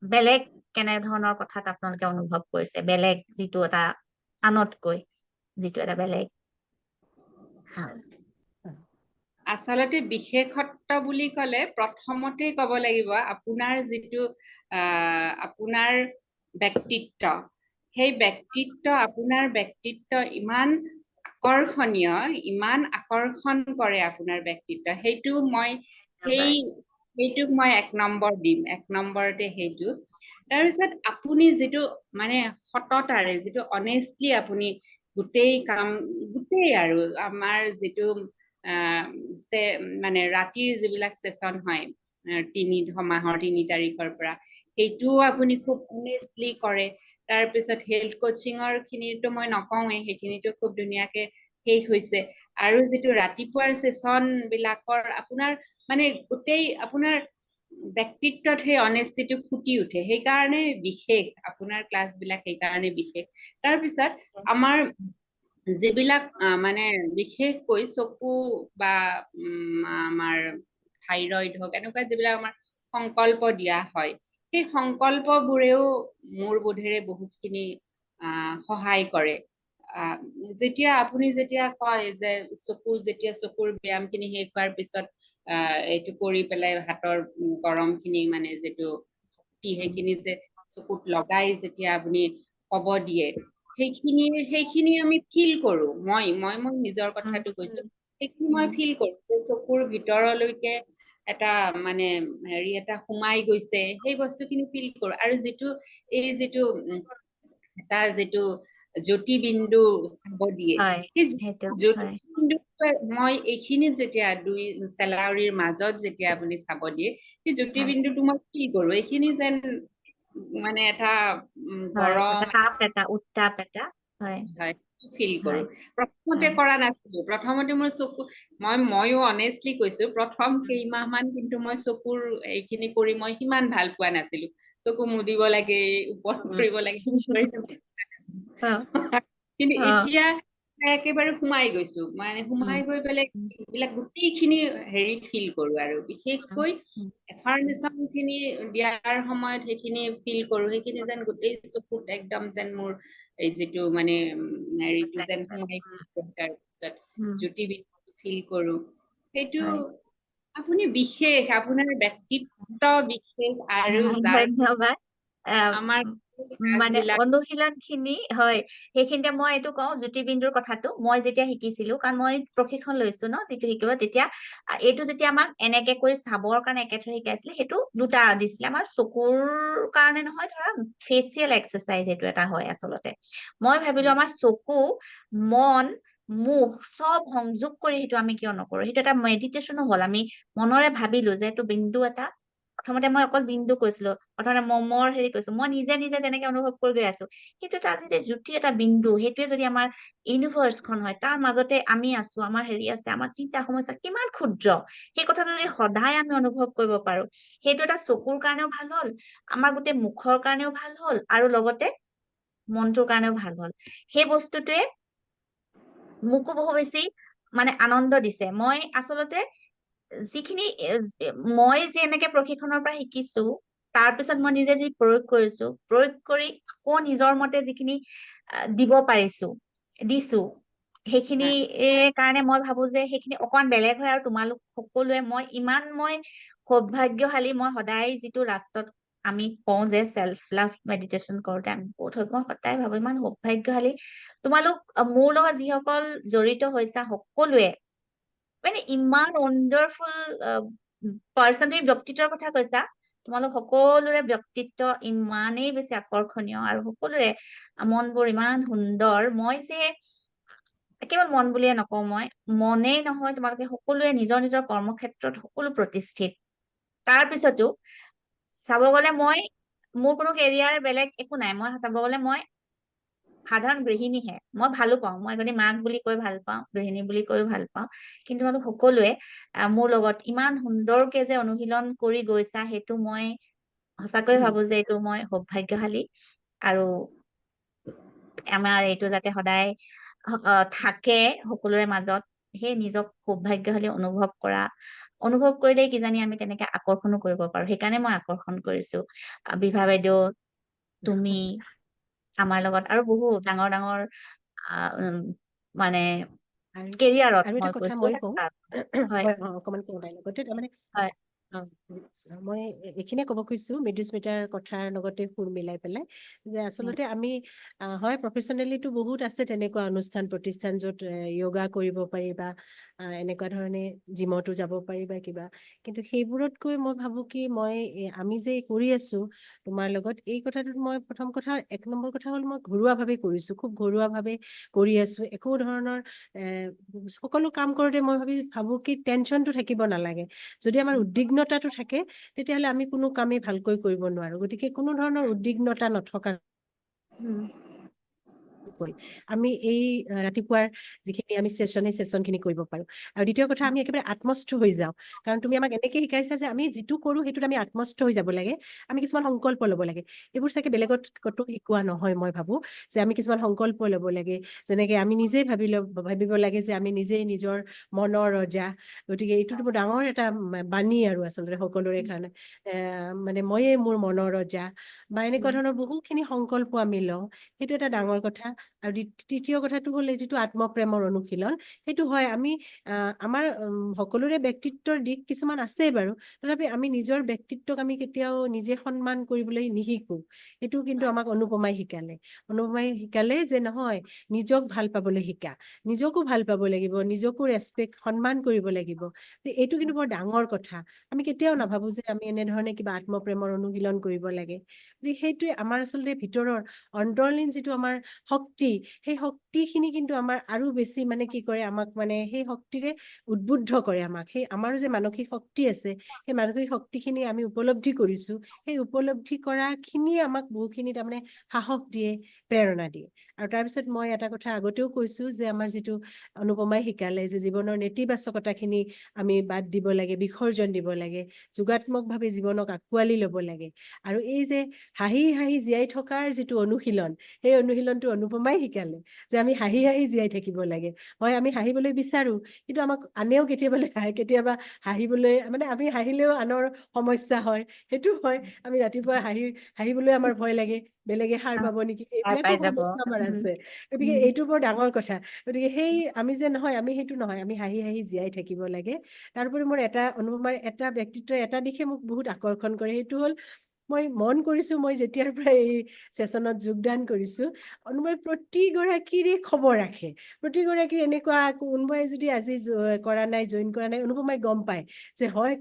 বেলেগ কেনেধৰণৰ কথাত আপোনালোকে অনুভৱ কৰিছে বেলেগ যিটো এটা আনতকৈ যিটো এটা বেলেগ আচলতে বিশেষত্ব বুলি ক'লে প্ৰথমতেই ক'ব লাগিব আপোনাৰ যিটো আপোনাৰ ব্যক্তিত্ব সেই ব্যক্তিত্ব আপোনাৰ ব্যক্তিত্ব ইমান আকৰ্ষণীয় ইমান আকৰ্ষণ কৰে আপোনাৰ ব্যক্তিত্ব সেইটো মই সেইটোক মই 1 নম্বৰ দিম 1 নম্বৰতে সেইটো তাৰপিছত আপুনি যিটো মানে সততাৰে যিটো অনেষ্টলি আপুনি গোটেই কাম গোটেই আৰু আমাৰ যিটো মানে ৰাতিৰ যিবিলাক সেশন হয় মাহৰ 3 তাৰিখৰ পৰা সেইটোও আপুনি খুব অনেষ্টলি কৰে তাৰপিছত হেল্থ কোচিঙৰ খিনিটো মই নকওঁৱে সেইখিনিটো খুব ধুনীয়াকে শেষ হৈছে আৰু যিটো ৰাতিপুৱাৰ সেশন বিলাকৰ আপোনাৰ মানে গোটেই আপোনাৰ ব্যক্তিত্বত সেই অনেষ্টিটো ফুটি উঠে সেইকাৰণে বিশেষ আপোনাৰ ক্লাছ বিলাক সেইকাৰণে বিশেষ তাৰপিছত আমাৰ যিবিলাক মানে বিশেষকৈ চকু বা আমাৰ থাইৰইড হওক এনেকুৱা যিবিলাক আমাৰ সংকল্প দিয়া হয় সেই সংকল্পবোৰেও মোৰ বোধেৰে বহুতখিনি সহায় কৰে যেতিয়া আপুনি যেতিয়া কয় যে চকুৰ ব্যায়ামখিনি শেষ হোৱাৰ পিছত এইটো কৰি পেলাই হাতৰ গৰমখিনি মানে যিটো সেইখিনি যে চকুত লগাই যেতিয়া আপুনি কব দিয়ে সেইখিনি আমি ফিল কৰো মই নিজৰ কথাটো কৈছো সেইখিনি মই ফিল কৰো যে চকুৰ ভিতৰলৈকে এটা মানে হেৰি এটা সোমাই গৈছে সেই বস্তুখিনি ফিল কৰো আৰু যিটো এটা যিটো জ্যোতি বিন্দু চাব দিয়ে সেই জ্যোতি বিন্দু মই এইখিনিত যেতিয়া দুই চেলাউৰিৰ মাজত যেতিয়া আপুনি চাব দিয়ে সেই জ্যোতি বিন্দুটো মই ফিল কৰো এইখিনি যেন মানে এটা গৰম উত্তাপ এটা ফিল কৰো প্ৰথমতে কৰা নাছিলো প্ৰথমতে মোৰ চকু মইও অনেষ্টলি কৈছো প্ৰথম কেইমাহ মান কিন্তু মই চকুৰ এইখিনি কৰি মই সিমান ভাল পোৱা নাছিলো চকু মুদিব লাগে ওপৰত কৰিব লাগে কিন্তু এতিয়া একেবাৰে সোমাই গৈছো মানে সোমাই গৈ পেলাই এইবিলাক গোটেইখিনি হেৰি ফিল কৰো আৰু বিশেষকৈ এফাৰ্মেশ্যন খিনি দিয়াৰ সময়ত সেইখিনি ফিল কৰো সেইখিনি যেন গোটেই চকুত একদম যেন মোৰ এই যিটো মানে হেৰিটো যেন সোমাই গৈছে তাৰপিছত জ্যোতি বিন্দু ফিল কৰো সেইটো আপুনি বিশেষ আপোনাৰ ব্যক্তিত্ব বিশেষ আৰু ধন্যবাদ আমাৰ মানে অনুশীলন খিনি হয় সেইখিনিতে মই এইটো কওঁ জ্যোতি বিন্দুৰ কথাটো মই যেতিয়া শিকিছিলো কাৰণ মই প্ৰশিক্ষণ লৈছো ন যিটো শিকিব তেতিয়া এইটো যেতিয়া আমাক এনেকে কৰি চাবৰ কাৰণে একেথৰে শিকাইছিলে সেইটো দুটা দিছিলে আমাৰ চকুৰ কাৰণে নহয় ধৰা ফেচিয়েল এক্সাৰচাইজ এইটো এটা হয় আচলতে মই ভাবিলো আমাৰ চকু মন মুখ চব সংযোগ কৰি সেইটো আমি কিয় নকৰো সেইটো এটা মেডিটেশ্যনো হল আমি মনৰে ভাবিলো যে এইটো বিন্দু এটা প্ৰথমতে মই অকল বিন্দু কৈছিলো, প্ৰথমতে মমৰ হেৰি কৈছো, মই নিজে নিজে যেনেকে অনুভৱ কৰি গৈ আছো, কিন্তু তাৰ যেতিয়া জ্যোতি এটা বিন্দু, সেইটোৱে যদি আমাৰ ইউনিভাৰ্চখন হয়, তাৰ মাজতে আমি আছো, আমাৰ হেৰি আছে, আমাৰ চিন্তা সমস্যা কিমান ক্ষুদ্ৰ, সেই কথাটো যদি সদায় আমি অনুভৱ কৰিব পাৰো, সেইটো এটা চকুৰ কাৰণেও ভাল হ'ল, আমাৰ গোটেই মুখৰ কাৰণেও ভাল হ'ল, আৰু লগতে মনটোৰ কাৰণেও ভাল হ'ল। সেই বস্তুটোৱে মোকো বহু বেছি মানে আনন্দ দিছে। মই আচলতে যিখিনি মই যে এনেকে প্ৰশিক্ষণৰ পৰা শিকিছো, তাৰ পিছত মই নিজে যি প্ৰয়োগ কৰিছো, প্ৰয়োগ কৰি আকৌ নিজৰ মতে যিখিনি দিব পাৰিছো, দিছো, সেইখিনি কাৰণে মই ভাবো যে সেইখিনি অকমান বেলেগ হয়। আৰু তোমালোক সকলোৱে, মই সৌভাগ্যশালী, মই সদায় যিটো লাষ্টত আমি কওঁ যে চেল্ফ লাভ মেডিটেশ্যন কৰোতে আমি বহুত মই সদায় ভাবো ইমান সৌভাগ্যশালী তোমালোক, মোৰ লগত যিসকল জড়িত হৈছা সকলোৱে, মানে ইমান ৱণ্ডাৰফুল পাৰ্চন। তুমি ব্যক্তিত্বৰ কথা কৈছা, তোমালোক সকলোৰে ব্যক্তিত্ব ইমানেই বেছি আকৰ্ষণীয়, আৰু সকলোৰে মনবোৰ ইমান সুন্দৰ। মই যে কেৱল মন বুলিয়ে নকওঁ, মই মনেই নহয়, তোমালোকে সকলোৱে নিজৰ নিজৰ কৰ্মক্ষেত্ৰত সকলো প্ৰতিষ্ঠিত। তাৰ পিছতো চাব গলে মোৰ কোনো কেৰিয়াৰ বেলেগ একো নাই, মই চাব গলে মই সাধাৰণ গৃহিণীহে। মই ভালো পাওঁ, মই এজনী মাক বুলি কৈ ভাল পাওঁ, গৃহিণী বুলি কৈ ভাল পাওঁ, কিন্তু তোমালোক সকলোৱে মোৰ লগত ইমান সুন্দৰকে যে অনুশীলন কৰি গৈছা, সেইটো মই সঁচাকৈ ভাবো যে এইটো মই সৌভাগ্যশালী। আৰু আমাৰ এইটো যাতে সদায় থাকে সকলোৰে মাজত, সেই নিজক সৌভাগ্যশালী অনুভৱ কৰিলেই কিজানি আমি তেনেকে আকৰ্ষণো কৰিব পাৰো। সেইকাৰণে মই আকৰ্ষণ কৰিছো বিভা বাইদেউ, তুমি আমাৰ লগত, আৰু বহুত ডাঙৰ ডাঙৰ মানে আৰু কেৰিয়াৰত আৰু এটা মই কথা কৈছো। মই কওঁ, হয় মই অকমান কওঁ তাইৰ লগতে, তাৰমানে হয় মই এইখিনিয়ে ক'ব খুজিছো মৃদুস্মিতাৰ কথাৰ লগতে সুৰ মিলাই পেলাই, যে আচলতে আমি হয় প্ৰফেচনেলিটো বহুত আছে তেনেকুৱা অনুষ্ঠান প্ৰতিষ্ঠান য'ত য়োগা কৰিব পাৰি, বা এনেকুৱা ধৰণে জিমতো যাব পাৰি বা কিবা, কিন্তু সেইবোৰতকৈ মই ভাবো কি আমি যে কৰি আছো তোমাৰ লগত, এই কথাটোত মই প্ৰথম কথা, 1 নম্বৰ কথা হ'ল, মই ঘৰুৱাভাৱে কৰিছো, খুব ঘৰুৱাভাৱে কৰি আছো। একো ধৰণৰ সকলো কাম কৰোতে মই ভাবো কি টেনচনটো থাকিব নালাগে। যদি আমাৰ উদ্বিগ্নতাটো থাকে, তেতিয়াহ'লে আমি কোনো কামেই ভালকৈ কৰিব নোৱাৰো। গতিকে কোনো ধৰণৰ উদ্বিগ্নতা নথকা আমি এই ৰাতিপুৱাৰ যিখিনি আমি সেশন খিনি কৰিব পাৰো। আৰু দ্বিতীয় কথা, আমি একেবাৰে আত্মস্থ হৈ যাওঁ, কাৰণ তুমি আমাক এনেকে শিকাইছা যে আমি যিটো কৰো সেইটোত আমি আত্মস্থ হৈ যাব লাগে, আমি কিছুমান সংকল্প ল'ব লাগে। এইবোৰ চাগে বেলেগত কতো শিকোৱা নহয়। মই ভাবো যে আমি কিছুমান সংকল্প ল'ব লাগে, যেনেকে আমি নিজেই ভাবিব লাগে যে আমি নিজেই নিজৰ মনৰ ৰজা। গতিকে এইটোতো বৰ ডাঙৰ এটা বাণী আৰু আচলতে সকলোৰে কাৰণে, মানে ময়েই মোৰ মনৰ ৰজা, বা এনেকুৱা ধৰণৰ বহুখিনি সংকল্প আমি লওঁ। সেইটো এটা ডাঙৰ কথা। আৰু তৃতীয় কথাটো হ'ল যিটো আত্মপ্ৰেমৰ অনুশীলন, সেইটো হয় আমি আমাৰ সকলোৰে ব্যক্তিত্বৰ দিশ কিছুমান আছে বাৰু, তথাপি আমি নিজৰ ব্যক্তিত্বক আমি কেতিয়াও নিজে সন্মান কৰিবলৈ নিশিকো। সেইটো কিন্তু আমাক অনুপমাই শিকালে যে নহয়, নিজক ভাল পাবলৈ শিকা, নিজকো ভাল পাব লাগিব, নিজকো ৰেচপেক্ট সন্মান কৰিব লাগিব। এইটো কিন্তু বৰ ডাঙৰ কথা। আমি কেতিয়াও নাভাবো যে আমি এনেধৰণে কিবা আত্মপ্ৰেমৰ অনুশীলন কৰিব লাগে। সেইটোৱে আমাৰ আচলতে ভিতৰৰ অন্তৰ্লীন যিটো আমাৰ শক্তি, সেই শক্তিখিনি কিন্তু আমাৰ আৰু বেছি মানে কি কৰে, আমাক মানে সেই শক্তিৰে উদ্বুদ্ধ কৰে আমাক। সেই আমাৰো যে মানসিক শক্তি আছে, সেই মানসিক শক্তিখিনি আমি উপলব্ধি কৰিছো, সেই উপলব্ধি কৰা খিনিয়ে আমাক বহুখিনি তাৰমানে সাহস দিয়ে, প্ৰেৰণা দিয়ে। আৰু তাৰপিছত মই এটা কথা আগতেও কৈছো যে আমাৰ যিটো অনুপমাই শিকালে যে জীৱনৰ নেতিবাচকতাখিনি আমি বাদ দিব লাগে, বিসৰ্জন দিব লাগে, যোগাত্মকভাৱে জীৱনক আঁকোৱালি ল'ব লাগে। আৰু এই যে হাঁহি হাঁহি জীয়াই থকাৰ যিটো অনুশীলন, সেই অনুশীলনটো অনুপমাই শিকালে, যে আমি হাঁহি হাঁহি জীয়াই থাকিব লাগে। হয়, আমি হাঁহিবলৈ বিচাৰো, কিন্তু আমাক আনেও কেতিয়াবা হাঁহিবলৈ, মানে আমি হাঁহিলেও আনৰ সমস্যা হয়, সেইটো হয়। আমি ৰাতিপুৱা হাঁহিবলৈ আমাৰ ভয় লাগে, বেলেগে সাৰ পাব নেকি, পাৰ এইবিলাকো পাই যাব। সমস্যা আমাৰ আছে। গতিকে এইটো বৰ ডাঙৰ কথা। গতিকে আমি যে নহয়, আমি সেইটো নহয়, আমি হাঁহি হাঁহি জীয়াই থাকিব লাগে। তাৰোপৰি মোৰ অনুপমাৰ এটা ব্যক্তিত্বৰ এটা দিশে মোক বহুত আকৰ্ষণ কৰে, সেইটো হ'ল মই মন কৰিছো মই যেতিয়াৰ পৰা এই ছেছনত যোগদান কৰিছো অনুময় প্ৰতিগৰাকীৰে খবৰ ৰাখে প্ৰতিগৰাকীৰ এনেকুৱা কোনোবাই যদি আজি কৰা নাই জইন কৰা নাই অনুপমাই গম পায় যে হয়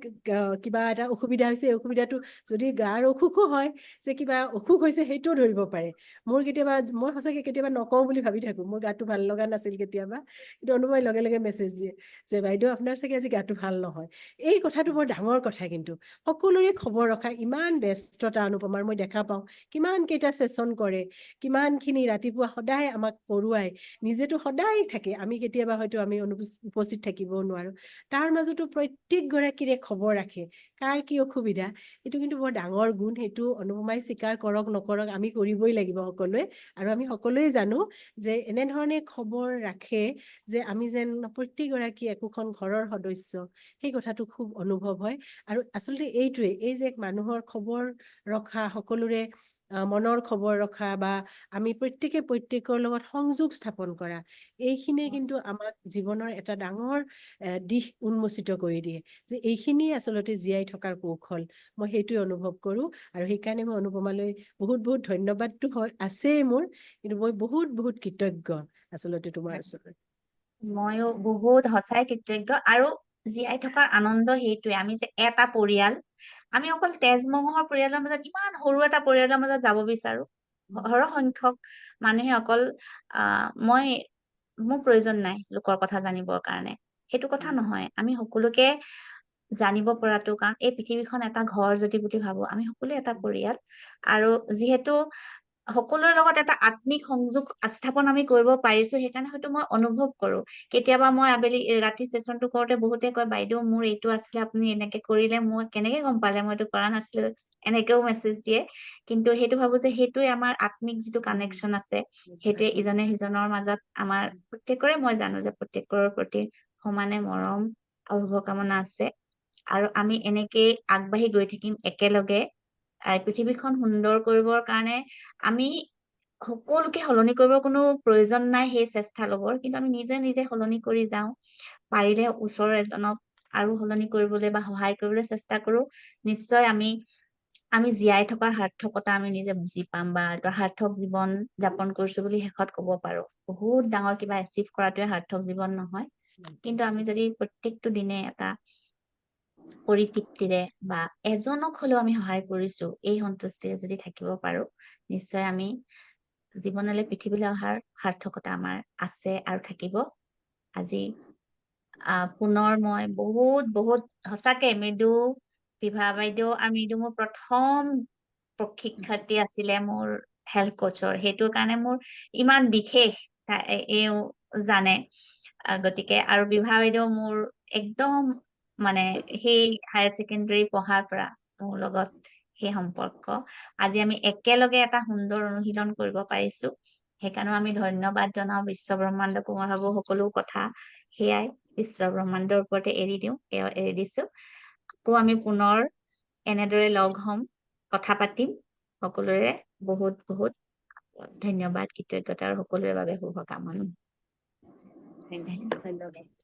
কিবা এটা অসুবিধা হৈছে এই অসুবিধাটো যদি গাৰ অসুখো হয় যে কিবা অসুখ হৈছে সেইটোও ধৰিব পাৰে মোৰ কেতিয়াবা মই সঁচাকৈ কেতিয়াবা নকওঁ বুলি ভাবি থাকোঁ মোৰ গাটো ভাল লগা নাছিল কেতিয়াবা কিন্তু অনুপমাই লগে লগে মেছেজ দিয়ে যে বাইদেউ আপোনাৰ চাগে আজি গাটো ভাল নহয় এই কথাটো বৰ ডাঙৰ কথা কিন্তু সকলোৰে খবৰ ৰখা ইমান ব্যস্ততা অনুপমাৰ মই দেখা পাওঁ কিমান কেইটা ছেছন কৰে কিমানখিনি ৰাতিপুৱা সদায় আমাক কৰোৱাই নিজেতো সদায় থাকে আমি কেতিয়াবা হয়তো আমি উপস্থিত থাকিবও নোৱাৰোঁ তাৰ মাজতো প্ৰত্যেকগৰাকীৰে খবৰ ৰাখে কাৰ কি অসুবিধা এইটো কিন্তু বৰ ডাঙৰ গুণ সেইটো অনুপমাই স্বীকাৰ কৰক নকৰক আমি কৰিবই লাগিব সকলোৱে আৰু আমি সকলোৱে জানো যে এনেধৰণে খবৰ ৰাখে যে আমি যেন প্ৰত্যেকগৰাকী একোখন ঘৰৰ সদস্য সেই কথাটো খুব অনুভৱ হয় আৰু আচলতে এইটোৱে এই যে মানুহৰ খবৰ ৰখা সকলোৰে মনৰ খবৰ ৰখা বা আমি প্ৰত্যেকৰ লগত সংযোগ স্থাপন কৰা এইখিনিয়ে কিন্তু আমাক জীৱনৰ এটা ডাঙৰ দিশ উন্মোচিত কৰি দিয়ে যে এইখিনি আচলতে জীয়াই থকাৰ কৌশল মই সেইটোৱে অনুভৱ কৰোঁ আৰু সেইকাৰণে মই অনুপমালৈ বহুত বহুত ধন্যবাদটো আছেই মোৰ কিন্তু মই বহুত বহুত কৃতজ্ঞ আচলতে তোমাৰ ওচৰত ময়ো বহুত সঁচাই কৃতজ্ঞ আৰু জীয়াই থকাৰ আনন্দ সেইটোৱে আমি যে এটা পৰিয়াল আমি অকল তেজমঙহৰ পৰিয়ালৰ মাজত ইমান সৰু এটা পৰিয়ালৰ মাজত যাব বিচাৰো সৰহ সংখ্যক মানুহে অকল মোৰ প্ৰয়োজন নাই লোকৰ কথা জানিবৰ কাৰণে সেইটো কথা নহয় আমি সকলোকে জানিব পৰাটো কাৰণ এই পৃথিৱীখন এটা ঘৰ যদি বুলি ভাবো আমি সকলোৱে এটা পৰিয়াল আৰু যিহেতু সকলোৰে লগত এটা আত্মিক সংযোগ স্থাপন আমি কৰিব পাৰিছো সেইকাৰণে হয়তো মই অনুভৱ কৰো কেতিয়াবা মই আবেলি ৰাতি ছেছনটো কৰোতে বহুতে কয় বাইদেউ মোৰ এইটো আছিলে আপুনি এনেকে কৰিলে মই কেনেকে গম পালে মই এইটো কৰা নাছিলো এনেকেও মেছেজ দিয়ে কিন্তু সেইটো ভাবো যে সেইটোৱে আমাৰ আত্মিক যিটো কানেকশ্যন আছে সেইটোৱে ইজনে সিজনৰ মাজত আমাৰ প্ৰত্যেকৰে মই জানো যে প্ৰত্যেকৰ প্ৰতি সমানে মৰম আৰু শুভকামনা আছে আৰু আমি এনেকেই আগবাঢ়ি গৈ থাকিম একেলগে পৃথিৱীখন সুন্দৰ কৰিবৰ কাৰণে আমি সকলোকে সলনি কৰিবৰ কোনো প্ৰয়োজন নাই সেই চেষ্টা ল'বৰ কিন্তু আমি নিজে নিজে সলনি কৰি যাওঁ পাৰিলে ওচৰৰ এজনক আৰু সলনি কৰিবলৈ বা সহায় কৰিবলৈ চেষ্টা কৰো নিশ্চয় আমি জীয়াই থকাৰ সাৰ্থকতা আমি নিজে বুজি পাম বা এটা সাৰ্থক জীৱন যাপন কৰিছো বুলি শেষত ক'ব পাৰো বহুত ডাঙৰ কিবা এচিভ কৰাটোৱে সাৰ্থক জীৱন নহয় কিন্তু আমি যদি প্ৰত্যেকটো দিনে এটা পৰিতৃপ্তিৰে বা এজনক হলেও আমি সহায় কৰিছো এই সন্তুষ্টিৰে যদি থাকিব পাৰো নিশ্চয় আমি জীৱনলৈ পৃথিৱীলৈ অহাৰ সাৰ্থকতা আমাৰ আছে আৰু থাকিব আজি পুনৰ মই বহুত বহুত সঁচাকে মৃদু বিভা বাইদেউ আৰু মৃদু মোৰ প্ৰথম প্ৰশিক্ষাৰ্থী আছিলে মোৰ হেল্থ কোচৰ সেইটো কাৰণে মোৰ ইমান বিশেষ এও জানে গতিকে আৰু বিভা বাইদেউ মোৰ একদম মানে সেই হায়াৰ ছেকেণ্ডাৰী পঢ়াৰ পৰা মোৰ লগত সেই সম্পৰ্ক আজি আমি একেলগে এটা সুন্দৰ অনুশীলন কৰিব পাৰিছো সেইকাৰণে আমি ধন্যবাদ জনাও বিশ্ব ব্ৰহ্মাণ্ডকো মই ভাবো সকলো কথা সেয়াই বিশ্ব ব্ৰহ্মাণ্ডৰ ওপৰতে এৰি দিছো আকৌ আমি পুনৰ এনেদৰে লগ হম কথা পাতিম সকলোৰে বহুত বহুত ধন্যবাদ কৃতজ্ঞতা আৰু সকলোৰে বাবে শুভকামনা ধন্যবাদ